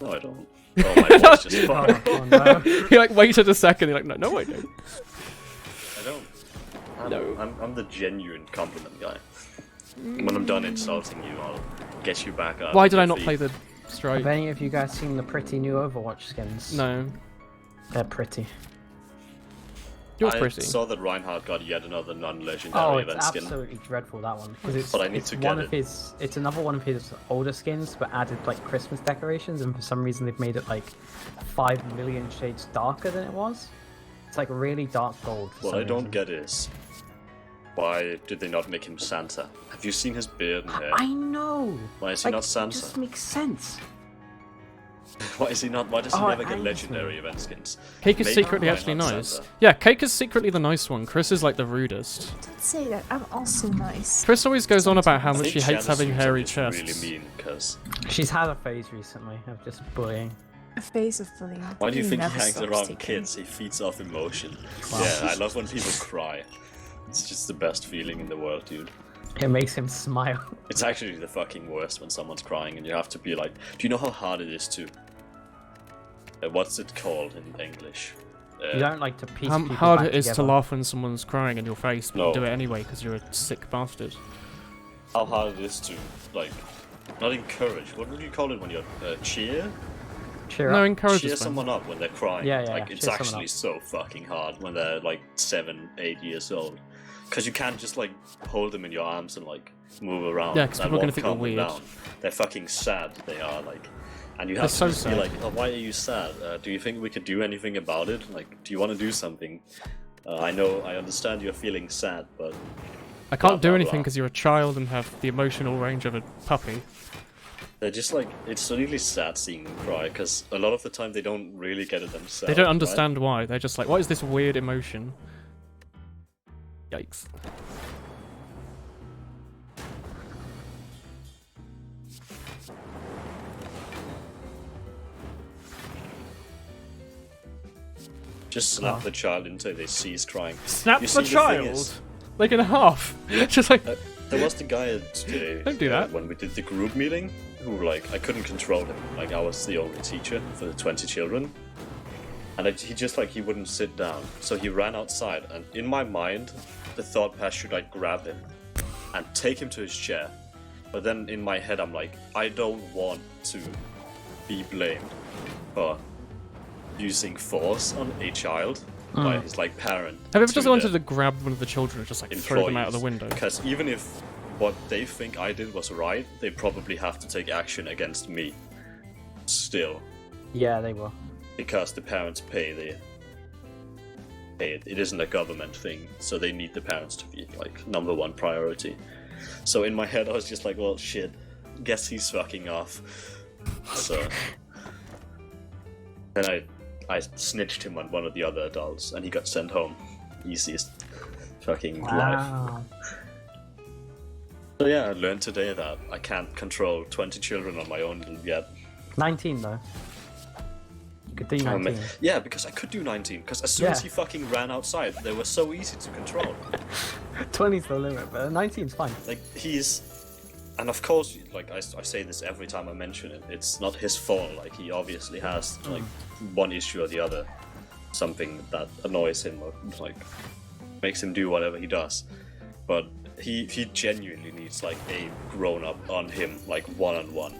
No, I don't. Oh, my voice just Oh, fucked. oh no. You like waited a second. You're like, no, I don't. I don't. No. I'm the genuine compliment guy. When I'm done insulting you, I'll get you back up. Why did your I not feet. play the strike? Have any of you guys seen the pretty new Overwatch skins? No. They're pretty. Yours I pretty. saw that Reinhardt got yet another non-legendary Oh, it's event skin. absolutely dreadful, that one. Because it's, But I need it's to one get of it. his. It's another one of his older skins, but added like Christmas decorations, and for some reason they've made it like 5 million shades darker than it was. It's like really dark gold. For What some I don't reason. get is, why did they not make him Santa? Have you seen his beard and hair? I know. Why is he Like, not it Santa? just makes sense. Why is he not? Why does he Oh, never get I legendary event skins? Cake is Maybe secretly why actually not nice. Santa? Yeah, Cake is secretly the nice one. Chris is like the rudest. Don't say that. I'm also nice. Chris always goes on about how I much think she hates Janice having Susan hairy is chests. really mean because She's had a phase recently of just bullying. A face of bullying. why do you He think he never hangs stops around taking. kids? He feeds off emotion. Wow. Yeah, I love when people cry. It's just the best feeling in the world, dude. It makes him smile. It's actually the fucking worst when someone's crying and you have to be like, do you know how hard it is to... what's it called in English? You don't like to piece How people hard back it is to together. laugh when someone's crying in your face, but No. you do it anyway because you're a sick bastard. How hard it is to, like, not encourage. What would you call it when you're cheer? Cheer No, up. encourage Cheer is fine. someone up when they're crying. Yeah, yeah, like yeah. it's Cheer someone actually so fucking hard when they're like 7, 8 years old. Because you can't just like hold them in your arms and like move around. Yeah, 'cause That people are gonna won't think you're calm them weird. down. They're fucking sad. They are like, and you They're have so to just be sad. like, oh, why are you sad? Do you think we could do anything about it? Like, do you want to do something? I know, I understand you're feeling sad, but I can't Blah, do blah, anything blah. because you're a child and have the emotional range of a puppy. they're just like, it's really sad seeing them cry because a lot of the time they don't really get it themselves. They don't right? understand why. They're just like, what is this weird emotion? Yikes. Just slap the child until they cease crying. Snap You the see, thing child! is, Like in half! Just like, there was the guy today. Don't do that. When we did the group meeting, who like I couldn't control him. Like I was the only teacher for the 20 children, and he just like he wouldn't sit down. So he ran outside, and in my mind, the thought passed should I grab him and take him to his chair. But then in my head, I'm like, I don't want to be blamed for using force on a child. by his like parent. Have you ever just wanted to grab one of the children and just like throw them out of the employees. window? Because even if what they think I did was right, they probably have to take action against me. Still. Yeah, they will. Because the parents pay it isn't a government thing, so they need the parents to be like #1 priority. So in my head I was just like, well shit, guess he's fucking off. So then I snitched him on one of the other adults and he got sent home. Easiest fucking life. So yeah, I learned today that I can't control 20 children on my own yet. 19 though. You could do 19. Yeah, because I could do 19, because as soon as he fucking ran outside, they were so easy to control. 20's the limit, but 19's fine. Like, and of course, like, I say this every time I mention it, it's not his fault, like, he obviously has, like, one issue or the other, something that annoys him, or, like, makes him do whatever he does. But he genuinely needs, like, a grown-up on him, like, one-on-one.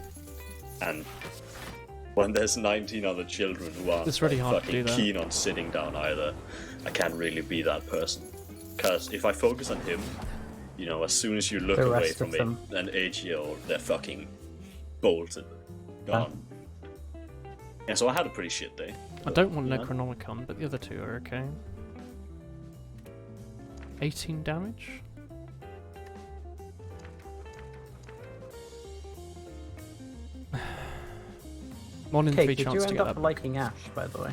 And when there's 19 other children who aren't really hard to do fucking that. keen on sitting down either, I can't really be that person. Because if I focus on him, you know, as soon as you look The away rest from of them. an 8-year-old, they're fucking bolted. Gone. Yeah, so I had a pretty shit day. I don't want Yeah. Necronomicon, but the other two are okay. 18 damage? One in Okay, 3 did chance you to end get up that. liking Ash, by the way?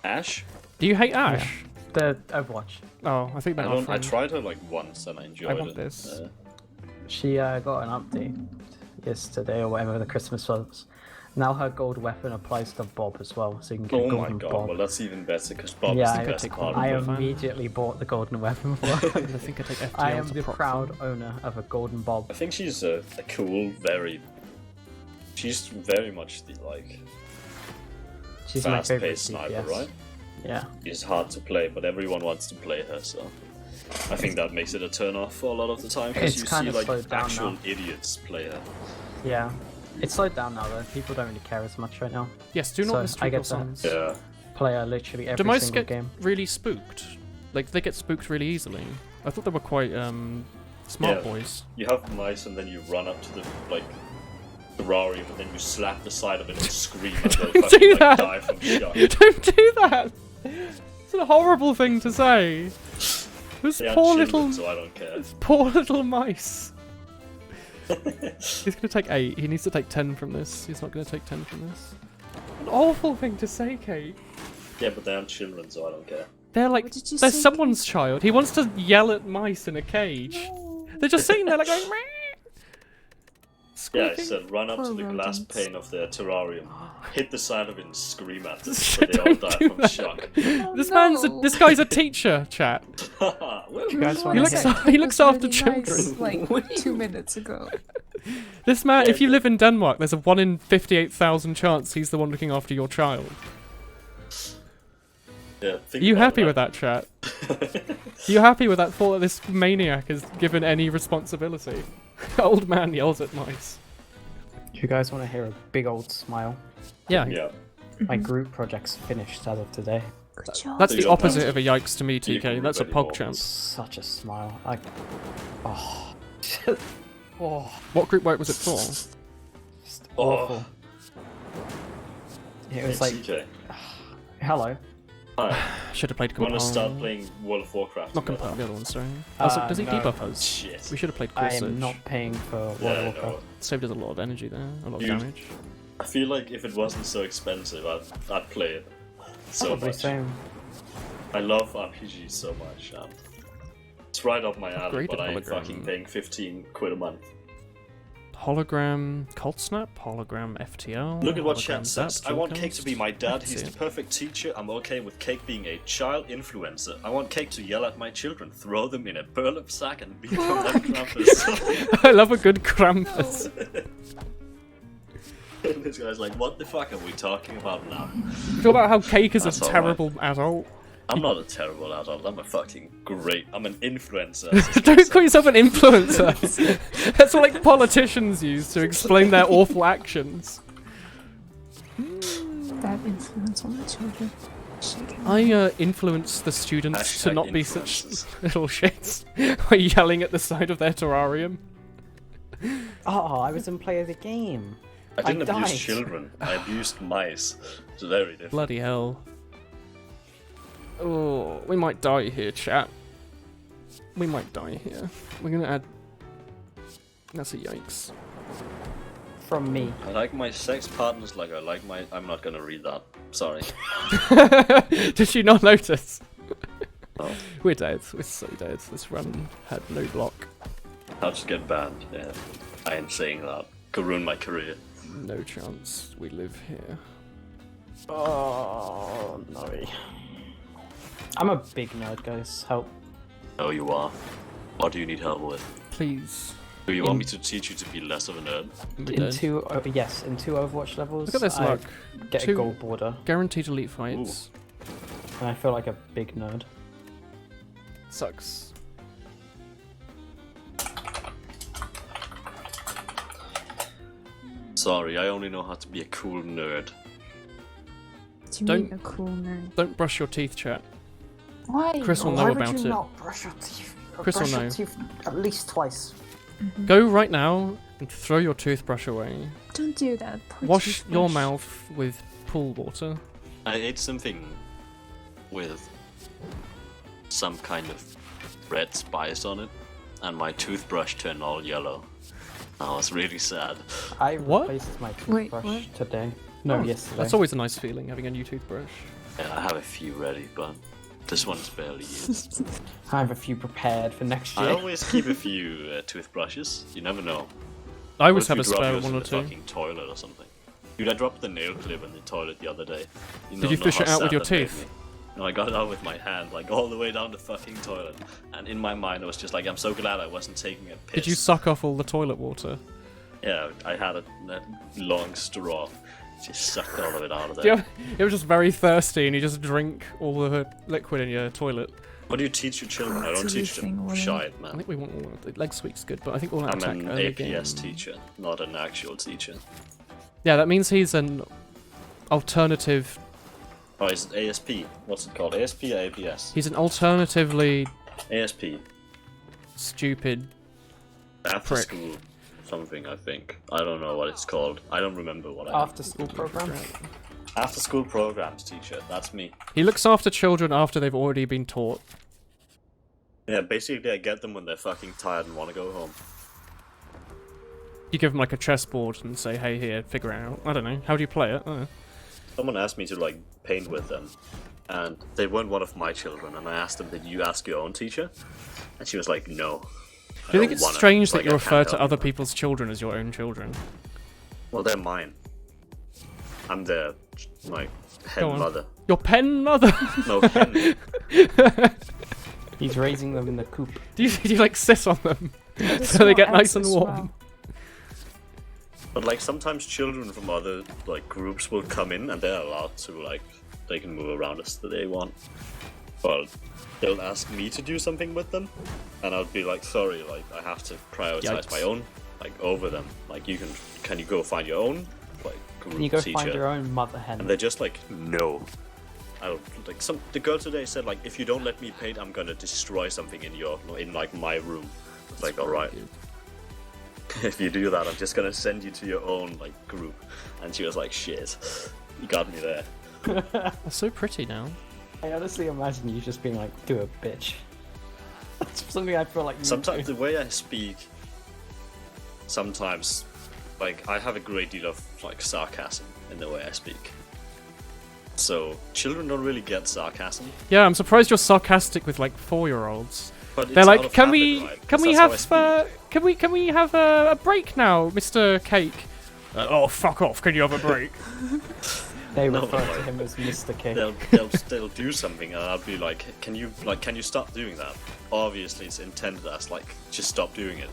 Ash? Do you hate Ash? The Overwatch. Oh, I think I they're not I friends. tried her like once and I enjoyed it. want this. She got an update yesterday or whatever the Christmas was. Now her gold weapon applies to Bob as well, so you can get Oh my golden god, Bob. well that's even better because Bob Yeah, is the I best take part one. I of it. immediately bought the golden weapon for I her. think I take FTL I am to the prop proud them. owner of a golden Bob. I think she's a cool, she's very much the like She's my favorite fast-paced sniper, DPS. right? Yeah. She's hard to play, but everyone wants to play her, so I think that makes it a turn off for a lot of the time because It's you kind see of like slowed down actual now. idiots play her. Yeah. It's slowed down now though. People don't really care as much right now. Yes, do So, not I mistreat get your that. sons. Yeah. Play her literally every Do mice single get game. really spooked? Like, they get spooked really easily. I thought they were quite, smart Yeah. boys. You have mice and then you run up to the like terrarium and then you slap the side of it and scream and they'll Don't fucking do like that. die from shock. Don't do that! It's a horrible thing to say. Those They are poor children, little, so I don't care. poor little mice. He's gonna take 8. He needs to take 10 from this. He's not gonna take 10 from this. An awful thing to say, Kate. Yeah, but they aren't children, so I don't care. They're like, What did you they're say, someone's child. He wants to yell at mice in a cage. They're just sitting there like going, meh. Yeah, I Squeaking. said run up Poor to the glass rodents. pane of their terrarium, hit the side of it and scream at them so Shit, they all don't die do from that. shock. This guy's a teacher, chat. You guys He wanna looks, hear- he looks was after really children. nice, like 2 minutes ago. This man, if you live in Denmark, there's a 1 in 58,000 chance he's the one looking after your child. Yeah, Are you happy with that, chat? Are you happy with that thought that this maniac is given any responsibility? Old man yells at mice. You guys want to hear a big old smile? Yeah, Yeah. My group project's finished as of today. Good job. that's So the you don't have opposite to of a yikes to me, be a TK. group That's a anymore. PogChamp. Such a smile. Like, oh, oh, What group work was it for? just Oh. awful. It was like, TK. hello. Hi. Should have played I want to start Compile. playing World of Warcraft. Not together. Compile, the other one, sorry. Also, does he no. debuff us? Shit. We should have played I Core am Surge. not paying for World Yeah, of I Warcraft. know. Saved us a lot of energy there, a lot of Dude. damage. I feel like if it wasn't so expensive, I'd play it so Probably much. same. I love RPGs so much. It's right up my alley, Upgraded but I ain't hologram. fucking paying 15 quid a month. Hologram Cold Snap, Hologram FTL. Look at what hologram chat says. Zap, I want Dual Cake to be Ghost. my I dad. can see He's the it. perfect teacher. I'm okay with Cake being a child influencer. I want Cake to yell at my children, throw them in a burlap sack, and beat them like Krampus. I love a good Krampus. And this guy's like, what the fuck are we talking about now? Talk about how Cake is a That's all terrible adult. I'm not a terrible adult. I'm a fucking great. I'm an influencer. Don't call yourself an influencer. That's what like politicians use to explain their awful actions. Bad influence on the children. I influence the students to not be such #influences. little shits by yelling at the side of their terrarium. Oh, I was in play of the game. I didn't abuse died. children. I abused mice. It's very different. Bloody hell. Oh, we might die here, chat. We might die here. We're gonna add... That's a yikes. From me. I like my sex partners like I like my... I'm not gonna read that. Sorry. Did you not notice? Oh. We're dead. We're so dead. This run had no block. I'll just get banned. Yeah. I am saying that. Could ruin my career. No chance. We live here. Oh, no. I'm a big nerd, guys. Help. Oh, you are. What do you need help with? Please. Do you want me to teach you to be less of a nerd? We're In dead. two, yes, in 2 Overwatch levels, Look at this I luck. get a 2 gold border, Guaranteed elite fights. and I feel like a big nerd. Sucks. Sorry, I only know how to be a cool nerd. What do you Don't- mean a cool nerd? Don't brush your teeth, chat. Why? Chris will Why know would about you it. not brush your teeth? Chris will brush your know. teeth at least twice. Go right now and throw your toothbrush away. Don't do that. Poor Wash your toothbrush. mouth with pool water. I ate something with some kind of red spice on it, and my toothbrush turned all yellow. I was really sad. I What? replaced my Wait, toothbrush what? today. No, Oh, yesterday. That's always a nice feeling, having a new toothbrush. Yeah, I have a few ready, but this one's barely used. I have a few prepared for next I year. always keep a few toothbrushes. You never know. I always What have if a you drop spare yours one in or the two. fucking toilet or something. Dude, I dropped the nail clip in the toilet the other day. Did you fish how it out with sad your that made teeth? me. No, I got it out with my hand, like all the way down the fucking toilet. And in my mind, I was just like, I'm so glad I wasn't taking a piss. Did you suck off all the toilet water? Yeah, I had a long straw. Just sucked all of it out of Do there. you have, you were just very thirsty and you just drink all the liquid in your toilet. What do you teach your children? I don't That's teach them everything, Woolen. shite, I man. think we want all of the leg sweep's good, but I think we'll I'm attack an early APS game. teacher, not an actual teacher. Yeah, that means he's an alternative. Oh, is it ASP? What's it called? ASP or APS? He's an alternatively ASP. stupid. After Prick. school something, I think. I don't know what it's called. I don't remember what I After school program. After school programs teacher, that's me. He looks after children after they've already been taught. Yeah, basically I get them when they're fucking tired and want to go home. You give them like a chessboard and say, "Hey, here, figure it out." I don't know. How do you play it? I don't know. Someone asked me to like paint with them, and they weren't one of my children, and I asked them, did you ask your own teacher? And she was like, no. Do you think it's strange that you refer to other people? people's children as your own children? Well, they're mine. I'm their, like, head Go on. mother. Your pen mother? No, pen. He's raising them in the coop. do you like sit on them There's so they no get nice and access, warm? wow. But like sometimes children from other like groups will come in and they're allowed to like they can move around as they want. But they'll ask me to do something with them, and I'll be like, sorry, like I have to prioritize Yikes. my own like over them. Like you can you go find your own like group Can you go teacher? find your own mother hen? And they're just like, no. I don't like the girl today said like, if you don't let me paint, I'm gonna destroy something in like my room. It's like, all right. If you do that, I'm just gonna send you to your own like group. And she was like, shit, you got me there. They're so pretty now. I honestly imagine you just being like, do a bitch. That's something I feel like you Sometimes do. the way I speak, sometimes like I have a great deal of like sarcasm in the way I speak. So children don't really get sarcasm. Yeah, I'm surprised you're sarcastic with like 4-year-olds. But it's They're out like, of can habit, we, right? can 'Cause we that's how I have, speak. can we have a break now, Mr. Cake? Oh, fuck off! Can you have a break? They No, refer to like, him as Mr. Cake. they'll do something and I'll be like, can you stop doing that? Obviously it's intended as like just stop doing it.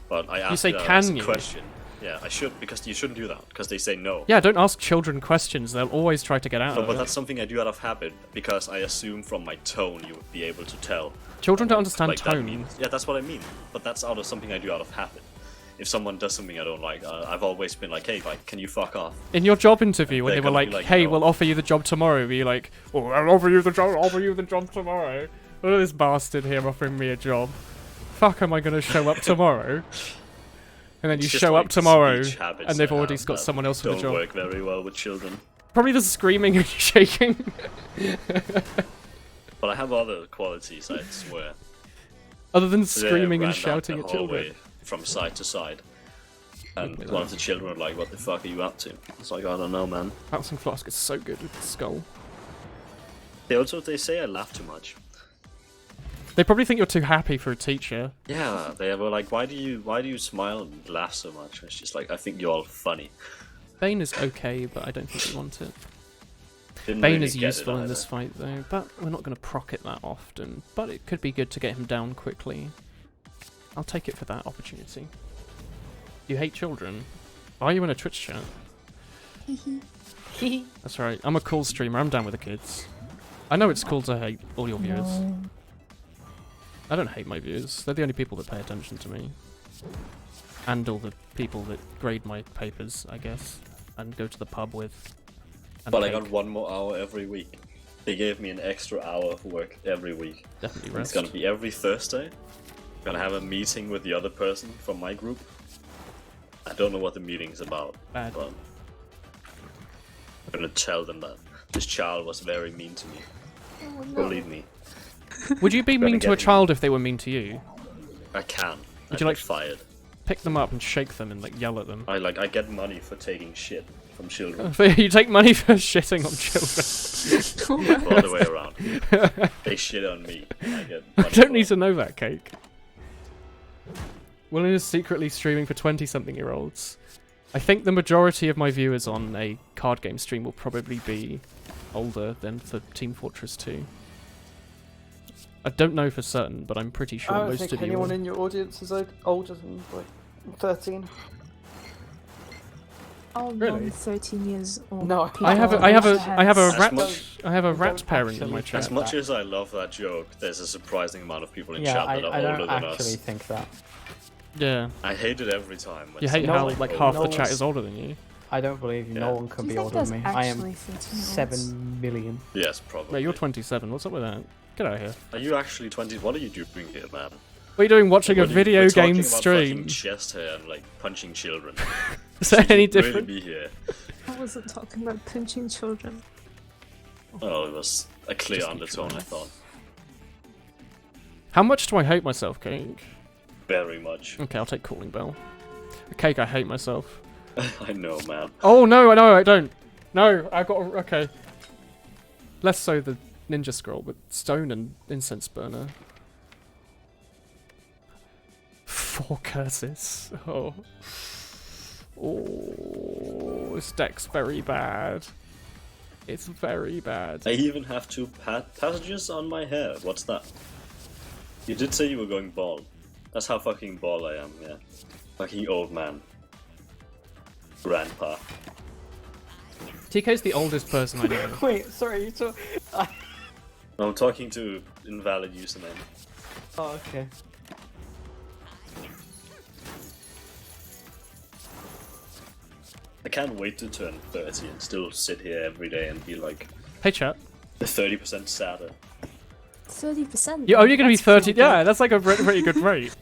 But I ask say, that can as a you? question. Yeah, I should, because you shouldn't do that because they say no. Yeah, don't ask children questions. They'll always try to get out No, of but it. that's something I do out of habit because I assume from my tone you would be able to tell. Children don't understand Like that tone. means, yeah, that's what I mean. But that's out of something I do out of habit. if someone does something I don't like, I've always been like, hey, like, can you fuck off? In your job interview, when They're they were gonna like, be like, "Hey, no. we'll offer you the job tomorrow," were you like, "Oh, I'll offer you the job tomorrow"? Look at this bastard here offering me a job. Fuck, am I gonna show up tomorrow? And then you It's just show like up tomorrow, speech habits and they've I already have got that someone else for the don't job. work very well with children. Probably the screaming and shaking. But I have other qualities, I swear. Other than Today I screaming ran and down shouting the at children. hallway from side to side. And Look at one of that. the children were like, what the fuck are you up to? It's like, I don't know, man. Bouncing Flask is so good with the skull. They say I laugh too much. They probably think you're too happy for a teacher. Yeah, they were like, why do you smile and laugh so much? It's just like, I think you're all funny. Bane is okay, but I don't think we want it. Didn't Bane really is get it useful in either. this fight though, but we're not going to proc it that often. But it could be good to get him down quickly. I'll take it for that opportunity. You hate children? Why are you in a Twitch chat? That's right, I'm a cool streamer, I'm down with the kids. I know it's cool to hate all your viewers. No. I don't hate my viewers, they're the only people that pay attention to me. And all the people that grade my papers, I guess. And go to the pub with. And But I cake. got 1 more hour every week. They gave me an extra hour of work every week. Definitely It's rest. gonna be every Thursday. I'm gonna have a meeting with the other person from my group. I don't know what the meeting's about, Bad. but I'm gonna tell them that this child was very mean to me. Oh, no. Believe me, Would you be Gonna mean to get a me. child if they were mean to you? I can. Would I'd you get like- fired? Pick them up and shake them and like yell at them. I get money for taking shit from children. You take money for shitting on children. The other way around. They shit on me. I get I money don't for need it. to know that, Cake. Woolen is secretly streaming for 20-something-year-olds. I think the majority of my viewers on a card game stream will probably be older than for Team Fortress 2. I don't know for certain, but I'm pretty sure I don't most think of you anyone will. in your audience is older than like 13. All Really? non-13 years old. No, people I have a, on I have a, their I have a heads. As rat, much- I have a I rat don't pairing in my actually chat. As think much that. as I love that joke, there's a surprising amount of people in Yeah, chat that are I older don't than actually us. think that. Yeah, I hate it every time. When you hate someone's how like, like "Oh, half no the chat one's- is older than you. I don't believe you. Yeah. No one Do can you be think older there's than me. I am actually 13-year-olds? 7 million. Yes, probably. Mate, you're 27. What's up with that? Get out of here. Are you actually 20? What are you doing here, man? What are you doing watching a What are you- video we're talking game about stream? fucking chest hair and like punching children. Is that any Should really different? be here. I wasn't talking about pinching children. Oh, it was a clear Just undertone, I neutralise. thought. How much do I hate myself, Cake? Very much. Okay, I'll take Calling Bell. Cake, I hate myself. I know, man. Oh no, I don't. No, I've got. Okay. Less so the ninja scroll, but stone and incense burner. 4 curses. Oh. Oh, this deck's very bad. It's very bad. I even have 2 passages on my hair. What's that? You did say you were going bald. That's how fucking bald I am, yeah. Fucking old man. Grandpa. TK's the oldest person I know. Wait, sorry, you talk. I'm talking to invalid username. Oh, okay. I can't wait to turn 30 and still sit here every day and be like Hey chat. 30% sadder. 30%? You're only going to be That's pretty 30. good. Yeah, that's like a pretty good rate.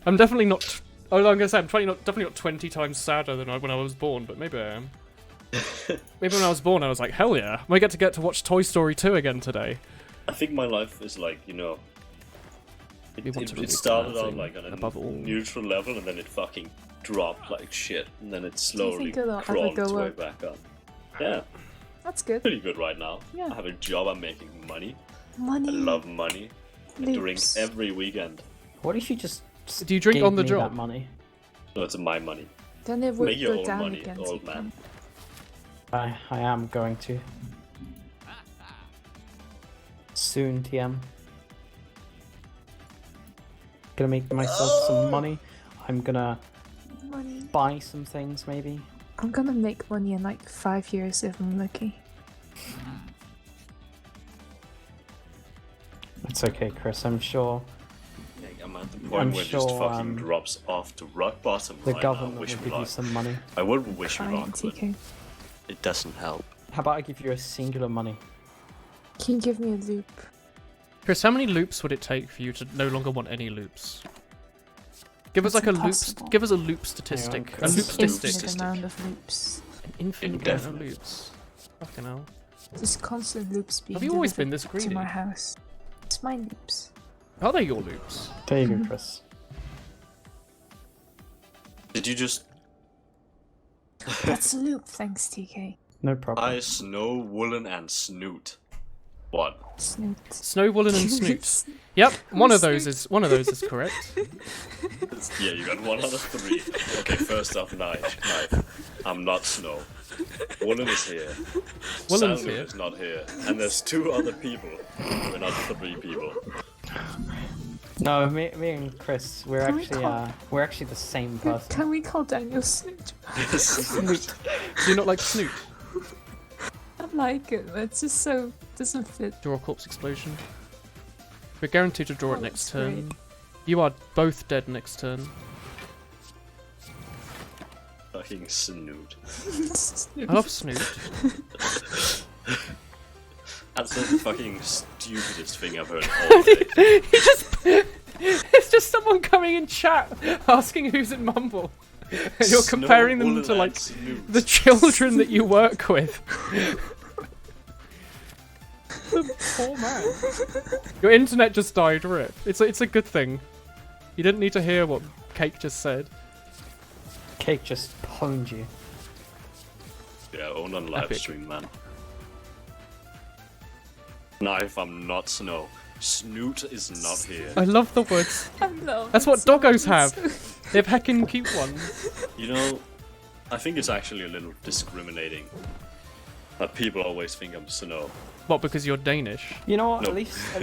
I'm definitely not. Oh, I'm going to say I'm definitely not 20 times sadder than when I was born, but maybe I am. Maybe when I was born, I was like, hell yeah, I get to watch Toy Story 2 again today. I think my life is like, you know, We want to it really started do that out thing like on a above all. neutral level and then it fucking dropped like shit and then it slowly think it'll ever crawled its go way up? back up. Yeah, That's good. pretty good right now. Yeah. I have a job, I'm making money. Money. I love money. I drink lips. every weekend. What if you just Do you drink gave on the me job? that money? No, it's my money. Then it would Make your go own down money, again. old man. I am going to. Soon, TM. Gonna make myself some money. I'm gonna Money. buy some things, maybe. I'm gonna make money in like 5 years if I'm lucky. It's okay, Chris. I'm sure. Yeah, I'm at the point where it just sure, fucking drops off to rock bottom the right government now. will Wish me give you luck. some money. I would wish you Crying, luck, but TK. it doesn't help. How about I give you a singular money? Can you give me a loop? Chris, how many loops would it take for you to no longer want any loops? Give us It's like a loop. impossible. Give us a loop statistic. A Chris. loop Infinite statistic. amount of loops. An infinite amount of Indefinite. loops. Fucking hell. Just constant loops being Have you always delivered been this to greedy? my house. It's my loops. Are they your loops? There you go, Chris. Did you just... That's a loop, thanks TK. No problem. I Snow, Woolen, and Snoot. What? Snoot. Snow, Woolen, and Snoot. Yep, one of those Snoot. is correct. Yeah, you got 1 out of 3. Okay, first off, knife. I'm not Snow. Woolen is here. Woolen's Sandler here. is not here. And there's 2 other people. We're not 3 people. No, me and Chris, we're Can we actually the same person. Can we call Daniel Snoot? Snoot. Do you not like Snoot? I like it, but it's just so doesn't fit. Draw a corpse explosion. We're guaranteed to draw Oh, it next that's turn. great. You are both dead next turn. Fucking Snoot. Snoot. I love Snoot. That's the fucking stupidest thing I've heard all day. It's just someone coming in chat asking who's in Mumble. And you're Snow, comparing them Woolen, to and like Snoot. the children that you work with. The poor man. Your internet just died, rip. It's a good thing. You didn't need to hear what Cake just said. Cake just pwned you. Yeah, own on live Epic. stream, man. Knife, I'm not Snow. Snoot is not here. I love the words. I love That's it what so doggos much. have. They have heckin' cute ones. You know, I think it's actually a little discriminating that people always think I'm Snow. What, because you're Danish? You know what? No. At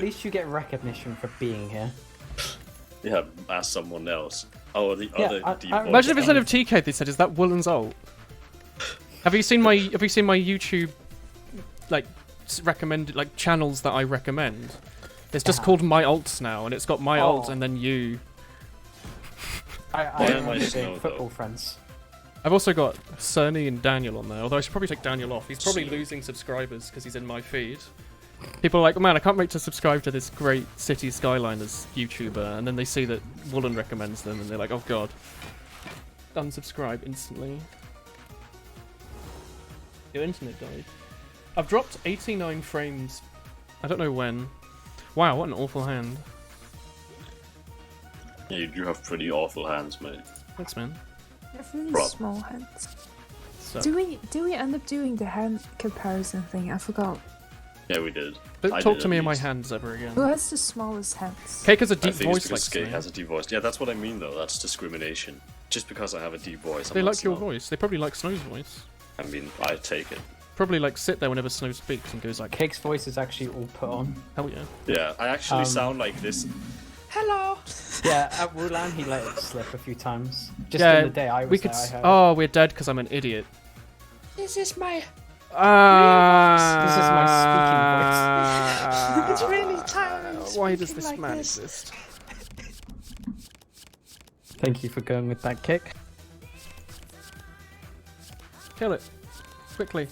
least you get recognition for being here. Yeah, ask someone else. Oh, the Yeah, other I- default. Imagine if instead of TK they said, "Is that Woolen's ult?" Have you seen my YouTube like recommended like channels that I recommend? It's just Yeah. called My Alts now, and it's got my alt Oh. and then you. I Why am I remember Snow, being though? football friends. I've also got Cerny and Daniel on there, although I should probably take Daniel off. He's probably losing subscribers because he's in my feed. People are like, man, I can't wait to subscribe to this great City Skylines YouTuber, and then they see that Woolen recommends them, and they're like, oh god. Unsubscribe instantly. Your internet died. I've dropped 89 frames. I don't know when. Wow, what an awful hand. Yeah, you do have pretty awful hands, mate. Thanks, man. I have really Rob. small hands. So, Do we end up doing the hand comparison thing? I forgot. Yeah, we did. don't I talk did to at me in my least. hands ever again. Who has the smallest hands? Cake has a I deep think it's voice because like Skate Snail. has a deep voice. Yeah, that's what I mean, though. That's discrimination. Just because I have a deep voice, I'm They not like your Snow. voice. They probably like Snow's voice. I mean, I take it. Probably like sit there whenever Snow speaks and goes like, Cake's voice is actually all put on. hell yeah. Yeah, I actually sound like this. Hello. Yeah, at Woolen he let it slip a few times. Just Yeah, in the day I was we there, could. I heard it. Oh, we're dead because I'm an idiot. This is my. This is my It's really tiring. Why does speaking this like man this. exist? Thank you for going with that kick. Kill it. Quickly.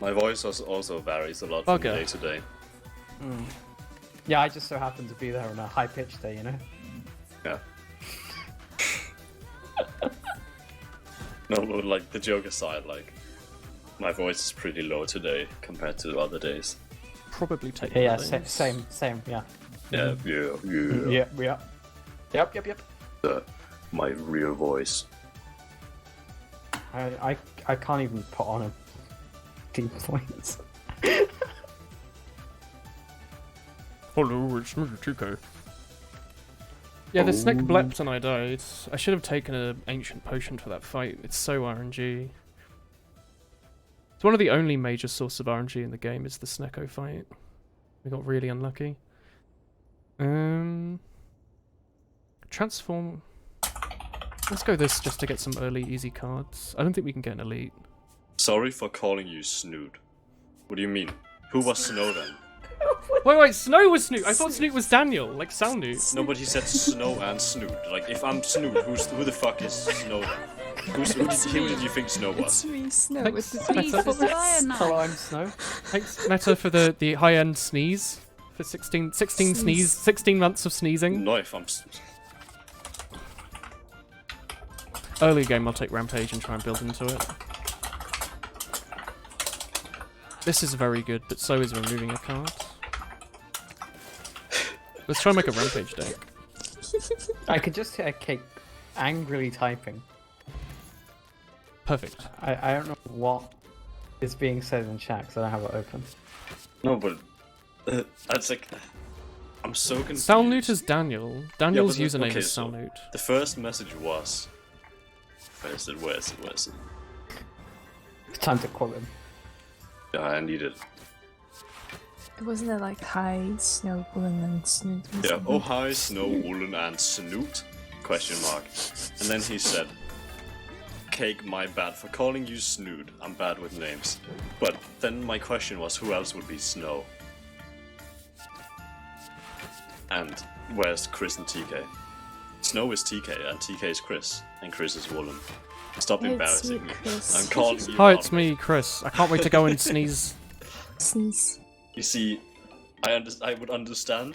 My voice also varies a lot from Bugger. day to day. Yeah, I just so happened to be there on a high pitch day, you know? Yeah. No, but like the joke aside, like my voice is pretty low today compared to other days. Probably take. Yeah, the same, things. yeah. Yeah, Yeah. Yep. My real voice. I can't even put on a deep voice. Hello, it's me, TK. Yeah, the snake blepped and I died. I should have taken an ancient potion for that fight. It's so RNG. It's one of the only major sources of RNG in the game is the Snecko fight. We got really unlucky. Transform. Let's go this just to get some early easy cards. I don't think we can get an elite. Sorry for calling you Snoot. What do you mean? Who was Snow then? Wait, Snow was Snoot. I thought Snoot was Daniel, like Soundnewt. No, but he said Snow and Snoot. Like, if I'm Snoot, who the fuck is Snow then? Who did you think Snow was? It's me, Snow, Thanks, with the Meta. three Spire feathers. Knight. Hello, I'm Snow. Thanks, Meta, for the high-end sneeze. For 16 months of sneezing. No, if I'm... Early game, I'll take Rampage and try and build into it. This is very good, but so is removing a card. Let's try and make a Rampage deck. I could just hear Cake angrily typing. Perfect. I don't know what is being said in chat because I don't have it open. No, but... that's like... I'm so confused. Soundnewt is Daniel. Daniel's Yeah, but username okay, is so Soundnewt. the first message was... Where is it? It's time to quote him. Yeah, I need it. Wasn't it like hi, Snow, Woolen, and Snoot? or Yeah, something? oh hi, Snow, Woolen, and Snoot? Question mark. And then he said, Cake, my bad for calling you Snoot. I'm bad with names. But then my question was, who else would be Snow? And where's Chris and TK? Snow is TK, and TK is Chris, and Chris is Woolen. Stop It's embarrassing me, me. Chris. I'm calling you Hi, out. it's me, Chris. I can't wait to go and sneeze. Sneeze. You see, I would understand,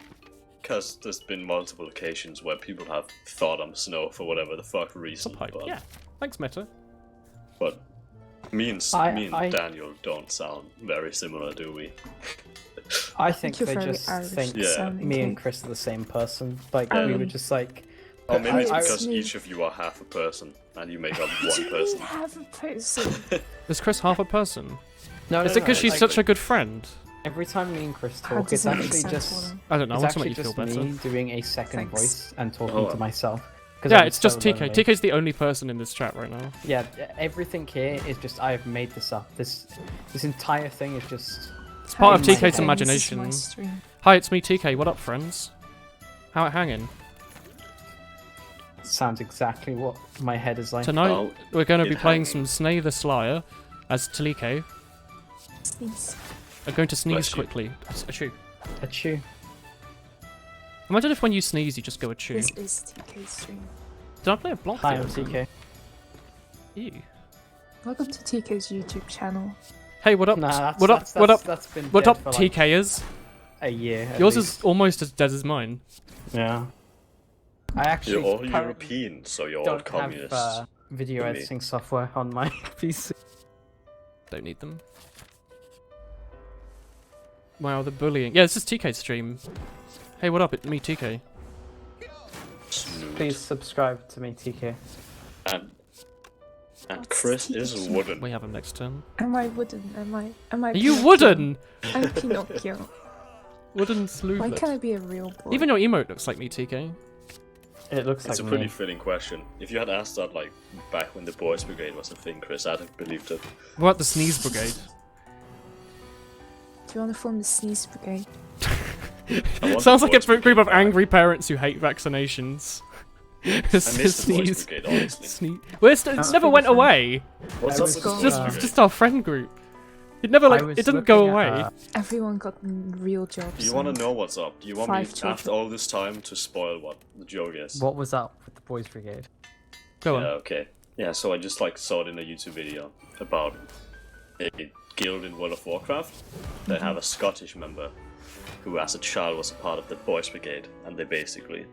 because there's been multiple occasions where people have thought I'm Snow for whatever the fuck reason. Pipe. But, Yeah. Thanks, Meta. but me and I- Daniel don't sound very similar, do we? I think You're they very just Irish think Yeah. sounding, me and Cake. Chris are the same person. Like, we were just like... Or maybe it's I- because me. each of you are half a person, and you make up What do one you mean person. have a person? Is Chris half a person? No, Is it because she's such a good friend? Every time me and Chris How talk, does it's it make actually sense, just... Woolen? I don't know. I It's want to make actually you feel just better. me doing a second Thanks. voice and talking Oh. to myself. 'Cause Yeah, I'm it's just so TK. lonely. TK's the only person in this chat right now. Yeah, everything here is just I have made this up. This entire thing is just It's part Hi, of my TK's head. This is my imagination. stream. Hi, it's me, TK. What up, friends? How it hanging? sounds exactly what my head is like. Tonight, Oh, we're going to it be playing hanging. some Snay the Slayer as Talike. Sneeze. I'm going to sneeze Bless you. quickly. Achoo. Achoo. Imagine if when you sneeze, you just go achoo. This is TK's stream. Did I play a block Hi, the I'm other time? TK. Ew. Welcome to TK's YouTube channel. Hey, what up? Nah, that's, what up? that's, What that's, up? That's been What dead up, for like TKers? a year. at Yours least. is almost as dead as mine. Yeah. I actually You're all currently European, so you're all don't communists. have video to me. editing software on my PC. Don't need them. Wow, the bullying. Yeah, this is TK's stream. Hey, what up? It's me, TK. Snoot. Please subscribe to me, TK. And What's Chris TK? is wooden. We have him next turn. Am I wooden? Am I? Are you Pinocchio? wooden? I'm Pinocchio. Wooden Why Sleevelet. can't I be a real boy? Even your emote looks like me, TK. It looks It's like a pretty me. fitting question. If you had asked that like back when the Boys Brigade was a thing, Chris, I'd have believed it. What about the Sneeze Brigade? Do you want to form the Sneeze Brigade? I want Sounds the like a Boys Brigade group of back. angry parents who hate vaccinations. I miss the Boys Brigade, honestly. It never went pretty away. What's I up was with the gone. Boys Just, Brigade? just our friend group. It never I was it didn't go looking away. at, Everyone got real jobs. Do you want and- to know what's up? Do you want me, 5 children. after all this time, to spoil what the joke is? what was up with the Boys Brigade? Go Yeah, on. okay. Yeah, so I just like saw it in a YouTube video about a guild in World of Warcraft. They have a Scottish member who as a child was a part of the Boys Brigade, and they basically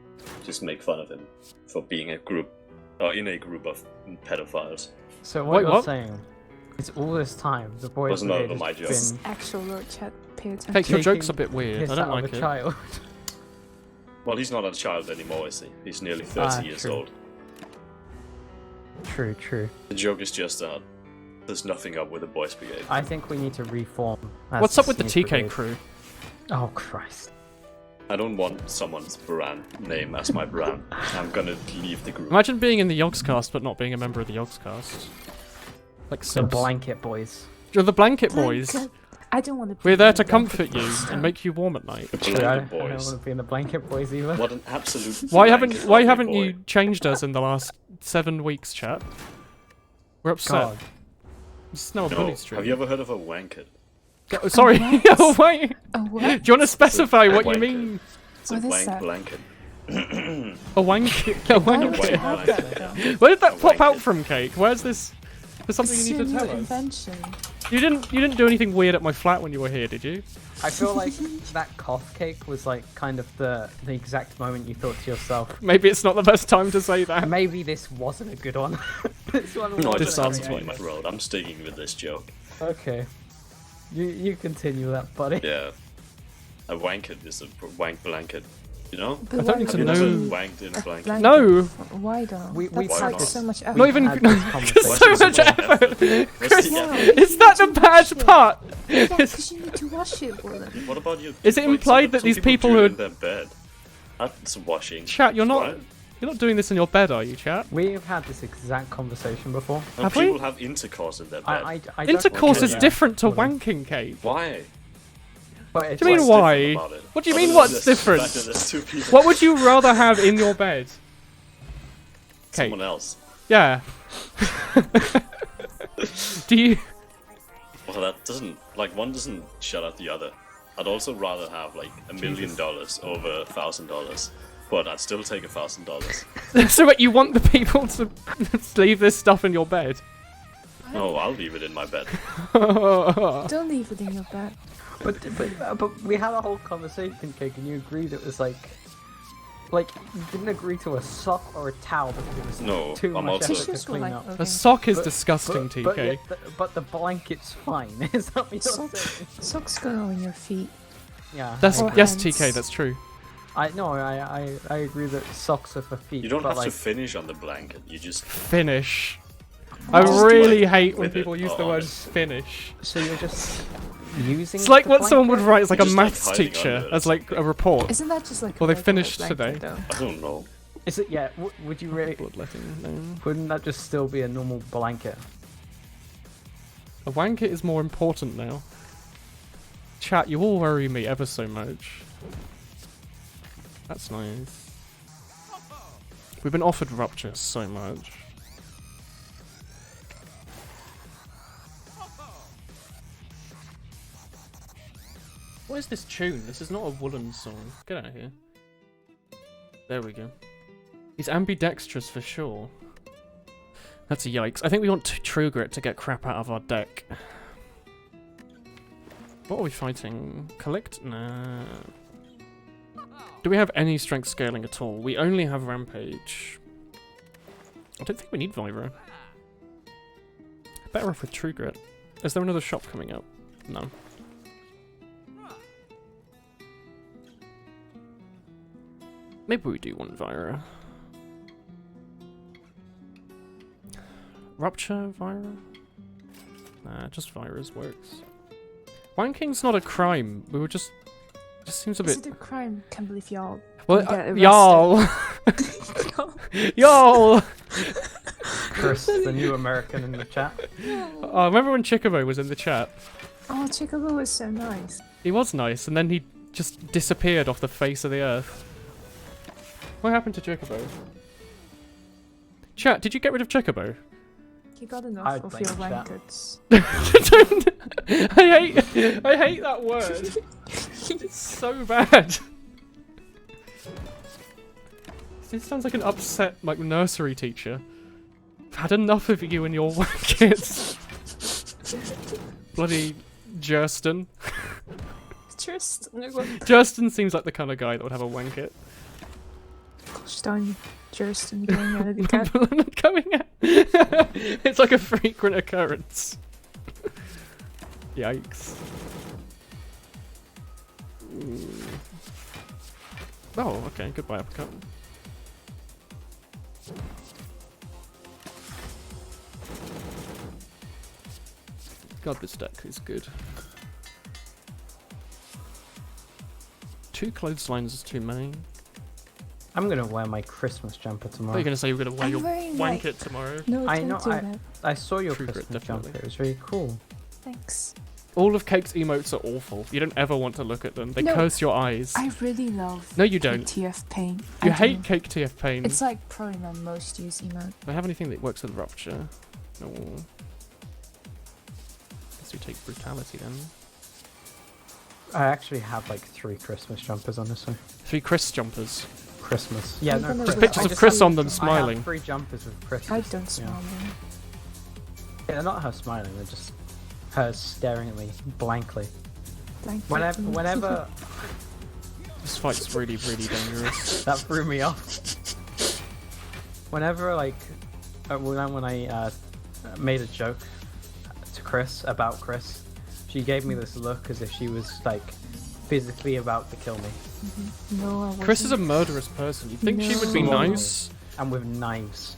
just make fun of him for being a group, or in a group of pedophiles. So Wait, what you're what? saying is all this time the Boys Wasn't none of Brigade them my has joke. been Actual road chat. Pay attention. Hey, your taking joke's a bit weird. piss I don't out of like a it. child. Well, he's not a child anymore, is he? He's nearly 30 Ah, years true. old. True, true. The joke is just that there's nothing up with the Boys Brigade. I think we need to reform. as What's up with the Sneeze TK Brigade. crew? Oh Christ! I don't want someone's brand name as my brand. I'm gonna leave the group. Imagine being in the Yogscast but not being a member of the Yogscast. Like The subs. Blanket Boys. You're the Blanket Boys. I don't want to. We're there to comfort you and make you warm at night. The True, I Blanket don't Boys. want to be in the Blanket Boys either. What an absolute. Why blanket haven't lovely boy. you changed us in the last 7 weeks, chat? We're upset. God. This is now a No, bully stream. have you ever heard of a wanket? Sorry. what? Oh, wait. Oh, what? Do you want to specify what you wanker. mean? It's a What is wank that? blanket. A wank. A Why wank. would you wank have blanket. that though? Where did that A pop out wanker. from, Cake? Where's this? There's something It's you your need to new tell us. invention. You didn't do anything weird at my flat when you were here, did you? I feel like that cough cake was like kind of the exact moment you thought to yourself, Maybe it's not the best time to say that. maybe this wasn't a good one. This one No, I wasn't just sounds sounds a my great throat. I'm sticking with this joke. one. Okay. You continue that, buddy. Yeah. A wanket is a wank blanket. You know? But I don't why need to would Have you know- never you- wanked in a a blanket? blanket? No. Why though? We That's had like this- so much effort. Not even. had this conversation. So much effort. What's the No, effort? Is that the bad part? Yeah, because you need to wash it, Woolen. What about you? Is it implied that some these people do who it are- in their bed? That's washing. Chat, you're not. Right? You're not doing this in your bed, are you, chat? We've had this exact conversation before. And Have we? people have intercourse in their bed. I don't Intercourse Okay, is yeah. different to Woolen. wanking, Kate. Why? But it's Do you mean What's why? different about it? What do you Other mean than what's this different? fact that there's two people. What would you rather have in your bed? Kate. Someone else. Yeah. Do you? Well, that doesn't like one doesn't shut out the other. I'd also rather have like $1 million over $1,000, but I'd still take $1,000. So what you want the people to leave this stuff in your bed? No, I'll leave it in my bed. Don't leave it in your bed. But we had a whole conversation, Cake, and you agreed it was like you didn't agree to a sock or a towel because it was No, too I'm much also- effort to Tissues were clean like up. okay. A sock is But- disgusting, But, TK. but the blanket's fine. Is that what you're Socks, saying? socks go on your feet. Yeah. That's Or yes, hands. TK. That's true. I agree that socks are for feet. You don't but have like, to finish on the blanket. You just Finish. I Just really like hate when with it people use the on word it. finish. So you're just using. It's like the what someone would blanket? write as like a Just, like, maths hiding teacher, under it or as like a something. report. Isn't that just like? Well, a they regular finished blanket, today. Though? I don't know. Is it? Yeah. Would you really? Bloodletting. No. Wouldn't that just still be a normal blanket? A wanket is more important now. Chat, you all worry me ever so much. That's nice. We've been offered rupture so much. What is this tune? This is not a Woolen song. Get out of here. There we go. He's ambidextrous for sure. That's a yikes. I think we want True Grit to get crap out of our deck. What are we fighting? Collect? Nah. Do we have any strength scaling at all? We only have Rampage. I don't think we need Vibro. Better off with True Grit. Is there another shop coming up? No. Maybe we do want Vira. Rupture Vira? Nah, just Vira's works. Wanking's not a crime. We were just seems a Is bit. it a crime? Can't believe y'all. Well, get arrested? y'all, y'all. Chris, the new American in the chat. Oh, remember when Chicobo was in the chat? Oh, Chickaboo is so nice. He was nice, and then he just disappeared off the face of the earth. What happened to Chicobo? Chat, did you get rid of Chicobo? You got enough I'd of blame your chat. blankets. I hate that word. It's so bad. This sounds like an upset like nursery teacher. I've had enough of you and your kids. Bloody Jurston. Jurston seems like the kind of guy that would have a wanket. Gosh darn, Jurston going out of the cat. Coming out. It's like a frequent occurrence. Yikes. Ooh. Oh, okay. Goodbye, uppercut. God, this deck is good. 2 clotheslines is too many. I'm gonna wear my Christmas jumper I tomorrow. thought you were going to say you were going to wear I'm your wearing wanket tomorrow. No, I don't know, do that. I saw your True Grit, Christmas definitely. jumper. It was really cool. Thanks. All of Cake's emotes are awful. You don't ever want to look at them. They No, curse your eyes. I really love No, you don't. TF Pain. You I hate do. Cake TF Pain. It's like probably my most used emote. Do I have anything that works with Rupture? No. Guess we take Brutality then. I actually have like 3 Christmas jumpers on this one. 3 Chris jumpers. Christmas. Yeah, I'm no, gonna Chris. do Pictures I of just Chris have- on them I smiling. have 3 jumpers with Christmas. I don't smile. Yeah. Man. Yeah, they're not her smiling. They're just her staring at me blankly. Like, Whenever This fight's really, really dangerous. that threw me off. Whenever like when I made a joke to Chris about Chris, she gave me this look as if she was like physically about to kill me, No, I wasn't. Chris is a murderous person. You'd think she would be No. nice. and with knives.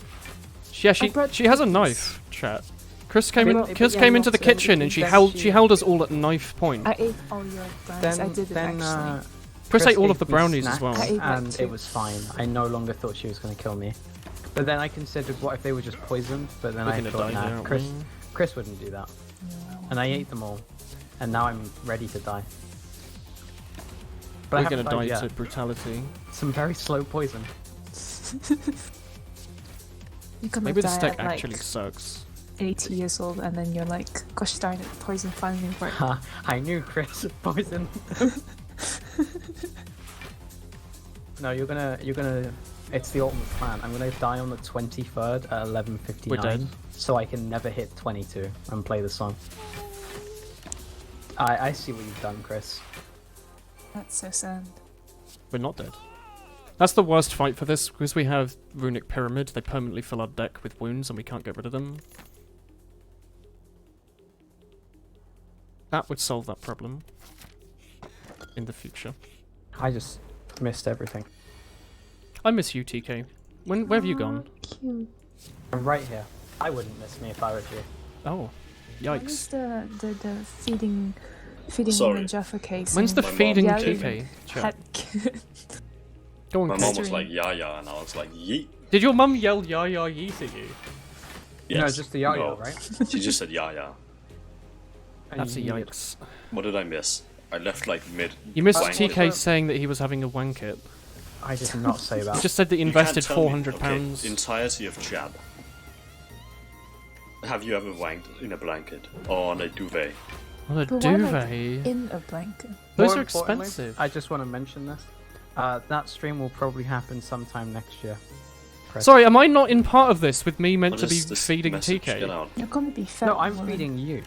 Yeah, I brought she has a cookies. knife, chat. Chris came But- in. Chris yeah, came into the not- kitchen and she then held held us all at knife point. I ate all your brownies. I did it actually. Chris ate all of the gave me brownies as snacks, well. I ate that and too. it was fine. I no longer thought she was going to kill me. But then I considered, what if they were just poisoned? But then We're I gonna thought, die nah, now, aren't Chris, we? Chris wouldn't do that. And I ate them all, and now I'm ready to die. But I We're haven't gonna die died to yet. brutality. Some very slow poison. You're gonna Maybe the die stick at, like, actually sucks. 80 years old, and then you're like, gosh darn it, poison finally worked. Ha! I knew Chris would poison. No, you're gonna. It's the ultimate plan. I'm gonna die on the 23rd at 11:59. We're dead. So I can never hit 22 and play the song. I see what you've done, Chris. That's so sad. We're not dead. That's the worst fight for this, because we have Runic Pyramid. They permanently fill our deck with wounds and we can't get rid of them. That would solve that problem. In the future. I just missed everything. I miss you, TK. Where have you gone? Cute. I'm right here. I wouldn't miss me if I were you. Oh. When is Yikes. the feeding Sorry. woman Jaffa case? When's the My mom feeding Yeah, TK? Chat. Go on, My Kate. mom was like, yeah, and I was like, yeet. Did your mum yell ya ya yeet at you? No, Yes. just the yaya, No. right? She just said, yeah. That's a You- yikes. What did I miss? I left like mid. You missed Wank. TK saying that he was having a wankit. I did not say He that. just said that he You can't invested tell me- £400. Okay, entirety of Chad. Have you ever wanked in a blanket or on a duvet? Oh, a But why, like, duvet. in a blanket. Those More are importantly, expensive. I just want to mention this. That stream will probably happen sometime next year. Chris. Sorry, am I not in part of this with me meant What to be is this feeding message? Get TK? out. You're gonna be fat. No, I'm woman. feeding you.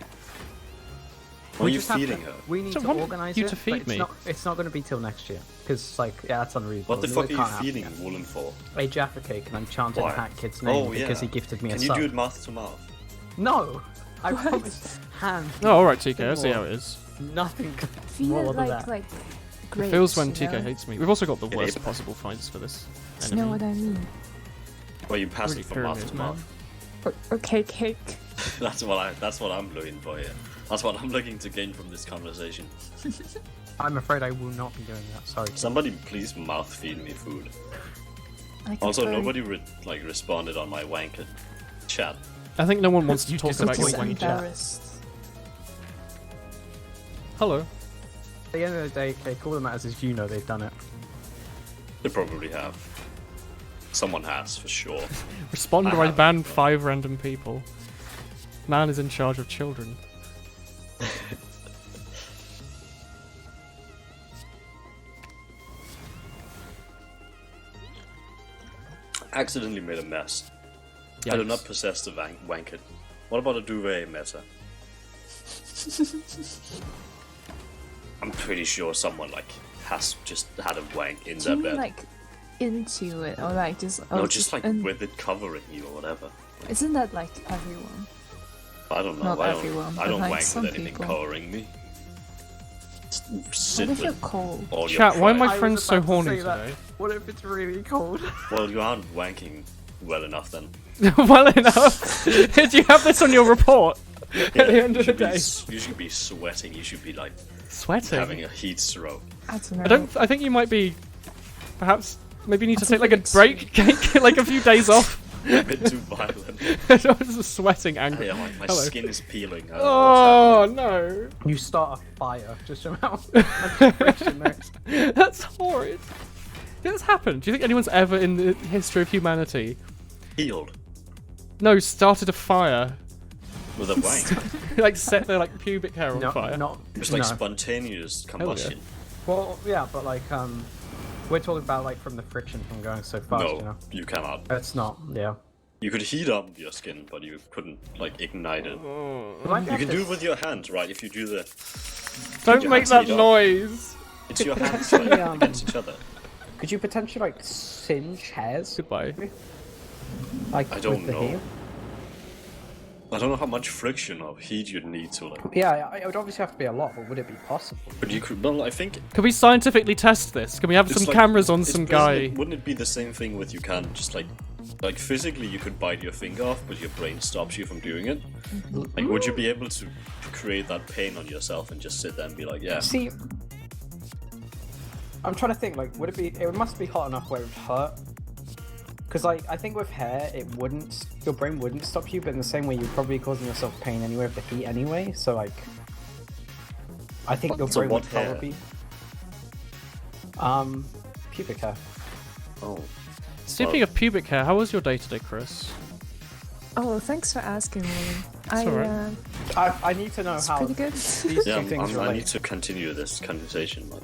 Are you just have feeding to- her? We need So to want organize you it. to but feed it's me. It's not going to be till next year, because like that's unreasonable. What the It fuck are you can't happen feeding yet. Woolen for? A Jaffa cake, and I'm chanting Why? a hat kid's name Oh, because yeah. he gifted me Can a you sub. do it mouth to mouth? No, I What? promise. Hand. Oh, alright, TK, I see how it is. Nothing Feed more it than that. like It grapes, feels when you TK know? hates me. We've also got the It worst is. possible fights for this Do you know what enemy. I mean? Or you pass Really it from mouth pyramid, to man. mouth? Okay, cake. That's what I'm looking for here. That's what I'm looking to gain from this conversation. I'm afraid I will not be doing that. Sorry. Somebody please mouth feed me food. I Also, prefer- nobody responded on my wanker chat. I think no one wants to You talk just about your Just avoid wanky chat. embarrassed. Hello. At the end of the day, Cake, all that matters is you know they've done it. They probably have. Someone has for sure. Respond I or I haven't, ban but- 5 random people. Man is in charge of children. Accidentally made a mess. I do not possess the wanket. What about a duvet meta? I'm pretty sure someone has just had a wank in Do their you mean bed. like into it, or like just? No, oh, just like with it covering you or whatever. Isn't that like everyone? I don't know. Not I don't, everyone, I but, don't like, wank some with anything people. covering me. Sit What if you're with cold? all your Chat, why am pride. my friends so horny that. today? What if it's really cold? Well, you aren't wanking well enough then. Well enough. Do you have this on your report? At the end you of the should be day. You should be sweating. You should be like Sweating. having a heat stroke. I don't know. I think you might be. Perhaps. Maybe you need to That's take a like a bit break, Cake, like a few days off. A bit too violent. Just a sweating angry. Yeah, my Hello. skin is peeling. I don't know what's Oh no. You start a fire just from how much friction there is. That's horrid. That's happened. Do you think anyone's ever in the history of humanity happening. Healed. started a fire With a wank. Like set their like pubic hair on fire. Not It's like no. spontaneous combustion. Well, yeah, but like we're talking about like from the friction from going so fast. No, You know, you cannot. it's not. Yeah. You could heat up your skin, but you couldn't like ignite it. You You can do it with your hands, right? If you do the, Don't your make hands that heat up. noise. it's your hands like, against each other. Could you potentially like singe hairs? Goodbye. Like I don't with the know. heat? I don't know how much friction or heat you'd need to like. Yeah, it would obviously have to be a lot, but would it be possible? But you could. Well, I think Can we scientifically test this? Can we have it's some like- cameras on it's some basically- guy? Wouldn't it be the same thing with you can't just like physically you could bite your finger off, but your brain stops you from doing it? Like, would you be able to create that pain on yourself and just sit there and be like, yeah? See, I'm trying to think. Like, would it be? It must be hot enough where it would hurt. Because like I think with hair, it wouldn't. Your brain wouldn't stop you, but in the same way, you're probably causing yourself pain anyway with the heat anyway. So like, I think your So brain what would hair? probably. Pubic hair. Oh. Speaking of pubic hair, how was your day today, Chris? Oh, thanks for asking, Woolen. I alright. I need to know it's how pretty good. these Yeah, two things I relate. need to continue this conversation. Like,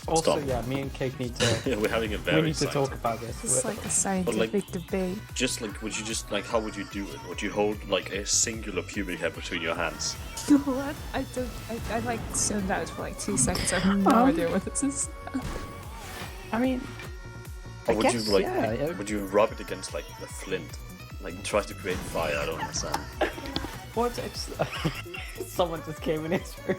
Also, stop. yeah, me and Cake need to. yeah, we're having a we very need to talk scientific- about this. It's like a scientific debate. Just like, would you just like, how would you do it? Would you hold like a singular pubic hair between your hands? What? I like zoned out for like 2 seconds. I have no idea what this is. I mean, Or I would guess, you like, yeah, it- would you rub it against like the flint? Like try to create fire? I don't understand. what? It's someone just came in his room.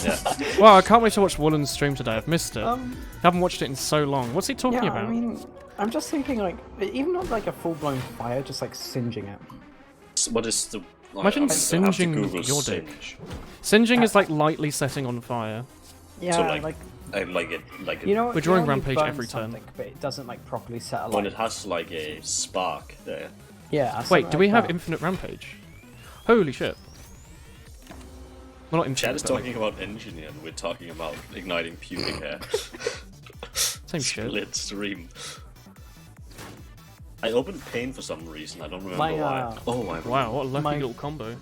Yeah. Wow, I can't wait to watch Woolen's stream today. I've missed it. Um, Haven't watched it in so long. What's he talking yeah, about? I mean, I'm just thinking like, even not like a full-blown fire, just like singeing it. What is the? Imagine I have to singeing Google your dick. singe. Singeing is like lightly setting on fire. Yeah, So, like, like I like it, you know, We're drawing you know when you Rampage burn every turn. something, but it doesn't like properly set alight. when it has like a spark there. Yeah. Wait, something do we like have that. infinite rampage? Holy shit. Well, not Chad infinite, is but, like, talking about engineer, and we're talking about igniting pubic hair. same shit. Split stream. I opened Pain for some reason. I don't remember My, why. Oh, I remember. Wow, what a lucky My- little combo.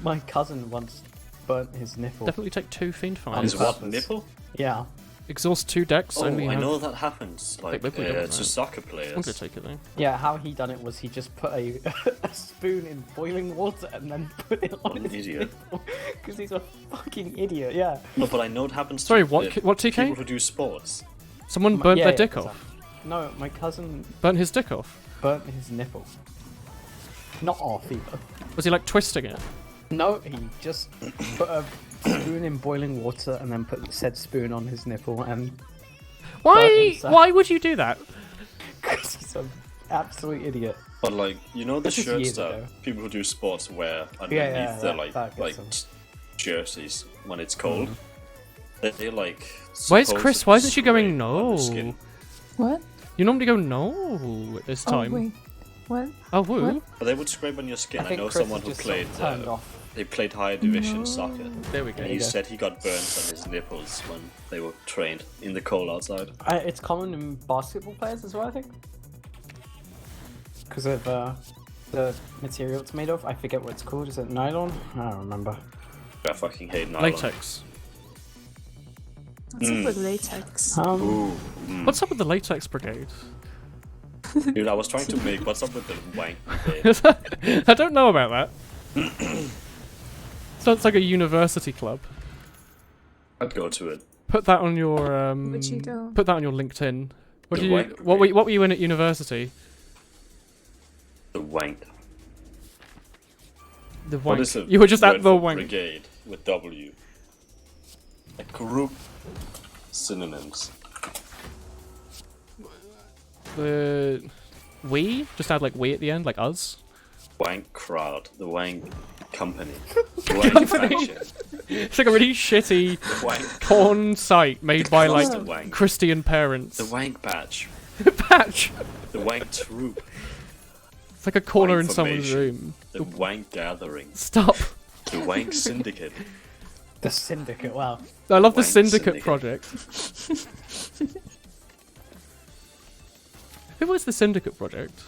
My cousin once burnt his nipple. Definitely take 2 fiend On fires. Is what purpose. nipple? Yeah. Exhaust 2 decks, Oh, only I have... know that happens. Like liquid, don't to I? soccer I'm players. gonna take it though. Yeah, how he done it was he just put a, a spoon in boiling water and then put it on What an his idiot. Because he's a fucking idiot, yeah. No, but I know it happens. Sorry, to what TK? People who do sports. Someone burnt Yeah, their yeah, dick exactly. off. No, my cousin Burnt his dick off. burnt his nipple. Not off either. Was he like twisting it? No, he just put a spoon in boiling water and then put said spoon on his nipple and Why? himself. Why would you do that? because he's an absolute idiot. But like, you know the This is shirts years that ago. people who do sports wear underneath yeah, their that like gets jerseys when it's cold. They like. Where's Chris? Why isn't she supposedly going scrape on the no? skin. What? You normally go no at this Oh, time. wait. What? Oh, woo. What? But they would scrape on your skin. I I, think know Chris someone is who just played. sort of turned off. They played higher division No. soccer. There we go. And he said he got burnt on his nipples when they were trained in the cold outside. It's common in basketball players as well, I think. Because of the material it's made of. I forget what it's called. Is it nylon? I don't remember. I fucking hate nylon. Latex. What's up with latex? Ooh. What's up with the latex brigade? Dude, I was trying to make what's up with the wank brigade? I don't know about that. Sounds like a university club. I'd go to it. Put that on your But you don't. Put that on your LinkedIn. What The do you? wank What were you in at university? The wank. The What wank. is a You were just at word the for wank. brigade with W? A group. Synonyms. The we just add like we at the end, like us. Wank crowd. The wank company. The wank faction. It's like a really shitty The wank. porn site made by like The wank. Christian parents. The wank batch. Patch. The wank troop. It's like a corner in Information. someone's room. The wank gathering. Stop. The wank syndicate. The syndicate. Wow. I love the Wank Syndicate Syndicate. project. Who was the Syndicate project?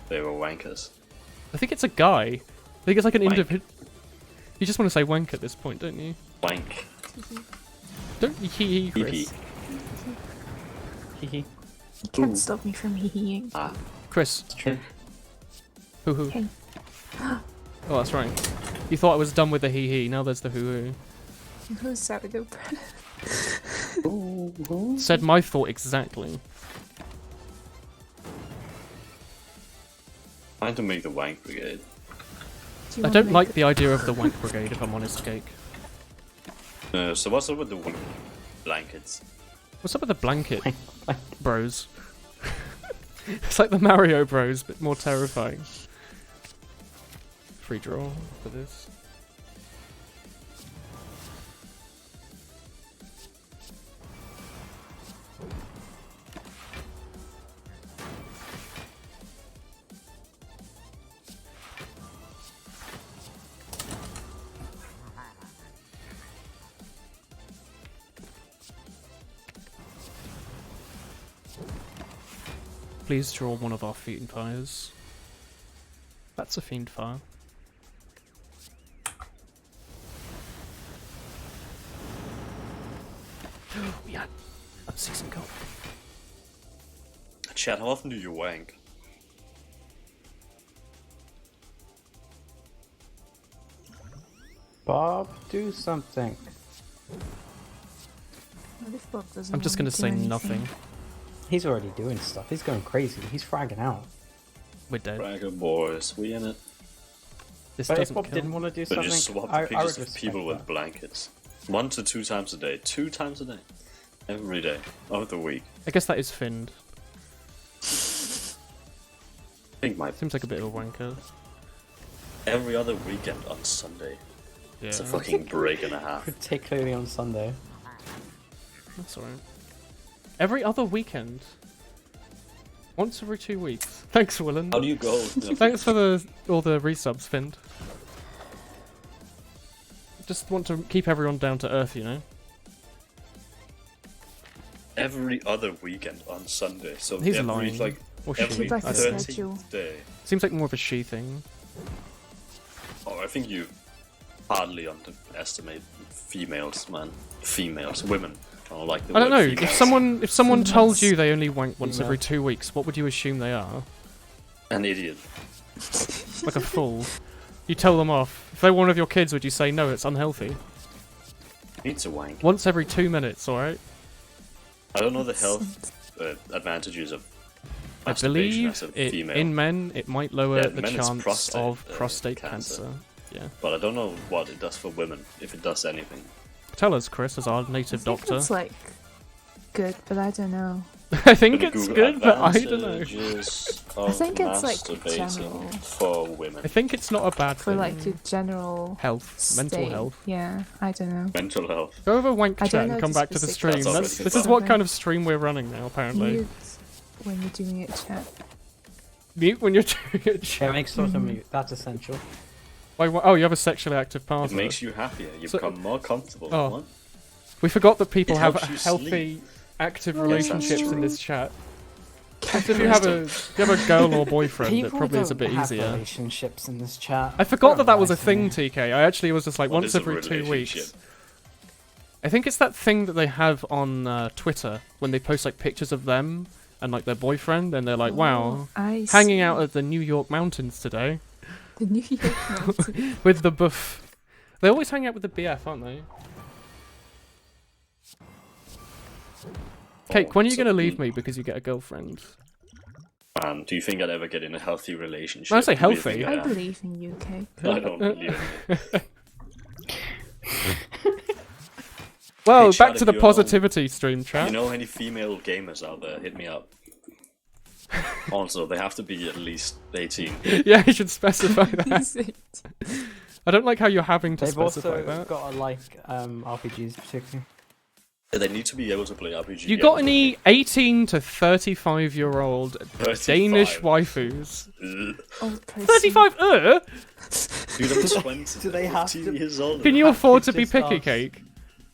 They were wankers. I think it's a guy. think it's like an Wank. individual. You just want to say wank at this point, don't you? Wank. Don't you hee Chris? Hee. You can't Ooh. stop me from heeing. Ah, Chris. It's true. Hoo hoo. Hey. Oh, that's right. You thought I was done with the hee hee. Now there's the hoo Who's Saturday? hoo. Said my thought exactly. trying to make the wank brigade. I don't like the idea of the wank brigade, if I'm honest, Cake. So what's up with the wank blankets? What's up with the blanket bros? It's like the Mario Bros, but more terrifying. Free draw for this. Please draw one of our Fiend Fires. That's a Fiend Fire. Yeah, I'm season goal. Chat, how often do you wank? Bob, do something. What if Bob doesn't I'm just wanna gonna do say anything? nothing. He's already doing stuff. He's going crazy. He's fragging out. We're dead. Dragon boys, we in it. This But if doesn't Bob kill. didn't want to do But something, just swap I the would pictures of respect people with that. blankets. 1 to 2 times a day. 2 times a day. Every day of the week. I guess that is Finned. I think my Seems like a bit of a wanker. every other weekend on Sunday. Yeah, It's a fucking break and a half. Particularly on Sunday. that's alright. Every other weekend. Once every 2 weeks. Thanks, Woolen. How do you go? Thanks for all the resubs, Finned. Just want to keep everyone down to earth, you know? Every other weekend on Sunday. So He's every lying. like Or every she. Keep like I a don't know. schedule. 13th day. Seems like more of a she thing. Oh, I think you hardly underestimate females, man. Females, women. I don't like the I don't know. word If females. someone told Females. you they only wank once Female. every 2 weeks, what would you assume they are? An idiot. Like a fool. You tell them off. If they're one of your kids, would you say no? It's unhealthy. Needs a wank. Once every 2 minutes, alright? I don't know the health advantages of I masturbation believe as a it, female, in men it might lower Yeah, the men it's chance prostate, of prostate cancer. cancer. Yeah. but I don't know what it does for women, if it does anything. Tell us, Chris, as our I native think doctor. it's like good, but I don't know. I think Gonna it's Google good, but I don't know. advantages I of think it's, like, masturbating general. for women. I think it's not a bad For thing. like your general Health, state. mental health. Yeah, I don't know. Mental health. Go over wank I chat don't and know come the back to the specifics. stream. That's This is what okay. kind of stream we're running now, apparently. Mute when you're doing it, chat. Mute when you're doing it. Yeah, make sure to Mhm. mute. That's essential. Oh, you have a sexually active partner. It makes you happier. You So- become more comfortable. Oh. What? We forgot that people It have helps you healthy, sleep. active Oh, that's relationships in true. this chat. If you have a girl or boyfriend, it People probably don't is a bit have easier. relationships in this chat. I forgot Don't that was a lie to thing, me. TK. I actually was just like What once is a every 2 weeks. relationship? I think it's that thing that they have on Twitter when they post like pictures of them and like their boyfriend, and they're like, "Wow, Oh, I hanging see. out at the New York mountains today The New York Mountain. with the buff." They always hang out with the BF, aren't they? Cake, when are you so- gonna leave me because you get a girlfriend? Do you think I'd ever get in a healthy relationship? When I say with healthy- you? I believe in you, Kate. I don't believe in you. Well, Hey, chat, back to if the you know- positivity stream, chat. You know any female gamers out there? Hit me up. Also, they have to be at least 18. Yeah, you should specify that. Is it? I don't like how you're having to They've specify also that. got to like RPGs particularly. They need to be able to play RPG. You got any 18 to 35-year-old 35? Danish waifus? Ugh. Old person. 35? Dude, I'm 20. Do they have 15 to- years old. Can you Hack afford kid to be just picky, asked. Cake?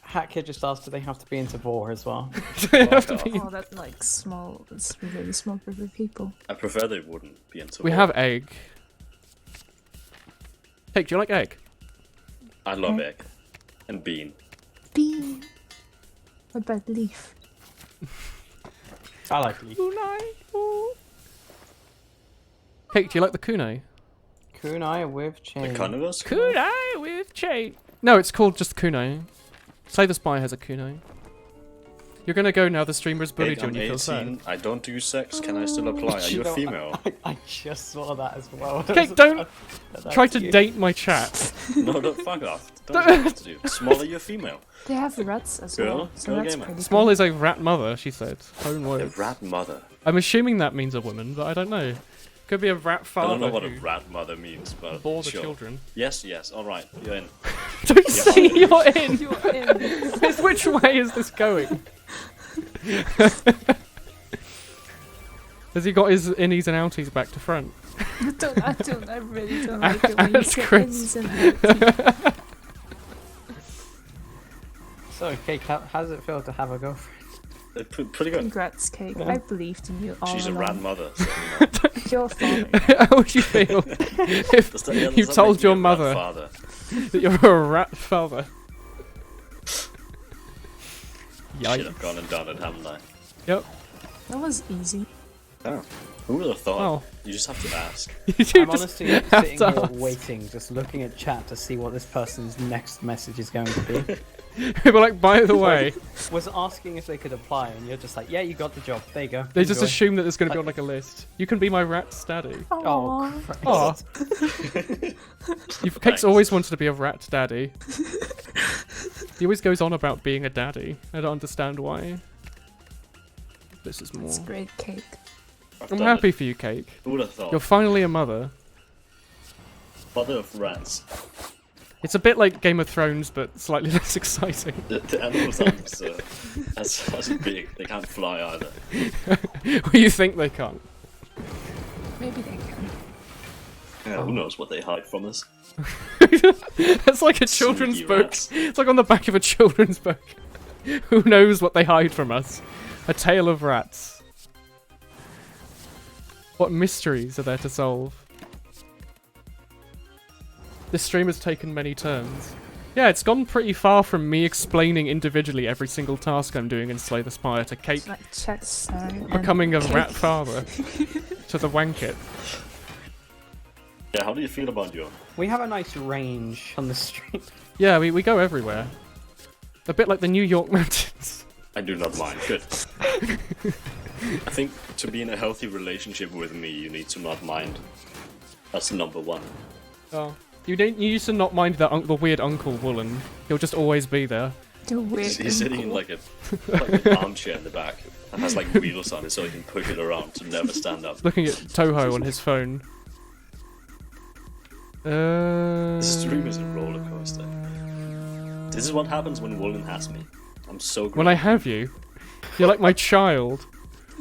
Hat Kid just asked, do they have to be into Vor as well? They have to be- Oh, that like small, it's really small group of people. I prefer they wouldn't be into We war. have egg. Cake, do you like egg? I love egg. And bean. Bean. What about leaf? I like leaf. Cake, do you like the kunai? Kunai with The chain. carnivores? Kunai with chain. No, it's called just kunai. Slay the Spire has a kunai. You're gonna go now. The streamer's bullied you I'm and you feel sad. 18, I don't do sex, can I still apply? Are you a know, female? I just saw that as well. Cake, don't That's try to you. date my chat. No, don't fuck off. Don't do what to do. Small, are you a female? They have rats as Girl? well, so Girl that's gamer. pretty Small good. is a rat mother, she said. Own A words. rat mother. I'm assuming that means a woman, but I don't know. Could be a rat I father don't know what a who rat mother means, but bore the sure. children. Yes, alright, you're in. Don't see you're in. You're in. Which way is this going? Has he got his innies and outies back to front? I really don't like it when you That's say Chris. innies and outies. So, Cake, how does it feel to have a girlfriend? Pretty good. Congrats, Cake. Yeah. I believed in you all She's a along. rat mother, so you know. Your father. How would you feel if Does that- yeah, does you that told make me your a rat mother father? that you're a rat father? Shit, Yikes. I've gone and done it, haven't I? Yep. That was easy. Oh. Who would have thought? Oh. You just have to ask. You I'm just honestly have sitting to here ask. waiting, just looking at chat to see what this person's next message is going to be. But like, by the way, Was asking if they could apply, and you're just like, yeah, you got the job. There you go. they just Enjoy. assume that there's going to be on like a list. You can be my rat's daddy. Oh, Aw. Christ. Aw. Cake's always wanted to be a rat daddy. He always goes on about being a daddy. I don't understand why. This is more. That's great, Cake. I've I'm done happy it. for you, Cake. Who would have thought? You're finally a mother. Mother of rats. It's a bit like Game of Thrones, but slightly less exciting. The animals aren't as big. They can't fly either. Well, you think they can't. Maybe they can. Yeah, who knows what they hide from us? That's like a children's Sneaky book. rats. It's like on the back of a children's book. Who knows what they hide from us? A tale of rats. What mysteries are there to solve? This stream has taken many turns. Yeah, it's gone pretty far from me explaining individually every single task I'm doing in Slay the Spire to Cake It's like chess and becoming a Cake. rat father to the Wankit. Yeah, how do you feel about your... We have a nice range on the street. Yeah, we go everywhere. A bit like the New York mountains. I do not mind. Good. I think to be in a healthy relationship with me, you need to not mind. That's number one. Oh. You used to not mind that the weird Uncle Woolen. He'll just always be there. The weird He's sitting in uncle. like an armchair in the back that has like wheels on it so he can push it around to never stand up. Looking at Toho on his phone. This stream is a roller coaster. This is what happens when Woolen has me. I'm so good. When I have you, you're like my child.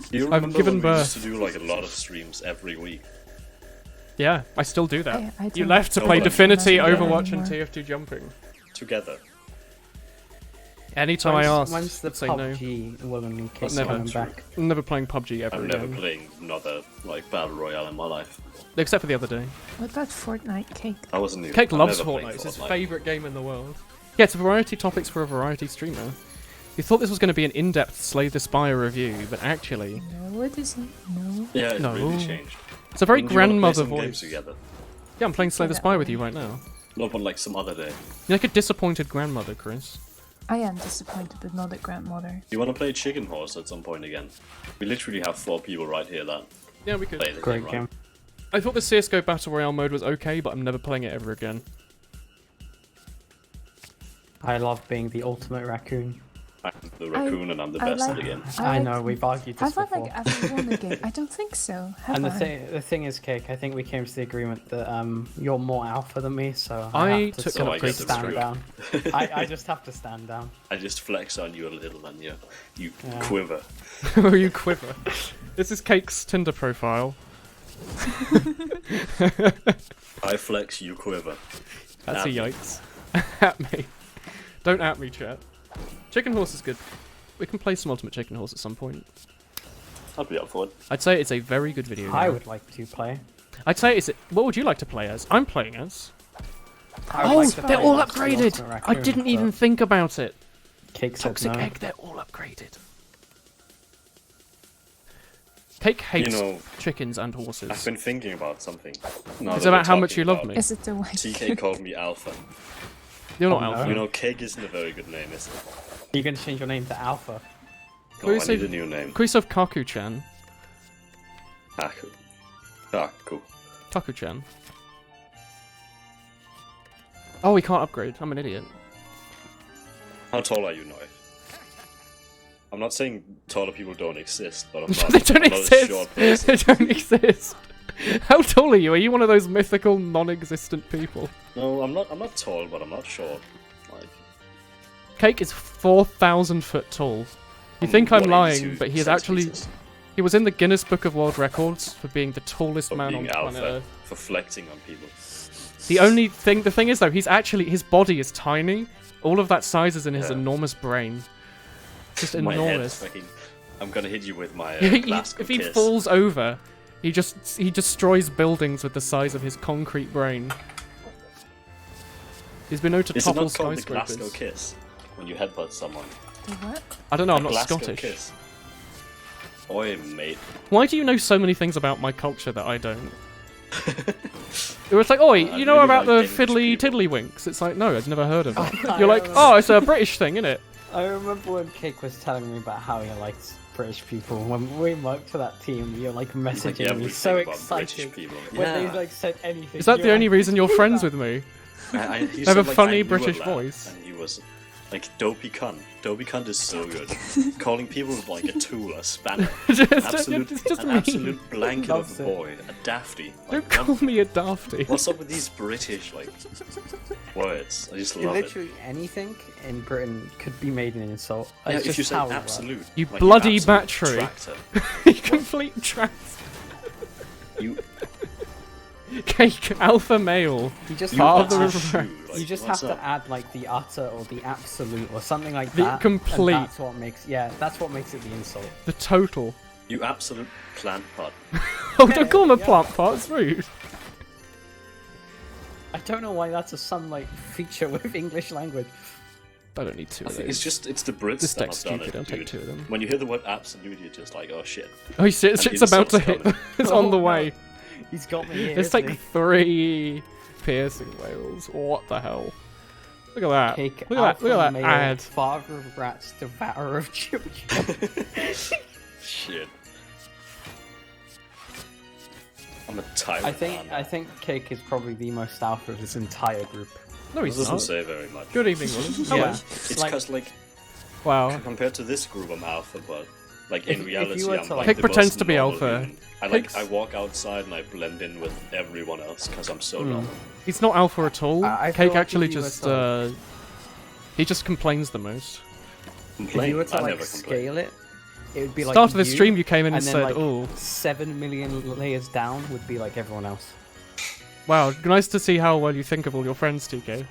Do you I've remember given when we used birth. to do like a lot of streams every week? Yeah, I still do that. I You don't left to know play what I Divinity, remember Overwatch, and anymore. TF2 jumping. Together. Anytime I ask, When's the I'd say no. PUBG Woolen in case Never. coming back? I'm never playing PUBG ever I'm never again. playing another like battle royale in my life. Except for the other day. What about Fortnite, Cake? I wasn't even. Cake I've loves never Fortnite. played It's his Fortnite. favourite game in the world. Yeah, it's a variety topics for a variety streamer. You thought this was going to be an in-depth Slay the Spire review, but actually, No, it isn't. No. Yeah, it No. really changed. it's a very Do you wanna play grandmother some games voice. together? Yeah, I'm playing Slay the Yeah. Spire with you right now. Not on like some other day. You're like a disappointed grandmother, Chris. I am disappointed, but not a grandmother. You want to play Chicken Horse at some point again? We literally have 4 people right here that Yeah, we could. play the Great game. game. Right? I thought the CSGO Battle Royale mode was okay, but I'm never playing it ever again. I love being the ultimate raccoon. I'm the raccoon and I'm the best at the game. I know, we've argued this Have I before. like ever won a game? I don't think so. Have And I? the thing is, Cake, I think we came to the agreement that you're more alpha than me, so I have to took sort an of upgrade to stand screw. down. I just have to stand down. I just flex on you a little and you Yeah. quiver. Or you quiver. This is Cake's Tinder profile. I flex, you quiver. That's At a me. yikes. At me. Don't at me, chat. Chicken Horse is good. We can play some Ultimate Chicken Horse at some point. I'd be up for it. I'd say it's a very good video. I game. would like to play. I'd say it's. What would you like to play as? I'm playing as. I Oh, like the they're fact all that it's the upgraded! ultimate I raccoon, didn't even but think about it. Cake said Toxic no. egg, they're all upgraded. Cake hates You know, chickens and horses. I've been thinking about something. Now It's that about we're how much talking you love about me. Is it the white? TK called me Alpha. You're not Oh, no. alpha. You know, Cake isn't a very good name, is it? You're gonna change your name to Alpha. No, I Inclusive- need a new name. Inclusive Kaku-chan. Kaku. Kaku. Kaku-chan. Oh, we can't upgrade. I'm an idiot. How tall are you, Noi? I'm not saying taller people don't exist, but I'm not. They don't I'm not a short exist. person. They don't exist. How tall are you? Are you one of those mythical, non-existent people? No, I'm not. I'm not tall, but I'm not short. Like, Cake is 4,000 foot tall. You think I'm 182 lying, but he is actually... centimeters. He was in the Guinness Book of World Records for being the tallest For man on being planet alpha, Earth. for flexing on people. The thing is though, his body is tiny. All of that size is in his Yeah. enormous brain. Just My head, enormous. fucking, I'm gonna hit you with my classical If he kiss. falls over, he destroys buildings with the size of his concrete brain. He's been known to Is it topple not called the skyscrapers. Glasgow kiss when you headbutt someone? The what? I don't know, I'm The not Glasgow Scottish. Kiss. Oi, mate. Why do you know so many things about my culture that I don't? It was like, oi, I you know really about like the English fiddly people. tiddlywinks? It's like, no, I've never heard of it. I You're like, remember. oh, it's a British thing, isn't it? I remember when Cake was telling me about how he likes British people. When we worked for that team, you're like It's like messaging me so everything about British excited people. when they Yeah. like said anything. Is that the You're only like, reason you're "Do friends that." with me? He I have said, a like, funny I knew British lad, voice. And he was like, dopey cunt. Dopey cunt is so good. Calling people like a tool, a spanner, It's just an mean. absolute blanket of Loves a it. boy, a dafty. Like, Don't call me a dafty. what's up with these British like words? I just love it. Literally anything in Britain could be made an insult. Yeah, It's if you just say how we work. absolute, You like, bloody absolute battery. tractor. You complete tracks. You, Cake, alpha male. You just you Father have utter of to, shoe, rap. like, you just what's have up? to add like the utter or the absolute or something like The that. complete. And that's what makes that's what makes it the insult. The total. You absolute plant pot. Oh, don't call him a Yeah. plant part, it's rude. I don't know why that's a some like feature with English language. I don't need two I of think it's those. just it's the Brits This that deck's have done stupid, it, I'll take dude. two of them. When you hear the word absolute, you're just like, oh shit. Oh shit, And shit's the about to insult's hit. coming. It's on the Oh, no. way. He's got me here. There's isn't like he? 3 piercing whales. What the hell? Look at that. Cake, Look at that. Look at alpha that male, ad. Father of rats, devourer of children. Shit. I'm a tyrant. I think Cake is probably the most alpha of this entire group. No, It he's doesn't not. say very much. Good evening, Woolen. Hello. Yeah. It's Like- because like Wow. compared to this group, I'm alpha, but like If- in if reality, you were I'm to, like Cake the pretends most to be normal alpha. human. Cake's- I walk outside and I blend in with everyone else because I'm so normal. He's not alpha at all. I feel Cake like actually if you were just, to- he just complains the most. Complain. If you were to I like never complain. scale it, it would be like Start of the you, stream, you came in and and then said, like oh, 7 million layers down would be like everyone else. wow, nice to see how well you think of all your friends, TK.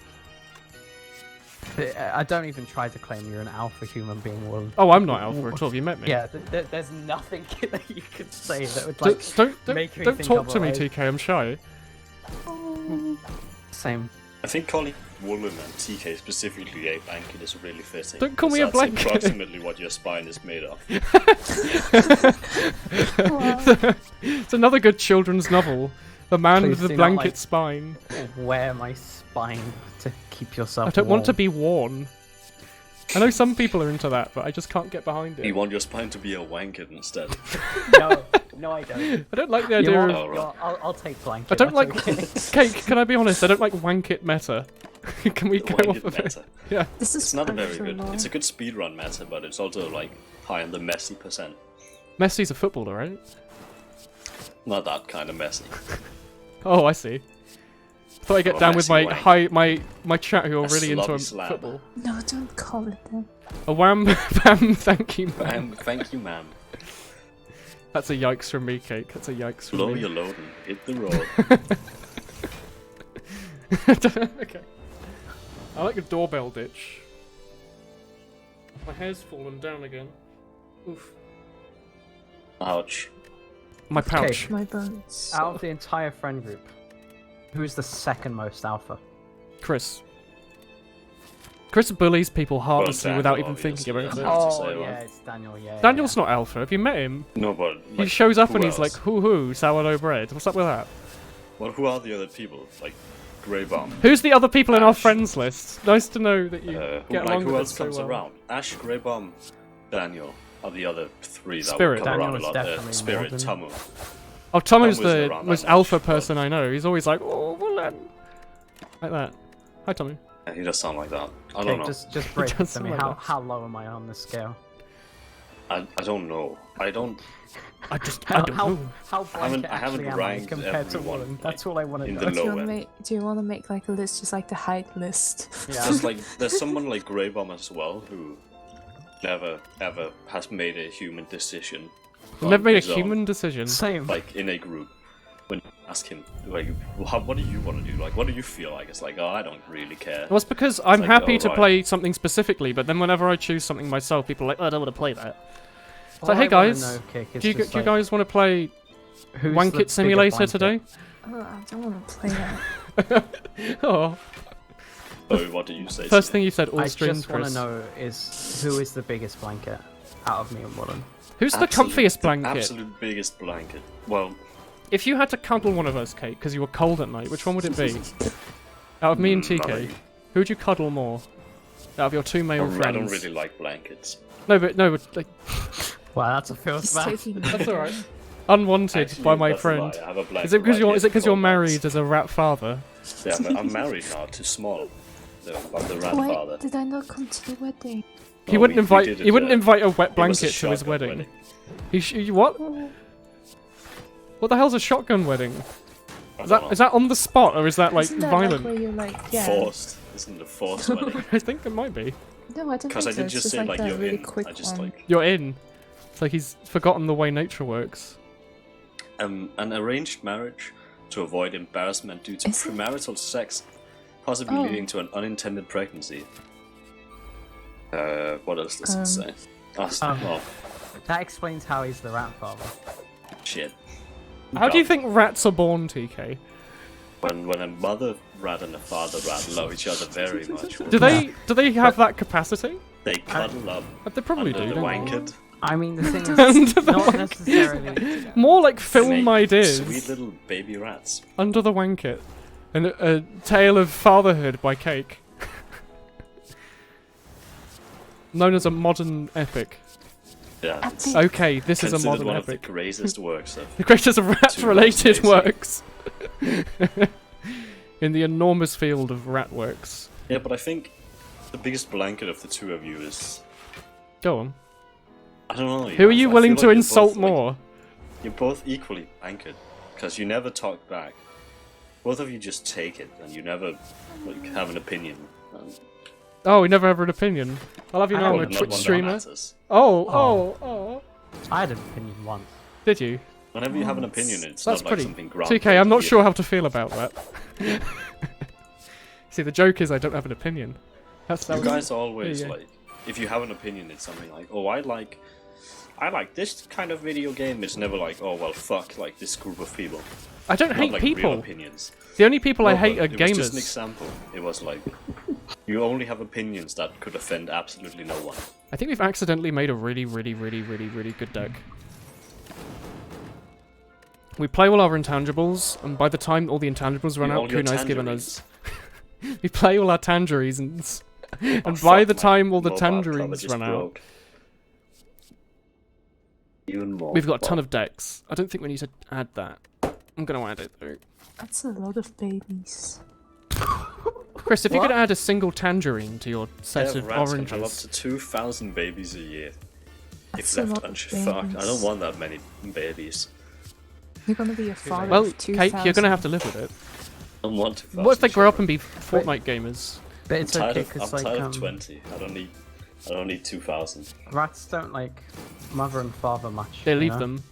I don't even try to claim you're an alpha human being. Will. Oh, I'm not alpha at all, have you met me? Yeah, there's nothing that you could say that would Don't, like don't, make me don't think talk to me, otherwise. TK, I'm shy. Same. I think calling Woolen and TK specifically a blanket is really fitting. Don't call me because a that's blanket. approximately what your spine is made of. Wow. It's another good children's novel. The Man Please with the do not, Blanket like- Spine. Wear my spine to keep yourself. I don't want to warm. be worn. I know some people are into that, but I just can't get behind You it. want your spine to be a wanket instead. No, I don't. I don't like the You idea want- of... Oh, right. I'll take blanket. I don't that's like... okay. Cake, can I be honest? I don't like wankit meta. Can we The go off wanket of it? meta. Yeah. This is It's not a very so good. long. It's a good speedrun meta, but it's also like high on the messy percent. Messi's a footballer, right? Not that kind of messy. Oh, I see. Thought I'd get Oh, down with Messi my wank. my chat who are A really into slobby slab. football. No, don't call it that. A wham bam thank you man. Thank you, ma'am. That's a yikes from me, Cake. That's a yikes from Blow me. your loading. Hit the road. Okay. I like a doorbell ditch. My hair's fallen down again. Oof. Ouch. My pouch. My bones. Out of the entire friend group, who's the second most alpha? Chris. Chris bullies people heartlessly Daniel, without even thinking obviously. about it. have to Oh say yeah, one. it's Daniel. Yeah. Daniel's not alpha. Have you met him? No, but He like, shows up who and he's like, else? hoo, sourdough bread. What's up with that? Well, who are the other people? Like Grey Bomb. Who's the other people in our Ash. friends list? Nice to know that you Who, get like, along who with else us so comes well. around? Ash, Grey Bomb, Daniel are the other three that Spirit. would come Daniel around a is lot. definitely Spirit, more Tamu. Oh, Tomo's Tom isn't the around that most much, alpha but- person I know. He's always like, oh, Woolen. Like that. Hi, Tommy. Yeah, he does sound like that. I Okay, don't know. just break it does to sound me. like How that. how low am I on the scale? I don't know. I don't. I don't How know. how haven't- blanket I haven't actually am I ranked compared to everyone, Woolen? That's all I want to in know. the Do you low want to end. make? Do you want to make like a list, just like the height list? Yeah. Just like there's someone like Grey Bomb as well who never ever has made a human decision. I've never on made a his own, human decision. Same. like in a group. When you ask him, like, what do you want to do? Like, what do you feel like? It's like, oh, I don't really care. Well, it's because I'm like, happy oh, to right. play something specifically, but then whenever I choose something myself, people are like, oh, I don't want to play that. All So, hey I wanna guys, know, Kick, is Do you, just, do you like, guys want to play who's the Wankit bigger Simulator blanket? today? Oh, I don't want to play that. Oh, Oh, what do you say? first Sid? thing you said, all I streams, just want to Chris. know is who is the biggest blanket out of me and Woolen. Who's the Absolute- comfiest the blanket? absolute biggest blanket. Well, If you had to cuddle one of us, Kate, because you were cold at night, which one would it be? Out of me and I TK, mean, who would you cuddle more? Out of your two male I friends. don't really like blankets. No, but like Wow, that's a filth He's bath. taking. that's alright. Unwanted Actually, by my that's a lie. friend. I have a blanket Is it because right you're? here Is it because you're called married Max. as a rat father? Yeah, I'm married now to Small. I'm the rat Why father. did I not come to the wedding? He Oh, wouldn't we invite. did He it, wouldn't invite a wet it was a blanket to his shotgun wedding. What? Oh, What the hell's a shotgun wedding? I Is don't know. that on the spot or is that like isn't that violent? Like where you're like, yeah. Forced? Isn't it a forced wedding? I think it might be. No, I don't think Because I so. did It's just just say like a you're really in. quick I just one. like You're in. It's like he's forgotten the way nature works. an arranged marriage to avoid embarrassment due to Is it? premarital sex, possibly Oh. leading to an unintended pregnancy. What else does it say? Well, That explains how he's the rat father. shit. How do you God. think rats are born, TK? When a mother rat and a father rat love each other very much, Do they have that capacity? they cuddle up They probably under do. the Don't they? wanket. I mean, the thing is, Under the not wanket. necessarily. More like They film make ideas. Sweet little baby rats. Under the wanket. And a tale of fatherhood by Cake. Known as a modern epic. Yeah, it's Okay, this is a considered modern one of the epic. greatest works of. The greatest rat-related 2018. works. In the enormous field of rat works. Yeah, but I think the biggest blanket of the two of you is. Go on. I don't know. Who are you I willing feel to like you're insult both, like, more? You're both equally blanket because you never talk back. Both of you just take it, and you never like have an opinion. Oh, we never have an opinion. I'll have you I know I'm a don't Not Twitch one that streamer. matters. Oh. I had an opinion once. Did you? Whenever you have an opinion, it's That's not like pretty. something grounded. TK, I'm not You- sure how to feel about that. See, the joke is I don't have an opinion. That You was- guys always yeah. like, if you have an opinion, it's something like, oh, I like this kind of video game. It's never like, oh, well, fuck, like this group of people. I don't Not hate like real people. opinions. The only people I No, hate but are it was just an gamers. example. It was like, you only have opinions that could offend absolutely no one. I think we've accidentally made a really good deck. We play all our intangibles, and by the time all the intangibles run All out, your Kunai's given us. tangerines. We play all our tangerines, and Oh, by fuck, the my time all the mobile cover tangerines just run out, broke. Even more. we've got a ton of decks. I don't think we need to add that. I'm gonna add it though. That's a lot of babies. Chris, if you could add a single tangerine to your set Yeah, of rats can have up oranges. to 2,000 babies a year. That's If a left lot of unchecked. Fuck, I babies. don't want that many babies. You're gonna be a father Well, of 2,000. Cake, you're gonna have to live with it. I don't want 2,000 What if they grow up children. and be Fortnite gamers? But it's I'm okay tired of, because I'm tired like of 20. I don't need 2,000. rats don't like mother and father much. They you leave know? them.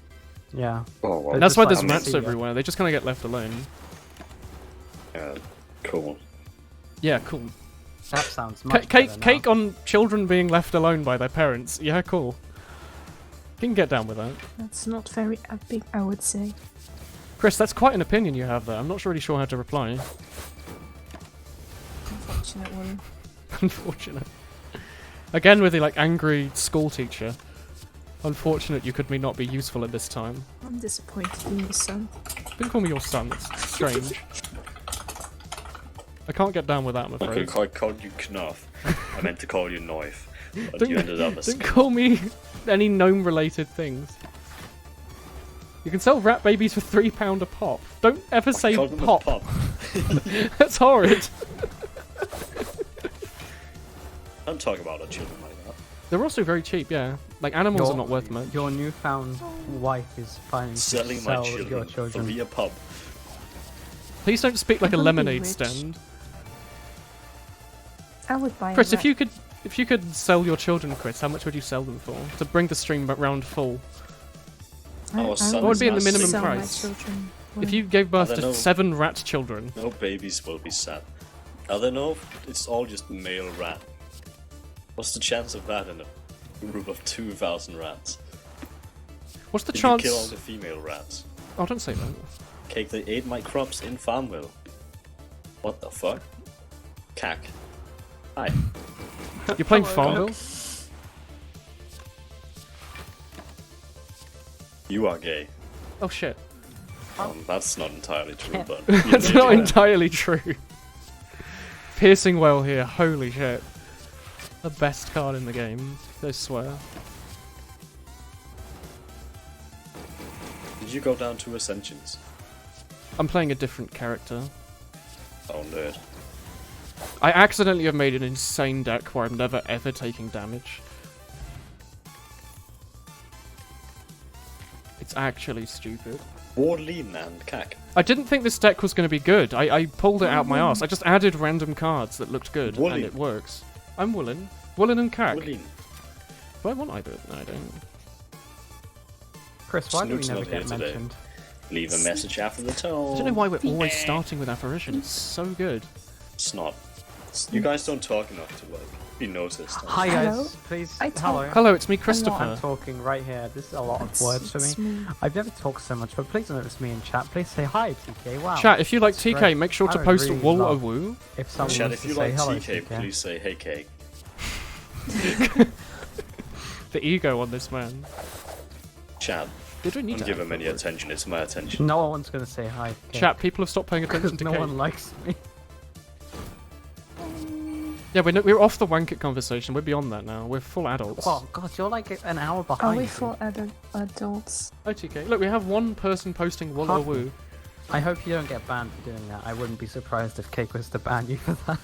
Yeah. Oh, well. That's just why like there's to rats see ya. everywhere. They just kind of get left alone. Yeah, cool. Yeah, cool. That sounds much Cake, better cake now. on children being left alone by their parents. Yeah, cool. You can get down with that. That's not very big, I would say. Chris, that's quite an opinion you have there. I'm not really sure how to reply. Unfortunate one. Unfortunate. Again with the like angry school teacher. Unfortunate you could not be useful at this time. I'm disappointed in you, son. Don't call me your son, it's strange. I can't get down with that, I'm afraid. Okay, I called you Knuff. I meant to call you Knife. But you Don't, ended up as don't call me any gnome-related things. You can sell rat babies for £3 a pop. Don't ever say called them a pop. pop. That's horrid. Don't talk about our children like that. They're also very cheap, yeah. Like animals are not worth much. Your newfound wife is planning to Selling sell my your children children. for a pub. Please don't speak like a I'm gonna be lemonade rich. stand. I would buy Chris, a if you could sell your children, Chris, how much would you sell them for? To bring the stream back round full. Our son What would is be in the not minimum sick. price? My children. If you gave birth I to don't know. 7 rat children, No babies will be sad. I don't know if it's all just male rat. What's the chance of that in a group of 2,000 rats? what's the Did chance? you kill all the female rats? Oh, don't say that. Cake, they ate my crops in Farmville. What the fuck? Cack. Hi. You're playing Hello. Farmville? You are gay. Oh shit. That's not entirely true, but... That's not entirely true. Piercing well here, holy shit. The best card in the game, I swear. Did you go down to Ascensions? I'm playing a different character. Oh, nerd. I accidentally have made an insane deck where I'm never ever taking damage. It's actually stupid. Wardlean and Cack. I didn't think this deck was going to be good. I pulled it out my arse. I just added random cards that looked good, Woolen. and it works. I'm Woolen. Woolen and Cack. Wardlean. Do I want either? No, I don't. Chris, why do we Snoop's never not here get today. mentioned? Leave a message after the tone. I don't know why we're always starting with apparition. It's so good. It's not. You guys don't talk enough to, like, be noticed. Hi Hello? guys, please. I Hello. talk. Hello, it's me, I'm Christopher. talking right here. This is a lot of words for me. It's me. I've never talked so much, but please notice me in chat. Please say hi, TK. Wow. Chat, if you like That's TK, great. make sure I to would post really wool or love woo. If someone Chat, was if to you say like hello, TK, TK. please say hey cake. The ego on this man. Chat, Did we need don't to give add him any that? attention, it's my attention. No one's gonna say hi. TK. Chat, people have stopped paying attention Because to no Kate. one likes me. Yeah, we're off the wanket conversation. We're beyond that now. We're full adults. Oh god, you're like an hour Are behind. we me. full adults? Oh, TK. Look, we have one person posting wool or woo. I hope you don't get banned for doing that. I wouldn't be surprised if Cake was to ban you for that.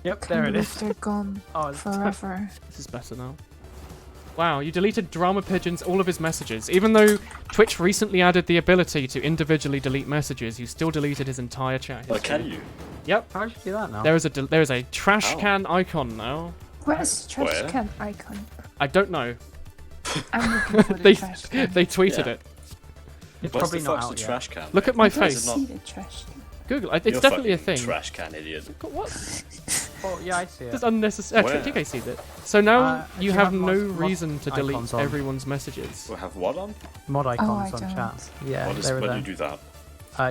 Yep, there it is. They're gone Oh, it's forever. This is better now. Wow, you deleted Drama Pigeon's all of his messages. Even though Twitch recently added the ability to individually delete messages, you still deleted his entire chat Oh, history. can you? Yep. How did you do that now? There is a trash Ow. can icon now. Where's the trash Where? can icon? I don't know. I'm looking for the They trash can. they tweeted Yeah. it. It's What's probably the not fuck's out the yet. trash can? Look at my I don't face. see the trash can. Google. It's You're definitely a fucking thing. Trash can idiot. What? Oh, yeah, I see it. That's unnecessary. Where? TK sees it. So now Do you you have have no mod reason to delete icons on? everyone's messages. We'll have what on? Mod icons I on don't. chat. Yeah, What is, they're when there. you do that?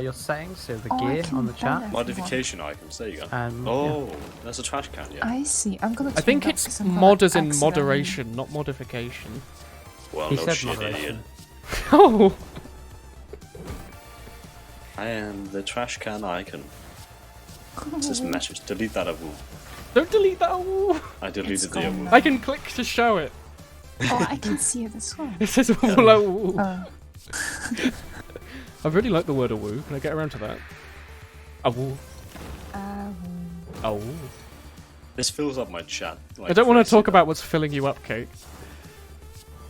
Your settings, so the Oh, I gear can on the ban chat. everyone. Modification icons, there you go. Yeah. Oh, that's a trash can, yeah. I see. I'm gonna. I turn think it off it's 'cause I'm gonna mod as in accidentally- moderation, not modification. Well, He no said shit, idiot. moderation. Oh! I am the trash can icon. It says message. Delete that awoo. Don't delete that. Ooh. I deleted It's the gone awoo. now. I can click to show it. Oh, I can see it as well. It says woo. Oh, I really like the word woo. Can I get around to that? Woo. um, Oh. This fills up my chat. Like I don't want to crazy, talk though. about what's filling you up, Kate.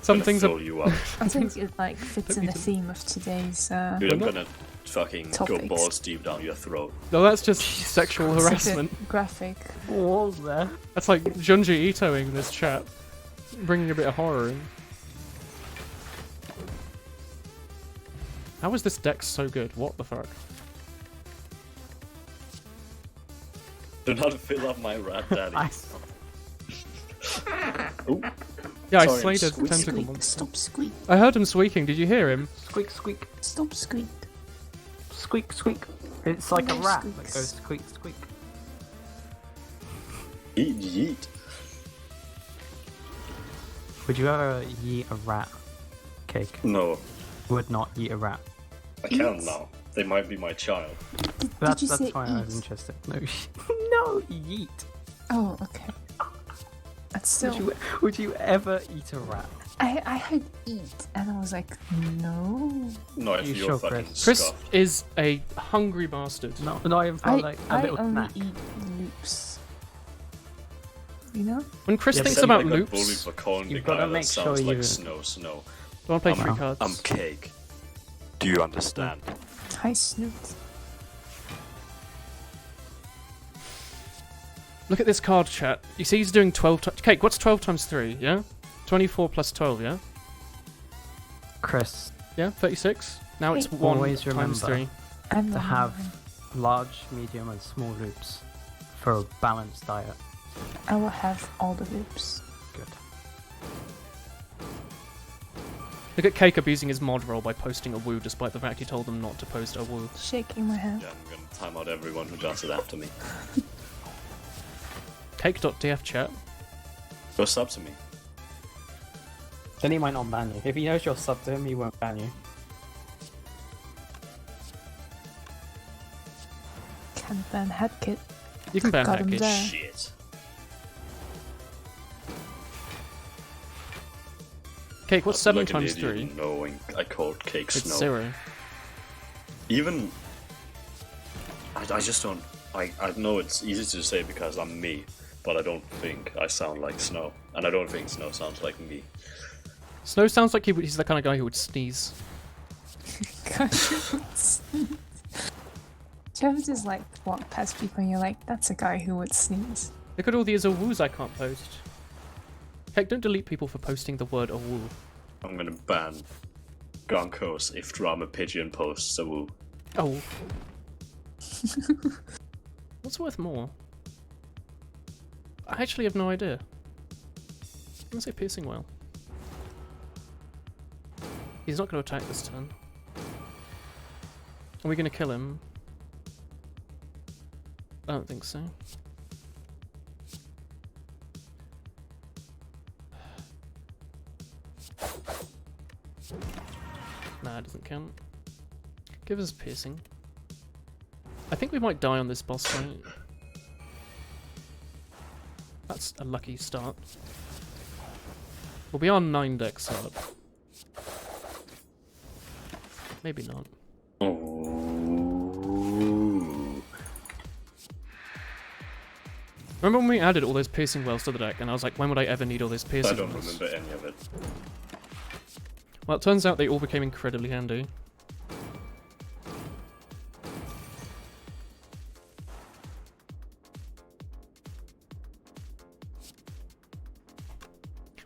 Some I'm gonna things fill are. you up. I think it like fits Don't in need the to- theme of today's. Dude, I'm not- gonna fucking go Topics. balls deep down your throat. No, that's just sexual it's a bit harassment. graphic. What was there? That's like Junji Itoing this chat, bringing a bit of horror in. How is this deck so good? What the fuck? Do not fill up my rat daddy. I Ooh, Yeah, I Sorry, I'm slayed a squeak, tentacle Squeak! monster. Stop squeak! I heard him squeaking. Did you hear him? squeak squeak. Stop squeak! Squeak, squeak. It's like a No rat that squeaks. goes squeak, squeak. Eat yeet. Would you ever eat a rat? Cake. No, Would not eat a rat. I can Eat? now. They might be my child. That's you say why I was eat? interested. No, no, yeet. Oh, okay. That's still. Would you ever eat a rat? I heard eat, and I was like, no. No, if You you're sure, fucking Chris? scuffed. is a hungry bastard. No, not even for like a I little only snack. eat loops. You know? When Chris Yeah, thinks Said about I got bullied loops, for calling You've the guy gotta that make sounds sure like you- snow. do I want to play I'm 3 out. cards? I'm cake. Do you understand? Hi, Snoot. Look at this card, chat. You see he's doing 12 times... Cake, what's 12 times 3, yeah? 24 plus 12, yeah? Chris, Yeah, 36? Now it's Hey. 1 Always times remember. 3. I'm to the have one. large, medium, and small loops for a balanced diet. I will have all the loops. Good. Look at Cake abusing his mod role by posting a woo despite the fact he told them not to post a woo. Shaking my head. Yeah, I'm gonna time out everyone who does it after me. Cake.df chat. Go sub to me. Then he might not ban you. If he knows you're sub to him, he won't ban you. Can't ban Headkit. You can ban Got him Hackage. there. Shit. Cake, what's I feel 7 like an times idiot 3? knowing I called cake It's snow. 0. Even I just don't. I know it's easy to say because I'm me, but I don't think I sound like Snow, and I don't think Snow sounds like me. Snow sounds like he's the kind of guy who would sneeze. Travis is like walk past people and you're like, that's a guy who would sneeze. Look at all these awoos I can't post. Cake, don't delete people for posting the word awoo. I'm gonna ban Gonkos if Drama Pigeon posts a woo. Oh. What's worth more? I actually have no idea. I'm gonna say piercing well. He's not gonna attack this turn. Are we gonna kill him? I don't think so. Nah, it doesn't count. Give us piercing. I think we might die on this boss fight. That's a lucky start. We'll be on 9 decks up. Maybe not. Ooh. Remember when we added all those piercing wells to the deck and I was like, when would I ever need all those I piercing don't wells? remember any of it. Well, it turns out they all became incredibly handy.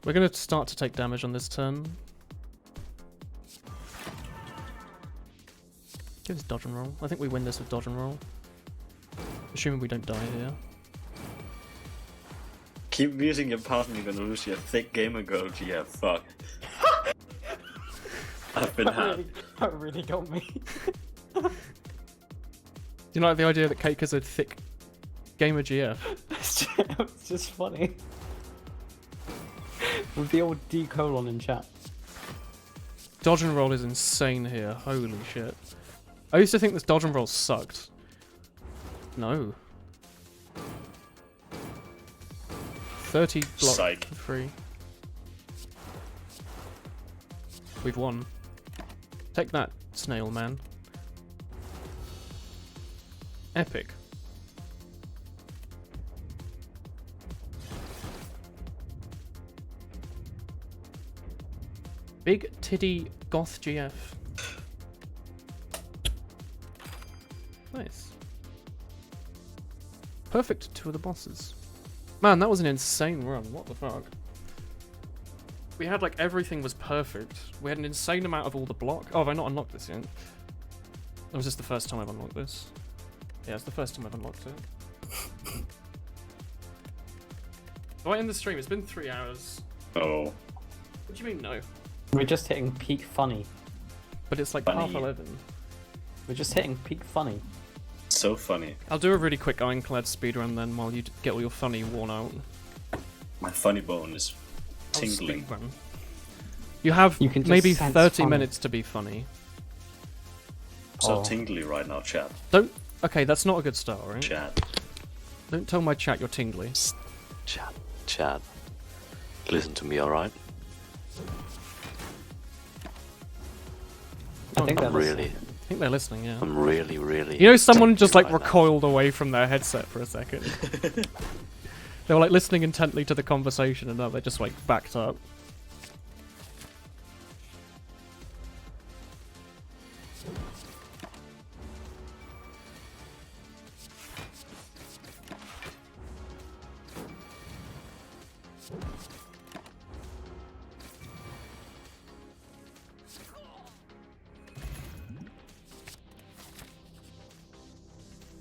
We're going to start to take damage on this turn. Give us dodge and roll. I think we win this with dodge and roll. Assuming we don't die here. Keep using your partner, you're gonna lose your thick gamer girl. Yeah, fuck. I've been had. That really got me. Do you like the idea that Cake is a thick gamer GF? It's just funny. With the old D colon in chat. Dodge and roll is insane here. Holy shit. I used to think this dodge and roll sucked. No. 30 block Psych. for free. We've won. Take that, snail man. Epic. Big titty goth GF. Nice. Perfect 2 of the bosses. Man, that was an insane run. What the fuck? We had like everything was perfect. We had an insane amount of all the block. Oh, have I not unlocked this yet? Or was this the first time I've unlocked this? Yeah, it's the first time I've unlocked it. Do I end the stream? It's been 3 hours. Oh. What do you mean no? We're just hitting peak funny. But it's like Funny. half 11. We're just hitting peak funny. So funny. I'll do a really quick ironclad speedrun then while you get all your funny worn out. My funny bone is tingling. Speedrun. You have You can just maybe sense 30 funny. minutes to be funny. So Oh. tingly right now, chat. Don't. Okay, that's not a good start, right? Chat. Don't tell my chat you're tingly. Chat. Listen to me, alright? I think I'm they're really, I think they're listening, yeah. I'm really. You know, someone just like right now. recoiled away from their headset for a second. They were like listening intently to the conversation, and now they just like backed up.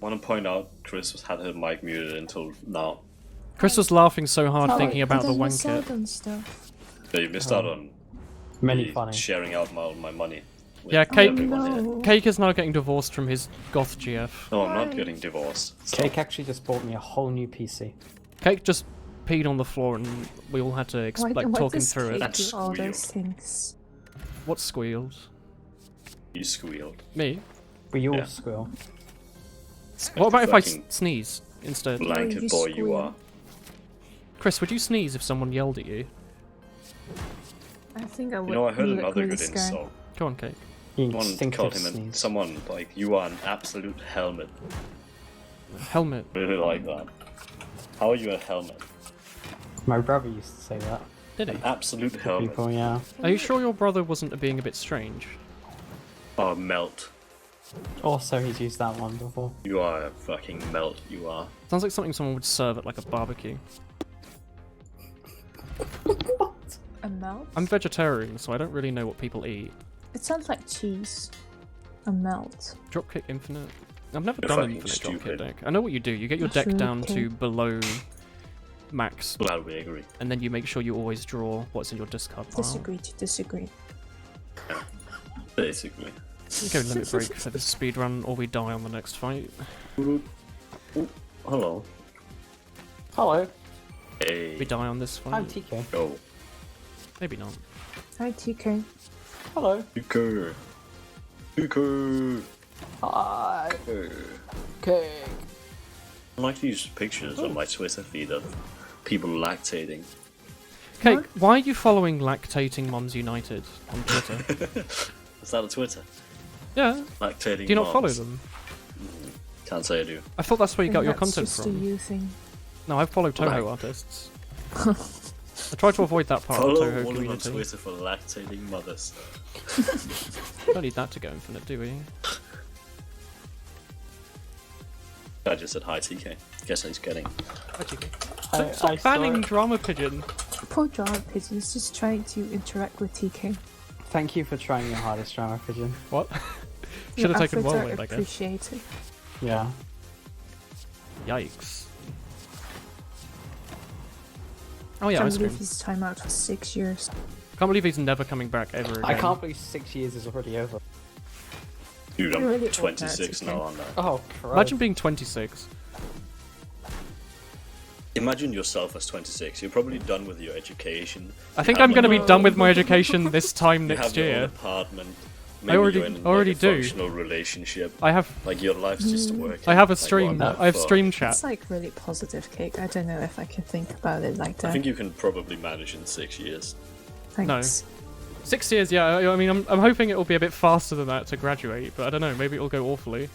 Want to point out, Chris had her mic muted until now. Chris was laughing so hard Oh, thinking about the I wank miss kit. out on stuff. So you missed out on Many me funny. sharing out my money. with Yeah, Cake- everyone here. No. Cake is now getting divorced from his goth GF. No, I'm not Why? getting divorced. Cake actually just bought me a whole new PC. Cake just peed on the floor, and we all had to Why talk him does through Kate it. That's do all weird. those things? What squealed? You squealed. Me? We all Yeah. squeal. What about if I Fucking sneeze instead? blanket you boy you squeal. are. Chris, would you sneeze if someone yelled at you? I think I would. You know, I heard look another really good scared. insult. Go on, Cake. You Someone instinctive called him sneeze. someone like, you are an absolute helmet. Helmet. Really like that. How are you a helmet? My brother used to say that. Did he? An absolute helmet. People, yeah. Are you sure your brother wasn't being a bit strange? Oh, melt. Also, he's used that one before. You are a fucking melt, you are. Sounds like something someone would serve at like a barbecue. A melt? I'm vegetarian, so I don't really know what people eat. It sounds like cheese. A melt. Dropkick Infinite? I've never You're done an fucking Infinite stupid. Dropkick deck. I know what you do. You get your deck down to Dropkick. below max, Glad we agree. and then you make sure you always draw what's in your discard pile. Disagree to disagree. Basically. We go limit break for this speedrun, or we die on the next fight. Ooh, hello. Hello, Hey. We die on this I'm fight. TK. Go. Maybe not. Hi, TK. Hello. Tucker. Tucker. Hi. Cake. I like these pictures on my Twitter feed of people lactating. Cake, What? why are you following Lactating Moms United on Twitter? Is that a Twitter? Yeah. Lactating Do you not follow moms. them? Can't say I do. I thought that's where you got your That's content just from. a you thing. No, I follow Toho Right. artists. I try to avoid that part of Follow the Toho Woolen on community. Twitter for lactating mothers. Don't need that to go infinite, do we? I just said hi, TK. Guess he's getting. Stop banning Drama Pigeon. Poor Drama Pigeon is just trying to interact with TK. Thank you for trying your hardest, Drama Pigeon. What? Your Should have taken efforts are Whirlwind, I guess. appreciated. Yeah. Yikes. Oh yeah, Can't ice cream. believe his time out for 6 years. Can't believe he's never coming back ever again. I can't believe 6 years is already over. Dude, I'm You're really old 26 now, now, aren't I? Oh, Christ. Imagine being 26. Imagine yourself as 26. You're probably done with your education. I think You I'm have going to be your done own- with my education this time You next have your own year. apartment. I Maybe already- you're in already like, a do. functional relationship. I have Like your life's just working. I have a Like, stream. what the I have fuck? stream chat. It's like really positive, Cake. I don't know if I can think about it like that. I think you can probably manage in 6 years. Thanks. 6 years, yeah. I mean, I'm hoping it will be a bit faster than that to graduate, but I don't know. Maybe it'll go awfully.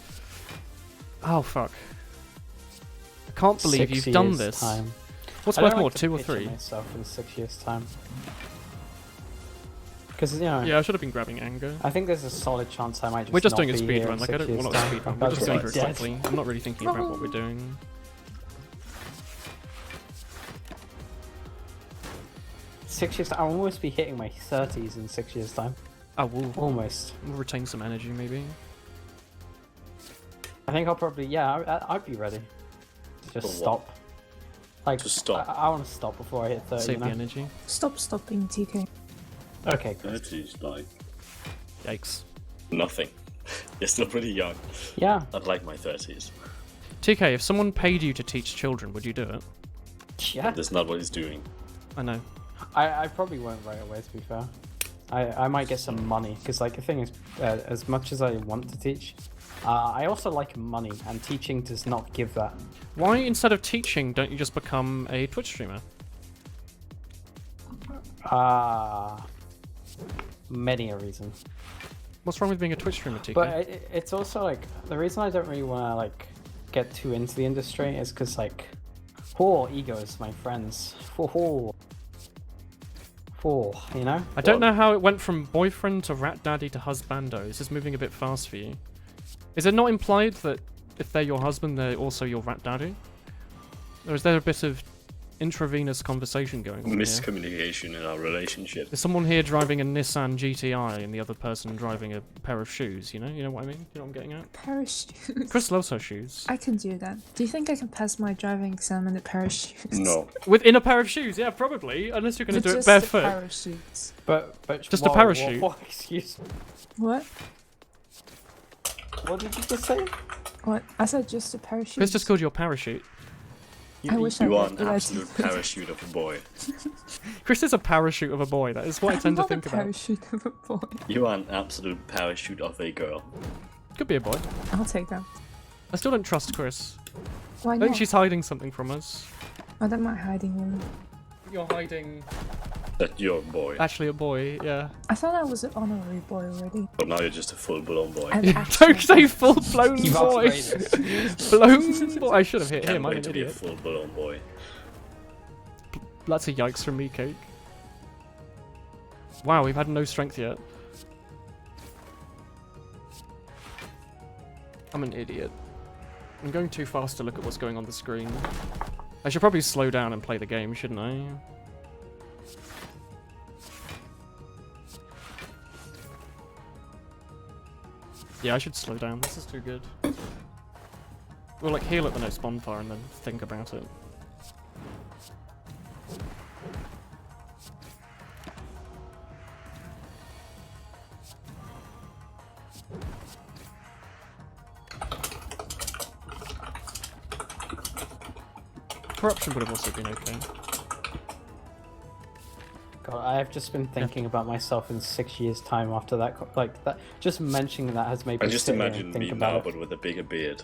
Oh fuck! I can't believe 6 you've done years this. Time. What's I don't worth more, like to 2 or picture 3? myself in 6 years' time. Because, you know, Yeah, I should have been grabbing anger. I think there's a solid chance I might just We're just not doing a be speed here run. in Like I 6 don't. We're years' not time. speed run. I'm We're about just to going be through it dead. quickly. I'm not really thinking about what we're doing. Six years. I'll almost be hitting my 30s in 6 years' time. Oh, we'll Almost. retain some energy, maybe. I think I'll probably. Yeah, I'd be ready to just For what? stop. Like, To stop? I want to stop before I hit 30. Save you the know? energy. Stop stopping, TK. Okay, cool. That is like Yikes. nothing. You're still pretty young. Yeah. Unlike my 30s. TK, if someone paid you to teach children, would you do it? Yeah. That's not what he's doing. I know. I probably won't right away, to be fair. I might get some money, because like the thing is, as much as I want to teach, I also like money, and teaching does not give that. Why, instead of teaching, don't you just become a Twitch streamer? Many a reason. What's wrong with being a Twitch streamer, TK? But it's also like, the reason I don't really want to like get too into the industry is because like, egos, my friends. You know? I don't know how it went from boyfriend to rat daddy to husbando. This is moving a bit fast for you. Is it not implied that if they're your husband, they're also your rat daddy? Or is there a bit of intravenous conversation going on here? Miscommunication in our relationship. Is someone here driving a Nissan GTI and the other person driving a pair of shoes, you know? You know what I mean? You know what I'm getting at? Pair of shoes. Chris loves her shoes. I can do that. Do you think I can pass my driving exam in a pair of shoes? No. Within a pair of shoes, yeah, probably. Unless you're going to do it Just barefoot. a pair of shoes. But Just a parachute. Excuse me. What? What did you just say? What? I said just a pair of shoes. Chris just called you a parachute. I wish I You are did, an but I absolute didn't. parachute of a boy. Chris is a parachute of a boy. That is what I tend to think I'm about. not a parachute of a boy. You are an absolute parachute of a girl. Could be a boy. I'll take that. I still don't trust Chris. Why I not? think she's hiding something from us. Oh, that might hiding one. You're hiding. That you're a boy. Actually, a boy. Yeah. I thought I was an honorary boy already. But now you're just a full-blown boy. I'm Don't actually- say full-blown You've boy. upgraded. Blown boy. I should have hit Can't him. I'm wait an to be a idiot. full-blown boy. That's a yikes from me, Cake. Wow, we've had no strength yet. I'm an idiot. I'm going too fast to look at what's going on the screen. I should probably slow down and play the game, shouldn't I? Yeah, I should slow down. This is too good. We'll like heal at the next bonfire and then think about it. Corruption would have also been okay. God, I have just been thinking about myself in 6 years' time after that. Like that, just mentioning that has made me I just sit here imagine and think me about now, it. but with a bigger beard.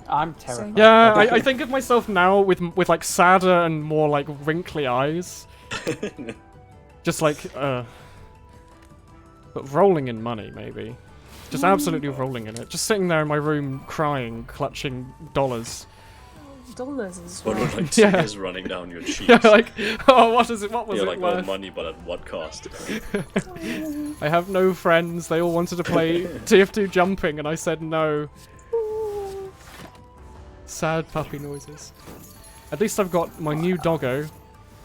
I'm terrified. Yeah, I think of myself now with like sadder and more like wrinkly eyes. Just like, but rolling in money, maybe. Just absolutely rolling in it. Just sitting there in my room crying, clutching dollars. dollars as But well. with like Yeah. tears running down your cheeks. Yeah, like, oh, what is it? What was You're it like, oh, worth? money, but at what cost? I have no friends. They all wanted to play TF2 jumping, and I said no. Sad puppy noises. At least I've got my new doggo,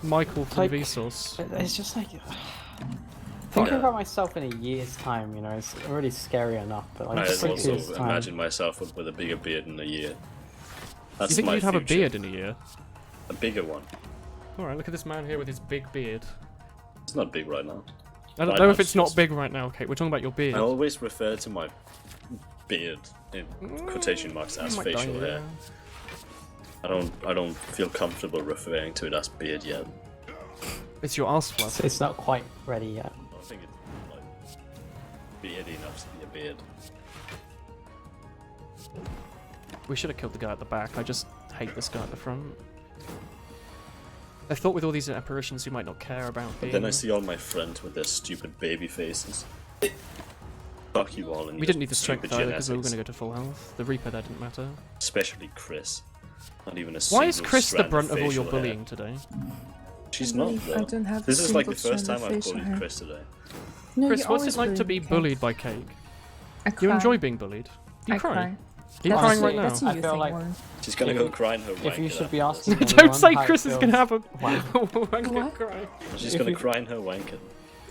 Michael from Like- Vsauce. It's just like thinking Yeah. about myself in a year's time. You know, it's already scary enough. But like I 6 also years' time. imagine myself with a bigger beard in a year. That's Do you think my you'd have a future. beard in a year? A bigger one. Alright, look at this man here with his big beard. It's not big right now. I don't Right know now if it's it's not just- big right now, okay? We're talking about your beard. I always refer to my beard in quotation marks as You might facial dye it, hair. yeah. I don't feel comfortable referring to it as beard yet. It's your arse fluff. It's not quite ready yet. I don't think it's like beardy enough to be a beard. We should have killed the guy at the back. I just hate this guy at the front. I thought with all these apparitions you might not care about But being... then I see all my friends with their stupid baby faces. Fuck you all and We your didn't need the strength stupid either because we were going genetics. to go to full health. The Reaper there didn't matter. Especially Chris. Not even a Why is single Chris the strand brunt of all your facial hair. bullying today? She's I not believe I though. don't have This a is like the single first time strand of I've facial bullied hair. Chris today. No, Chris, you what's always it like to bully be me, bullied by Cake? I Do you cry. enjoy being bullied? Do you I cry? cry. Are you That's crying a- right now? That's a I you feel thing, like- Warren. She's gonna go cry in her If you wanker should be after asking this. Don't anyone say how it Chris is going to feels- have a Wow. wanker What? cry. She's If gonna you- cry in her wanker.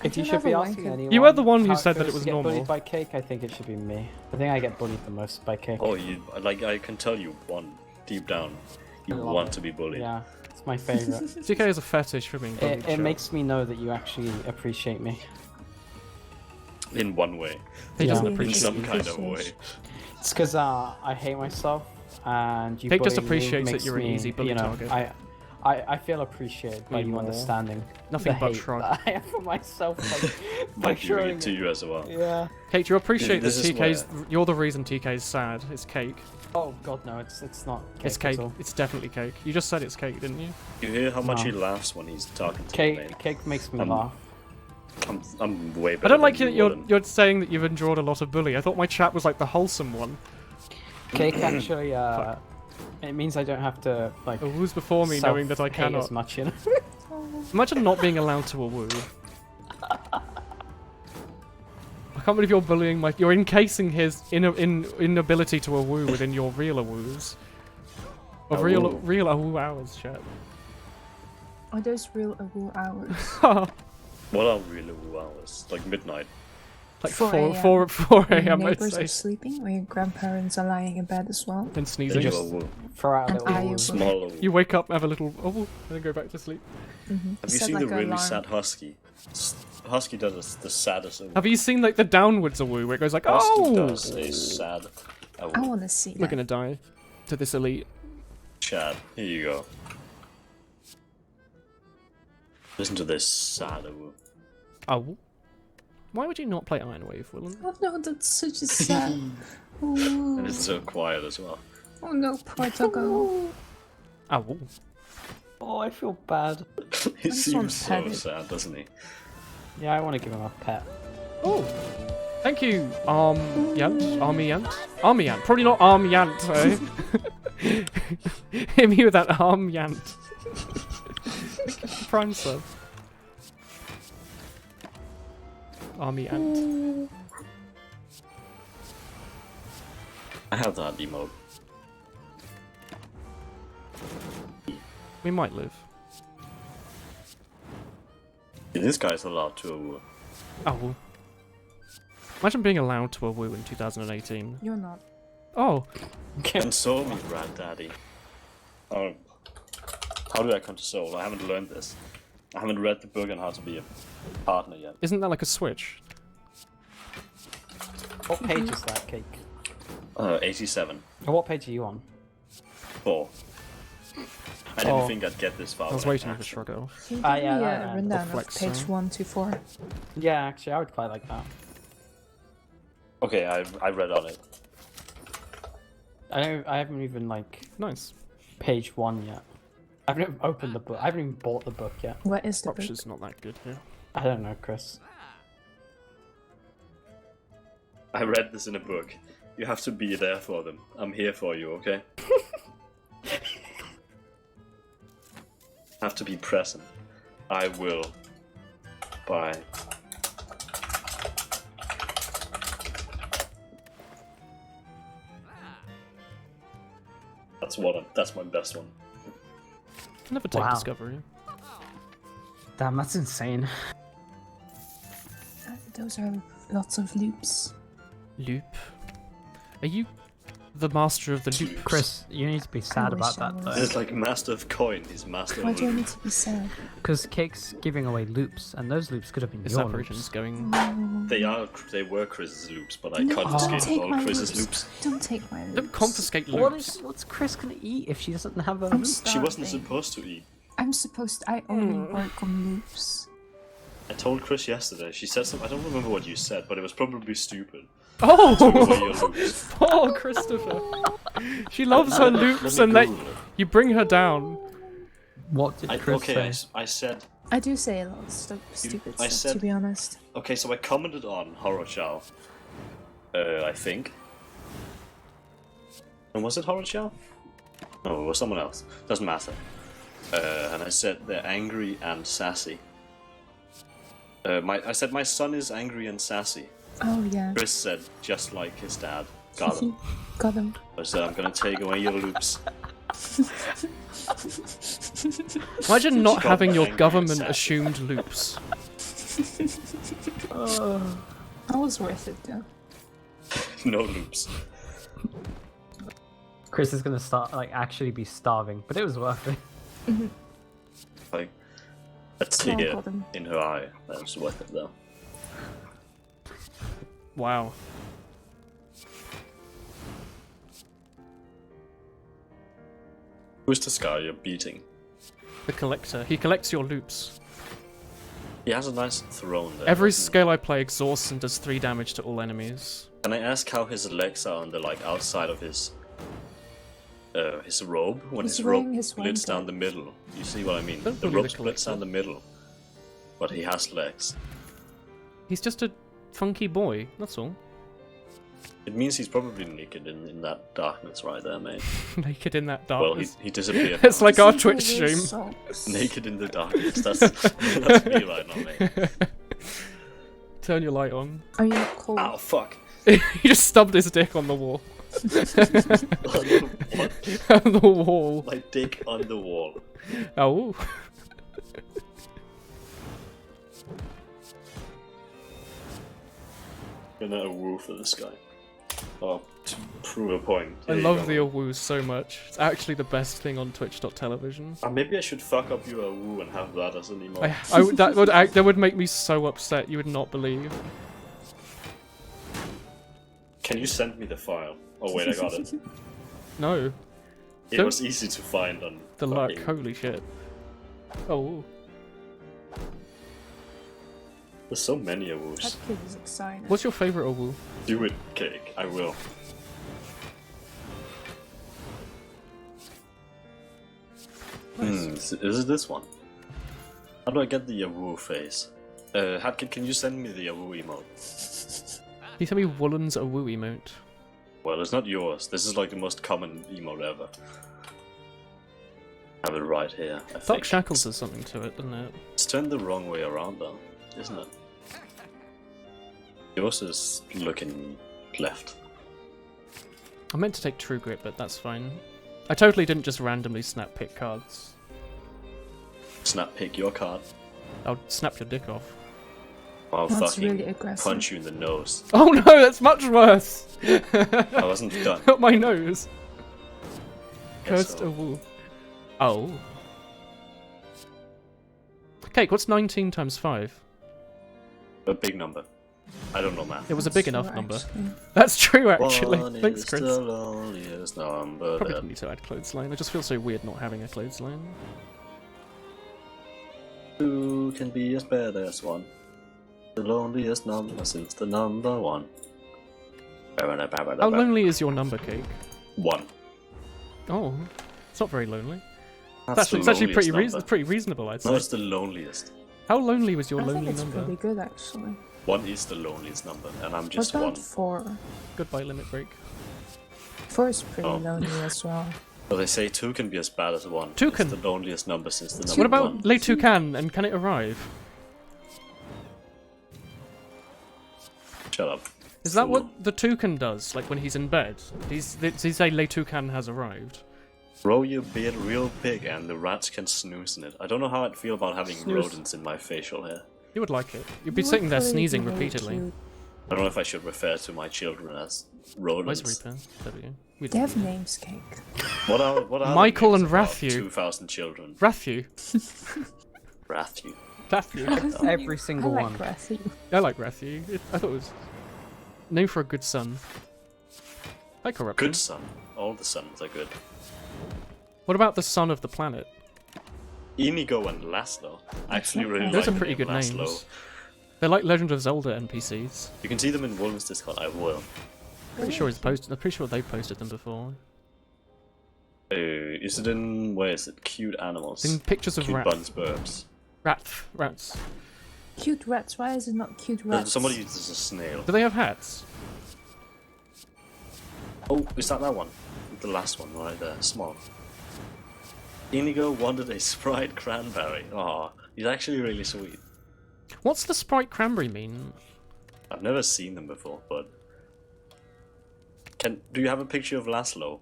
If you don't should have be a asking wanker. anyone, You were the one who how said that feels it was to get normal. bullied by Cake, I think it should be me. I think I get bullied the most by Cake. Oh, you like I can tell you one deep down, you I love want it. to be bullied. Yeah, it's my favorite. TK has a fetish for being bullied. it Joe. makes me know that you actually appreciate me. In one way. He Yeah. doesn't In appreciate some you. kind of way. It's because I hate myself, and you Kate just bullying me appreciates that makes you're an me, easy bully you know, target. I feel appreciated by you Aw. understanding Nothing the but hate shrug. that I have for myself by By doing showing it to you as well. Yeah. Kate, you appreciate that This is TK's. You're the reason TK's sad. It's cake. Oh god, no, it's not. It's At cake. all. It's definitely cake. You just said it's cake, didn't you? You hear how much No. he laughs when he's talking to me. Cake makes me I'm- laugh. I'm way better I don't like than that you, you're Woolen. you're saying that you've endured a lot of bully. I thought my chat was like the wholesome one. Cake actually, it means I don't have to like. Who's before me knowing that I self-hate cannot? as much, you know. Imagine not being allowed to a woo. I can't believe you're bullying my. You're encasing his inability to a woo within your real woos. Of A real woo. real woo hours, chat. Are those real awoo hours? What are really hours? Like midnight. Like 4 4 a.m. 4 When your a.m. I'd neighbors say. are sleeping, or your grandparents are lying in bed as well. And Then sneezing. you just- are woo. Throw out a And little. I woo. will- Small woo. You wake up, have a little oh, and then go back to sleep. Have you seen the really sad husky? Husky does the saddest. Have you seen like the downwards woo where it goes like Husky oh? does a sad. I want to see We're that. gonna die to this elite. Chad, here you go. Listen to this sad woo. Oh. Why would you not play Iron Wave, Woolen? Oh no, that's such a sad. And Ooh. it's so quiet as well. Oh no, poor doggo. Oh. Oh, I feel bad. He just want seems to so pet it. sad, doesn't he? Yeah, I want to give him a pet. Oh. Thank you, Yant. Army Yant? Army Yant. Probably not Arm Yant, eh? Hit me with that Arm Yant. Prime sub. Army Ant. I have that emote. We might live. This guy's allowed to woo. Oh. Imagine being allowed to a woo in 2018. You're not. Oh. Console me, Brad Daddy. Oh, how do I console? I haven't learned this. I haven't read the book on how to be a partner yet. Isn't that like a switch? What page is that, Cake? 87. Or what page are you on? 4. I didn't Oh. think I'd get this far. I was when waiting for actually- shrug it off. Can you Ah, give yeah, me that- a that rundown of reflects, page 1 to 4? Yeah, actually, I would quite like that. Okay, I read on it. I haven't even like Nice. page 1 yet. I haven't even opened the book. I haven't even bought the book yet. What is the book? Rupture's not that good here. I don't know, Chris. I read this in a book. You have to be there for them. I'm here for you, okay? Have to be present. I will. Bye. That's my best one. Can never take Wow. Discovery. Damn, that's insane. Those are lots of loops. Loop. Are you the master of the loop? Chris, you need to be sad wish about I that was. though. It's like master of coin. He's master Why of do I loot. need to be sad? Because Cake's giving away loops, and those loops could have been This your apparition's loops. going. They were Chris's loops, but I No, confiscated take all my Chris's loops. loops. Don't take my loops. Don't confiscate What loops. is, what's Chris gonna eat if she doesn't have a I'm loop? She wasn't starving. supposed to eat. I'm supposed to. I only work on loops. I told Chris yesterday. She said something. I don't remember what you said, but it was probably stupid. Away Oh! your loops. Poor Christopher. She loves her loops and Let that me Google it. you bring her down. What did Chris Okay, say? I said. I do say a lot of stupid I stuff, said- to be honest. Okay, so I commented on Horror Chow. I think. And was it Horror Chow? No, it was someone else. Doesn't matter. And I said they're angry and sassy. I said my son is angry and sassy. Oh yeah. Chris said just like his dad. Got him. Got him. I said I'm gonna take away your loops. Imagine not She got having your angry and government sad. assumed loops. That was worth it though. No loops. Chris is gonna start like actually be starving, but it was worth it. Like a Small tear bottom. in her eye. That was worth it though. Wow. Who's this guy you're beating? The collector. He collects your loops. He has a nice throne there. Every doesn't he? skill I play exhausts and does 3 damage to all enemies. Can I ask how his legs are on the like outside of his robe? When He's his wearing robe his splits down wingtip. the middle. You see what I mean? Don't The bully robe the splits collector. down the middle. But he has legs. He's just a funky boy, that's all. It means he's probably naked in that darkness right there, mate. Naked in that Well, darkness. he disappeared. It's now. like our These Twitch people stream. sucks. Naked in the darkness. That's me right now, mate. Turn your light on. Are you not cold? Ow, fuck. He just stubbed his dick on the wall. What? On the wall. My dick on the wall. Oh. Gonna woo for this guy. Oh, to prove a point. I There you love go. the awoo so much. It's actually the best thing on twitch.television. Maybe I should fuck up your woo and have that as an emote. That would make me so upset, you would not believe. Can you send me the file? Oh wait, I got it. No. It Don't- was easy to find on The luck, fucking- holy shit. Oh. There's so many awoos. That kid is excited. What's your favourite awoo? Do it, Cake. I will. Is it this one? How do I get the awoo face? Hadkid, can you send me the awoo emote? Can you tell me Woolen's awoo emote? Well, it's not yours. This is like the most common emote ever. I have it right here. I Dark think. Shackles has something to it, doesn't it? It's turned the wrong way around though, isn't it? Yours is looking left. I meant to take True Grit, but that's fine. I totally didn't just randomly snap pick cards. Snap pick your card. I'll snap your dick off. I'll That's fucking really aggressive. punch you in the nose. Oh no, that's much worse! I wasn't done. Not my nose. Guess Cursed so. awoo. Oh. Cake, what's 19 times 5? A big number. I don't know math. It was a That's big true, enough number. actually. That's true, actually. One Thanks, is Chris. the loneliest number Probably that- need to add clothesline. I just feel so weird not having a clothesline. Two can be as bad as one. The loneliest number since the number one. How lonely is your number, Cake? One. Oh, it's not very lonely. That's It's the actually pretty, loneliest number. pretty reasonable, I'd say. No, it's the loneliest. How lonely was your I think lonely it's number? pretty good actually. One is the loneliest number, and I'm What just about one. 4? Goodbye, limit break. 4 is pretty Oh. lonely as well. But they say two can be as bad as one. Two It's can- the loneliest number since the number What about one. Le Toucan, and can it arrive? Shut up. Is that Fool. what the toucan does, like when he's in bed? Does he say Le Toucan has arrived? Grow your beard real big and the rats can snooze in it. I don't know how I'd feel about having Snooze. rodents in my facial hair. You would like it. You'd be You sitting would there probably sneezing be very repeatedly. cute. I don't know if I should refer to my children as Where's rodents. Reaper? There we go. We They don't have need names, Cake. What are the Michael names and of our Rathu. 2,000 children. Rathu. Rathu. Rathu. Every I single like one. Rathu. I like Rathu. I thought it was name for a good son. Hi, corruption. Good son. All the sons are good. What about the son of the planet? Inigo and Laszlo. I actually really Those Those like are pretty the good name Laszlo. names. They're like Legend of Zelda NPCs. You can see them in Woolen's Discord. I will. Pretty sure it's posted. I'm pretty sure they've posted them before. Is it in, where is it? Cute animals. In pictures of Cute rat. buns burbs. Rats. Cute rats. Why is it not cute rats? Somebody uses a snail. Do they have hats? Oh, is that one? The last one right there, small. Inigo wanted a Sprite cranberry. Aw, he's actually really sweet. What's the Sprite Cranberry mean? I've never seen them before, but... Do you have a picture of Laszlo?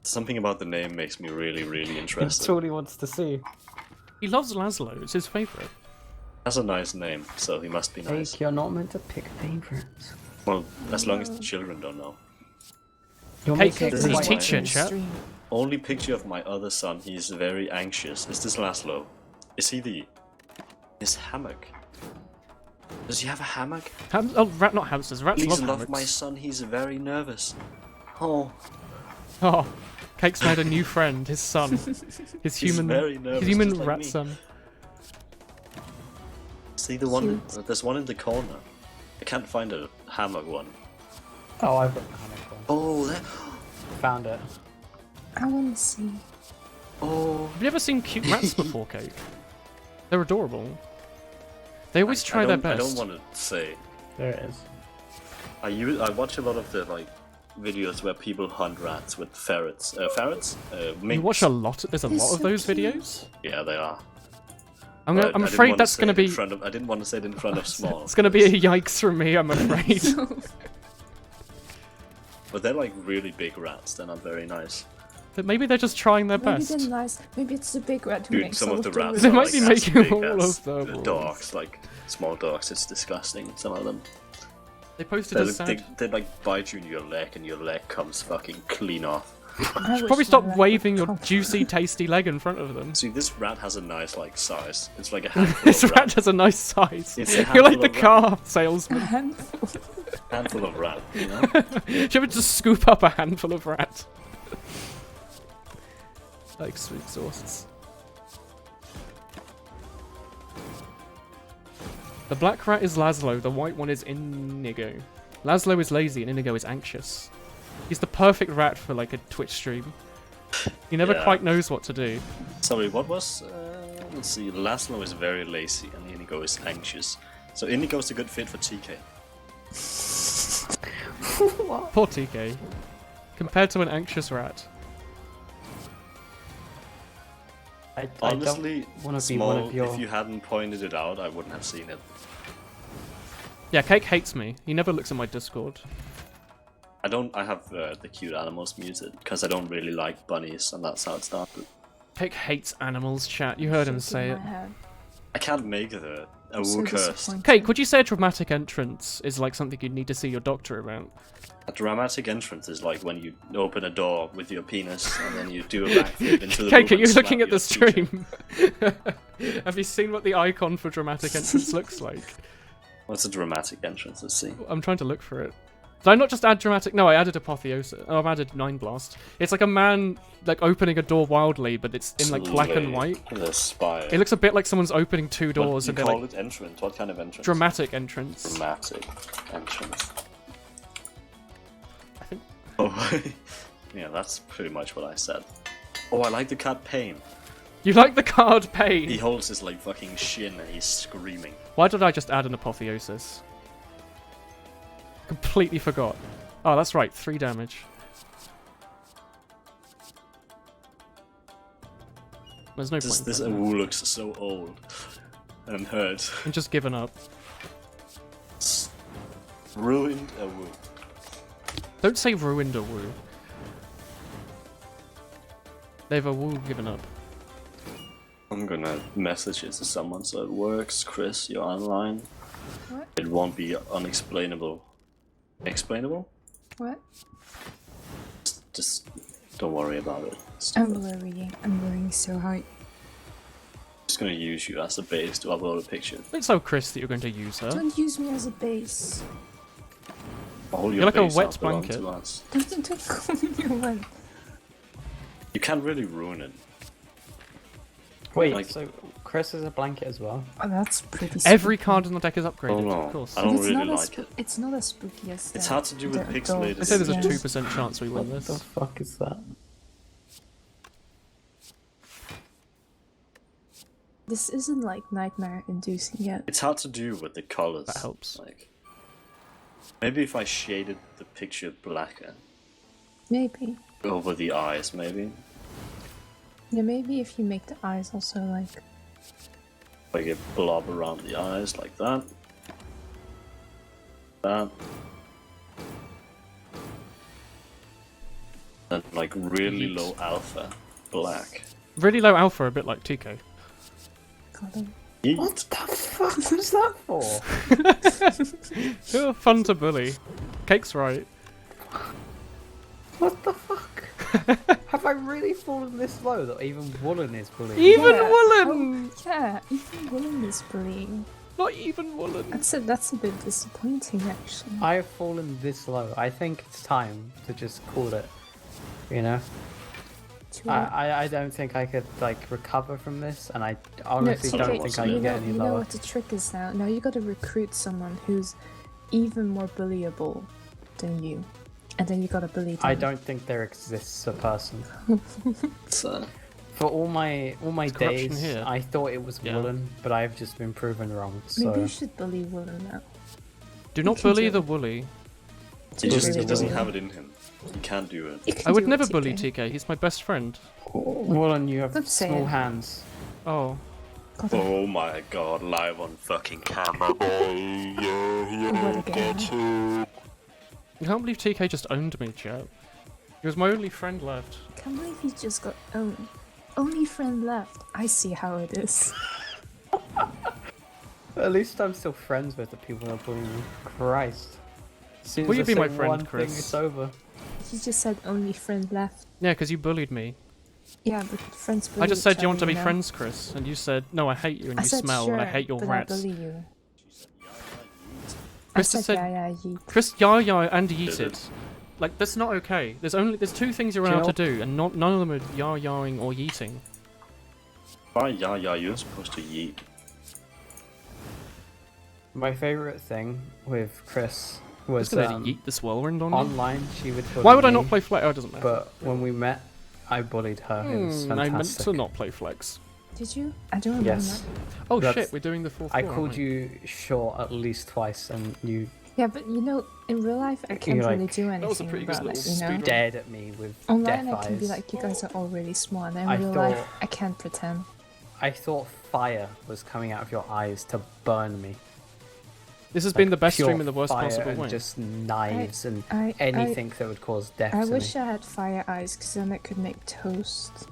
Something about the name makes me really, really That's interested. all he wants to see. He loves Laszlo. It's his favourite. That's a nice name, so he must be nice. Jake, you're not meant to pick favorites. Well, as long as the children don't know. You're Hey, making it this is quite why- teacher, clear. chat. Stream. Only picture of my other son, he's very anxious. Is this Laszlo? Is he his hammock? Does he have a hammock? Oh, rat, not hamsters. Rats Please love love hammocks. my son, he's very nervous. Oh, Oh, Cake's made a new friend. His son. His human. very nervous, His human just like rat me. son. see the one? Cute. There's one in the corner. I can't find a hammock one. Oh, I've got the hammock one. Oh, there. Found it. I want to see. Oh. Have you ever seen cute rats before, Cake? They're adorable. They always try their best. I don't want to say. There it is. I watch a lot of the like videos where people hunt rats with ferrets. You Minks. watch a lot. There's a They're lot of so those cute. videos. Yeah, they are. I'm But I didn't afraid wanna that's say going to it in be. front of- I didn't want to say it in front of small. It's going to be a yikes from me. I'm afraid. But they're like really big rats. They're not very nice. But maybe they're just trying their Maybe best. they're nice. Maybe it's the big rat who Dude, makes some all of the the rats They are might like be as making big all as of the the rules. dogs, like small dogs. It's disgusting. Some of them. They posted a sad. They like bite you in your leg, and your leg comes fucking clean off. I wish Probably my stop rat waving would your come. juicy, tasty leg in front of them. See, this rat has a nice like size. It's like a handful This of rat has a nice size. It's a You're like handful the of car salesman. A handful. handful of rat. You know. Do you ever just scoop up a handful of rat? Like sweet sauces. The black rat is Laszlo, the white one is Inigo. Laszlo is lazy and Inigo is anxious. He's the perfect rat for like a Twitch stream. He never Yeah. quite knows what to do. Sorry, what was? Let's see. Laszlo is very lazy, and Inigo is anxious. So Inigo's a good fit for TK. Poor TK. Compared to an anxious rat. I Honestly, don't want to be one Small, of your. if you hadn't pointed it out, I wouldn't have seen it. Yeah, Cake hates me. He never looks at my Discord. I have the cute animals muted because I don't really like bunnies, and that's how it started. Cake hates animals, chat. You heard him say Shaking it. my head. I can't make the a I'm so woo curse. disappointed. Cake, would you say a dramatic entrance is like something you'd need to see your doctor about? A dramatic entrance is like when you open a door with your penis and then you do a backflip into the Cake, room are you and looking slap at the your teacher. stream? Have you seen what the icon for dramatic entrance looks like? What's a dramatic entrance? Let's see. I'm trying to look for it. Did I not just add dramatic? No, I added apotheosis. Oh, I've added Nine Blast. It's like a man like opening a door wildly, but it's in like black and white. The Spire. It looks a bit like someone's opening two doors What do and you they're call like it entrance? What kind of entrance? dramatic entrance. Dramatic entrance. I think. Oh, yeah, that's pretty much what I said. Oh, I like the cat Pain. You like the card Pain? He holds his like fucking shin and he's screaming. Why did I just add an apotheosis? Completely forgot. Oh, that's right. 3 damage. There's no point. This in that. Awu looks so old and hurt. I'm just giving up. Ruined Awu. Don't say ruined a woo. They've a woo given up. I'm gonna message it to someone so it works. Chris, you're online. What? It won't be unexplainable. Explainable? What? Just don't worry about it. I'm worrying. I'm worrying so hard. Just gonna use you as a base to upload a picture. It's so Chris that you're going to use her. Don't use me as a base. All your You're like a base wet now belong blanket. to us. Don't call me a one. You can't really ruin it. Wait, like- so Chris is a blanket as well? Oh, that's pretty. Every spooky. card in the deck is upgraded, Oh no, of course. I don't It's really not as like it. It's not as spooky as. It's the- hard to do with the pixelated adult- I say there's a Yes. 2% chance we win What the this. fuck is that? This isn't like nightmare inducing yet. It's hard to do with the colors. That helps. Like, maybe if I shaded the picture blacker Maybe. over the eyes, maybe Yeah, maybe if you make the eyes also like. a blob around the eyes like that. That. And like really low alpha black. Really low alpha, a bit like TK. Got them. Yeet. What the fuck was that for? You're fun to bully. Cake's right. What the fuck? Have I really fallen this low that even Woolen is bullying? Even Yeah, Woolen! Yeah, even Woolen is bullying. Not even Woolen. That's a bit disappointing, actually. I've fallen this low. I think it's time to just call it. You know? I don't think I could like recover from this, and I honestly No, don't think I can get any You know lower. what the trick is now? Now you gotta recruit someone who's even more bullyable than you. And then you gotta bully them. I don't think there exists a person. So, For all my corruption days, here. I thought it was Yeah. Woolen, but I've just been proven wrong. So maybe you should bully Woolen now. Do not You can bully do the it. Woolly. He Really doesn't bully have him. it in him. He can't do it. You can I would do never it, bully TK. TK. He's my best friend. Woolen, you have Don't say small it. hands. Oh. God, Oh my god, live on fucking camera, boy. what a guy. I can't believe TK just owned me, chat. He was my only friend left. I can't believe you just got owned. Only friend left. I see how it is. At least I'm still friends with the people that bully me. Christ. As soon Will as you I be my say friend, one Chris? thing, it's over. You just said only friend left. Yeah, because you bullied me. Yeah, but friends bully I just each said, do you want to other, be know? friends, Chris? And you said, no, I hate you and I you said smell sure, and I hate your but rats. I bully you. Chris I just said said- yeah, yeet. Chris, yah and yeeted. Like, that's not okay. There's two things you're Do you allowed to know- do, and none of them are yah-yahing or yeeting. Why, yeah, you're supposed to yeet. My favorite thing with Chris I'm was just gonna yeet this whirlwind on you. online. She would bully Why would I me, not play flex? Oh, it doesn't matter. But when we met, I bullied her. It was I meant fantastic. to not play flex. Did you? I don't remember. Yes. Oh That's- shit, we're doing the fourth I floor, called aren't we? you short at least twice, and you Yeah, but you know, in real life, I can't You're really like- do That was a anything pretty good about it, little you know? speed run. stared at me with Online, death I can be eyes. like, you guys are all really smart, and in I real life, thought- I can't pretend. I thought fire was coming out of your eyes to burn me. This has been the best pure stream in the worst fire possible and way. just knives and I anything that would cause death I to wish me. I had fire eyes, because then I could make toast.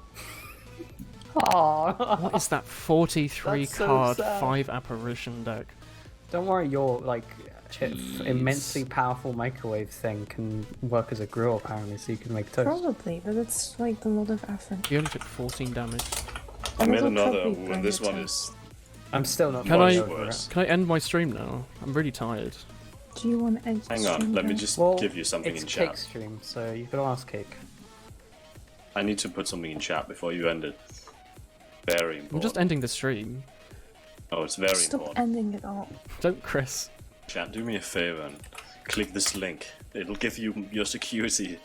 Aww. What is that 43 That's so card sad. 5 apparition deck? Don't worry, your like Jeez. immensely powerful microwave thing can work as a grill apparently, so you can make toast. Probably, but it's like a lot of effort. He only took 14 damage. I And made it'll another, probably and burn this your one toast. is I'm still not Can much I- over worse. it. Can I end my stream now? I'm really tired. Do you want to end your Hang on, stream let me now? just Well, give you something it's in Cake chat. stream, so you gotta ask Cake. I need to put something in chat before you end it. Very important. I'm just ending the stream. Oh, it's very Stop important. ending it all. Don't, Chris. Chat, do me a favor and click this link. It'll give you your security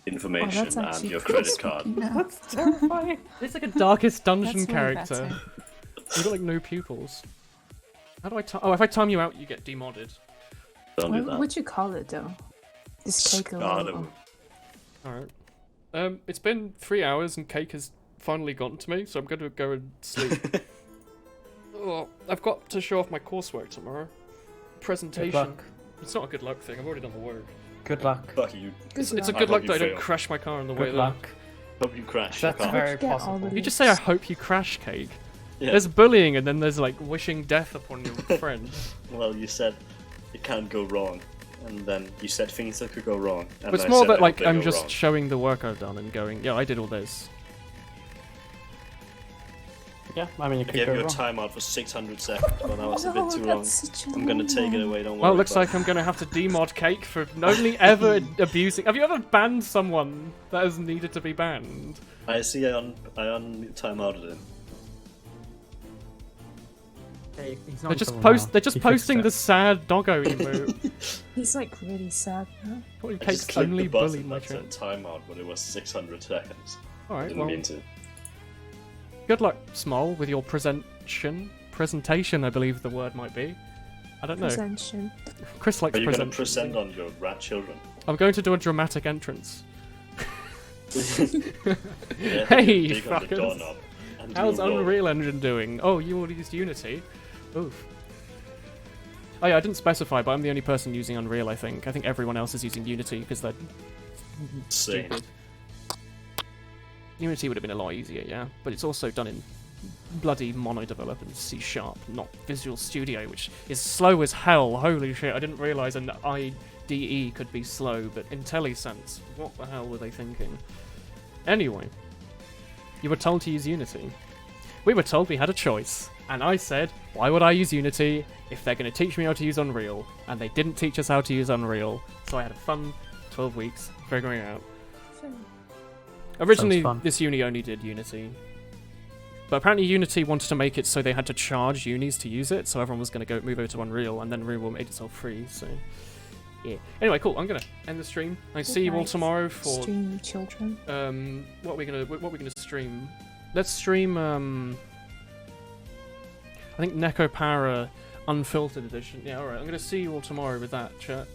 information and actually your pretty credit card. spooky now. That's terrifying. It's like a Darkest Dungeon That's really character. better. You've got like no pupils. How do I Oh, if I time you out, you get demodded. Don't do What that. would you call it though? This cake Scarlet. Alright. It's been 3 hours and Cake has finally gotten to me, so I'm going to go and sleep. Oh, I've got to show off my coursework tomorrow. Presentation. Good luck. It's not a good luck thing, I've already done the work. Good luck. Fuck you. It's luck. a I good hope luck you that I don't fail. crash my car on the way Good there. luck. Hope you crash. That's your car. very Get all possible. the You just say I hope you crash, Cake. Yeah. There's bullying and then there's like wishing death upon your friend. Well, you said it can't go wrong, and then you said things that could go wrong. And But it's I more said, I that hope like they I'm go just wrong. showing the work I've done and going, yeah, I did all this. Yeah, I mean, it I could gave go you a wrong. timeout for 600 seconds, but that was a bit No, too long. that's such a I'm gonna take it long away. Don't worry. Well, it looks about like I'm gonna have to demod Cake for only ever abusing. Have you ever banned someone that has needed to be banned? I see. I timeouted him. He's They're just until post. now. They're just He fixed posting it. the sad doggo emote. He's like really sad now. I Probably just Cake's clicked only the bully button my that said friend. timeout, but it was 600 seconds. I Alright, didn't well, mean to. good luck, Small, with your presentation. I believe the word might be. I don't know. Presentation. Chris likes Are you gonna presentation. present on your rat children? I'm going to do a dramatic entrance. Yeah, Hey, dig on the fuckers. doorknob and do How's a roll. Unreal Engine doing? Oh, you all used Unity? Oof. Oh yeah, I didn't specify, but I'm the only person using Unreal, I think. I think everyone else is using Unity because they're Same. stupid. Unity would have been a lot easier, yeah, but it's also done in bloody mono develop in C#, not Visual Studio, which is slow as hell. Holy shit, I didn't realise an IDE could be slow, but IntelliSense, what the hell were they thinking? Anyway, you were told to use Unity. We were told we had a choice, and I said, why would I use Unity if they're going to teach me how to use Unreal? And they didn't teach us how to use Unreal, so I had a fun 12 weeks figuring it out. Originally, fun. this uni only did Unity. But apparently Unity wanted to make it so they had to charge unis to use it, so everyone was going to move over to Unreal, and then Unreal made itself free, so... Yeah. Anyway, cool, I'm going to end the stream. I see you all tomorrow for... Stream children. What are we gonna stream? Let's stream, I think Neko Para Unfiltered Edition. Yeah, alright, I'm going to see you all tomorrow with that, chat.